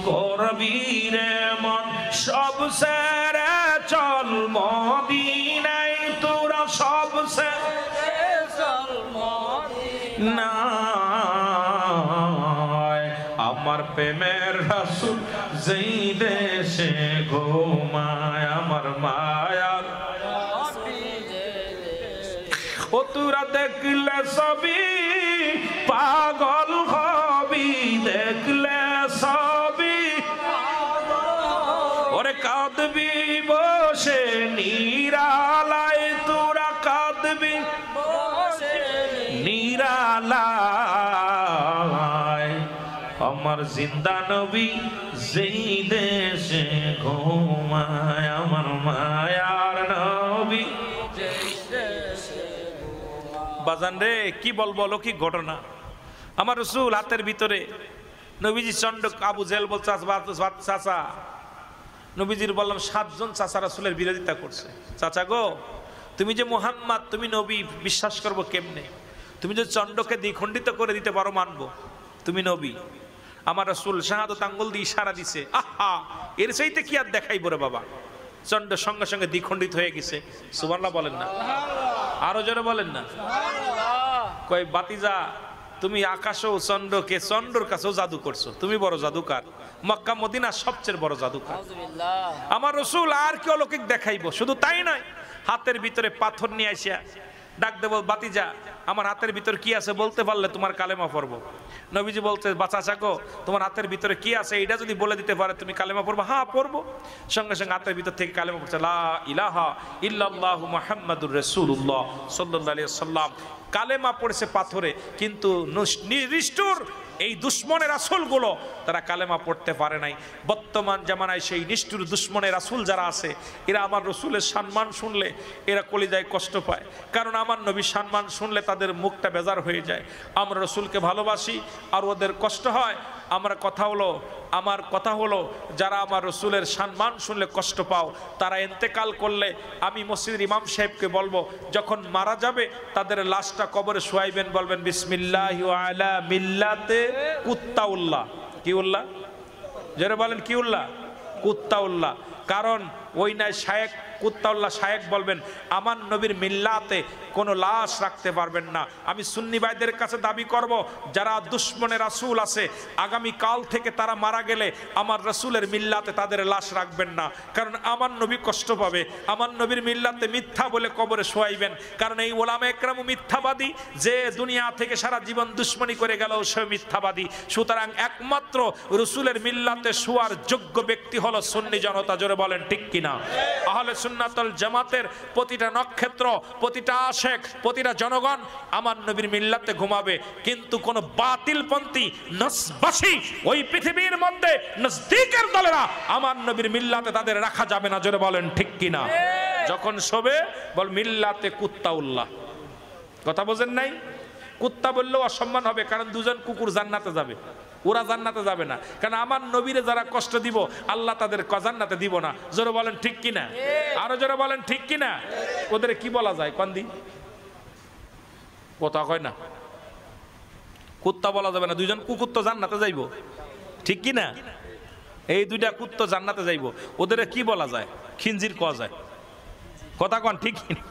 করবি রে মন, সব সেরে চল মদিনায়, তোরা সব সেরে চল মদিনায়। আমার প্রেমের রাসূল যেই দেশে ঘুমায় আমার মায়ার, ও তোরা দেখলে সবই পাগল হবি, দেখলে সবই ওরে কাঁদবি বসে নিরালায়, তোরা কাঁদবি নিরালায়। আমার জিন্দা নবী যেই দেশে ঘুমায় আমার মায়ার নবী। বাজান রে, কি বলবো অলৌকিক ঘটনা। আমার রাসূল হাতের ভিতরে নবীজি চন্ডক, আবু জেহেল বলছে চাচা, নবীজির বললাম 7 জন চাচা রাসূলের বিরোধিতা করছে। চাচা গো, তুমি যে মুহাম্মদ, তুমি নবী, বিশ্বাস করবো কেমনে? তুমি যে চন্ডকে দ্বিখণ্ডিত করে দিতে পারো মানবো, তুমি নবী। আমার রাসূল শাহাদাত আঙ্গুল দিয়ে ইশারা দিছে, আহা এর চাইতে কি আর দেখাইবো রে বাবা। চন্ড সঙ্গে সঙ্গে দ্বিখণ্ডিত হয়ে গেছে। সুবহানাল্লাহ বলেন না, আরো জোরে বলেন না। কই বাতিজা, তুমি আকাশও চন্দ্রকে, চন্দ্রর কাছেও জাদু করছো, তুমি বড় জাদুকার, মক্কা মদিনা সবচেয়ে বড় জাদুকার। আমার রাসূল আর কি অলৌকিক দেখাইবো? শুধু তাই নয়, হাতের ভিতরে পাথর নিয়ে আসিয়া ডাক দেব, বাতিজা আমার হাতের ভিতরে কি আছে বলতে পারলে তোমার কালেমা পড়বো। নবীজি বলতে, বাচ্চা চাকো তোমার হাতের ভিতরে কি আছে এটা যদি বলে দিতে পারে তুমি কালেমা পড়বো। হ্যাঁ পড়বো। সঙ্গে সঙ্গে হাতের ভিতর থেকে কালেমা পড়ছে, লা ইলাহা ইল্লাল্লাহু মুহাম্মাদুর রাসূলুল্লাহ সাল্লাল্লাহু আলাইহি ওয়াসাল্লাম। কালেমা পড়েছে পাথরে, কিন্তু নিষ্ঠুর এই দুশ্মনের রাসূলগুলো তারা কালেমা পড়তে পারে নাই। বর্তমান জামানায় সেই নিষ্ঠুর দুশ্মনের রাসূল যারা আছে, এরা আমার রাসূলের সম্মান শুনলে এরা কলিজায় কষ্ট পায়, কারণ আমার নবী সম্মান শুনলে তাদের মুখটা বেজার হয়ে যায়। আমরা রাসূলকে ভালোবাসি আর ওদের কষ্ট হয়। আমার কথা হলো যারা আমার রাসূলের সম্মান শুনলে কষ্ট পাও, তারা ইন্তেকাল করলে আমি মসজিদের ইমাম সাহেবকে বলবো, যখন মারা যাবে তাদের লাশটা কবরে শোয়াইবেন, বলবেন বিসমিল্লাহি ওয়া আলা মিল্লাতে কুত্তাউল্লাহ। কি উল্লাহ? যারা বলেন কি উল্লাহ? কুত্তাউল্লাহ। কারণ ওই নাই শায়েক কুত্তাউল্লাহ শায়েক বলবেন আমার নবীর মিল্লাতে কোনো লাশ রাখতে পারবেন না। আমি সুন্নি ভাইদের কাছে দাবি করব, যারা দুশ্মনের রাসূল আছে আগামী কাল থেকে তারা মারা গেলে আমার রাসূলের মিল্লাতে তাদের লাশ রাখবেন না, কারণ আমার নবী কষ্ট পাবে। আমার নবীর মিল্লাতে মিথ্যা বলে কবরে শোয়াইবেন, কারণ এই ওলামা একরামও মিথ্যাবাদী, যে দুনিয়া থেকে সারা জীবন দুশ্মনী করে গেল সে মিথ্যাবাদী। সুতরাং একমাত্র রাসূলের মিল্লাতে শোয়ার যোগ্য ব্যক্তি হলো সুন্নি জনতা। জোরে বলেন ঠিক কিনা? আহলে সুন্নাতুল জামাতের প্রতিটা নক্ষত্র, প্রতিটা আশেক, প্রতিটা জনগণ আমার নবীর মিল্লাতে ঘুমাবে, কিন্তু কোন বাতিলপন্থী নসবাসী ওই পৃথিবীর মধ্যে নজদিকের দলেরা আমার নবীর মিল্লাতে তাদের রাখা যাবে না। জোরে বলেন ঠিক কিনা? যখন শোবে বল মিল্লাতে কুত্তাউল্লাহ। কথা বোঝেন নাই? কুত্তা বললেও অসম্মান হবে, কারণ দুজন কুকুর জান্নাতে যাবে। ওরা জান্নাতে যাবে না, কারণ আমার নবীরে যারা কষ্ট দিব আল্লাহ তাদের জান্নাতে দিব না। জোরে বলেন ঠিক কিনা, আরো জোরে বলেন ঠিক কিনা। ওদের কি বলা যায় কন্দি, কথা কয় না, কুত্তা বলা যাবে না, দুইজন কুকুর তো জান্নাতে যাইব, ঠিক কিনা। এই দুইটা কুত্তা জান্নাতে যাইব, ওদের কি বলা যায়, খিনজির কোয়া যায়, কথা কন ঠিক কিনা।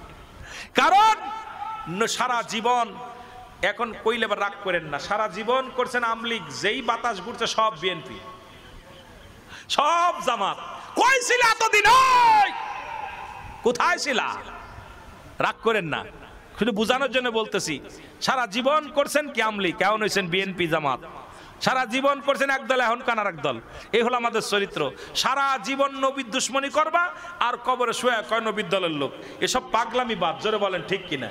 কারণ সারা জীবন, এখন কইলে আবার রাগ করেন না, সারা জীবন করছেন আমলিগ, যেই বাতাস ঘুরছে সব বিএনপি, সব জামাত। কই ছিল এতদিন, কোথায় ছিল? রাগ করেন না, শুধু বোঝানোর জন্য বলতেছি। সারা জীবন করছেন কি আমলিগ, কেমন হয়েছেন বিএনপি জামাত, সারা জীবন করছেন এক দল, এখন কানার এক দল। এই হলো আমাদের চরিত্র। সারা জীবন নবীর দুশ্মনী করবা আর কবরে শুয়ে কয় নবীর দলের লোক। এসব পাগলামি বাদ, জোরে বলেন ঠিক কিনা।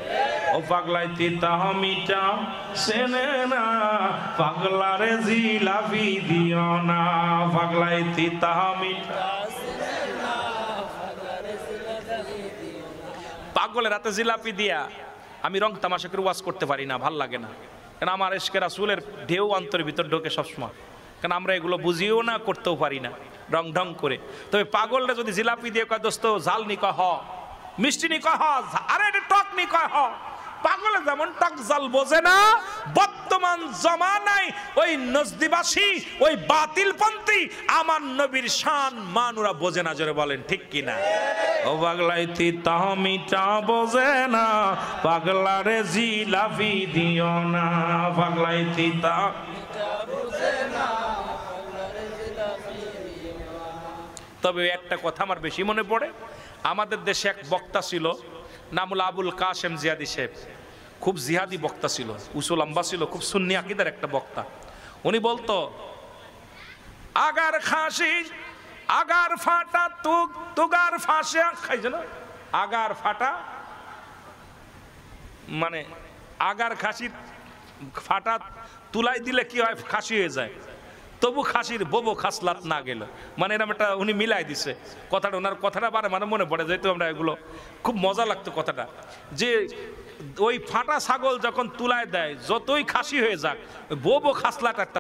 ও পাগলাই তিতা মিটা সেনে না, পাগলারে জিলাপি দিও না, পাগলাই তিতা মিটা। পাগলের হাতে জিলাপি দিয়া আমি রং তামাশা করে ওয়াজ করতে পারি না, ভাল লাগে না। কারণ আমার ইশকে রাসূলের ঢেউ অন্তরের ভিতর ঢোকে সবসময়, কারণ আমরা এগুলো বুঝিও না, করতেও পারি না রং ঢং করে। তবে পাগলরা যদি জিলাপি দিয়ে কয় দোস্ত ঝাল নি কয় হ, মিষ্টি নি কয় হ, আরে এটা টক নি কয় হ। পাগলে যেমন টক জাল বোঝে না, বর্তমান জমানায় ওই নজদিবাসী, ওই বাতিলপন্থী আমার নবীর শান মান ওরা বোঝে না, জোরে বলেন ঠিক কিনা। ও পাগলাই তিতা মিটা বোঝে না, পাগলারে জিলাপি দিও না, পাগলাই তিতা। তবে একটা কথা আমার বেশি মনে পড়ে, আমাদের দেশে এক বক্তা ছিল, নাম হলো আবুল কাশেম জিয়াদি সাহেব। খুব জিহাদি বক্তা ছিল, উঁচু লম্বা ছিল, খুব সুন্নি আকীদার একটা বক্তা। উনি বলতো আগার খাসি আগার ফাটা তুগার ফাঁসে খাইছে না, আগার ফাটা মানে আগার খাসি ফাটা তুলাই দিলে কি হয়, খাসি হয়ে যায়, তবু খাসির বোবো খাসলাত না গেল। মানে এরকম একটা উনি মিলাই দিছে কথাটা, ওনার কথাটা বারে মানে মনে পড়ে যেহেতু আমরা এগুলো খুব মজা লাগতো কথাটা, যে ওই ফাটা ছাগল যখন তুলায় দেয় যতই খাসি হয়ে যাক, বোবো খাসলাট একটা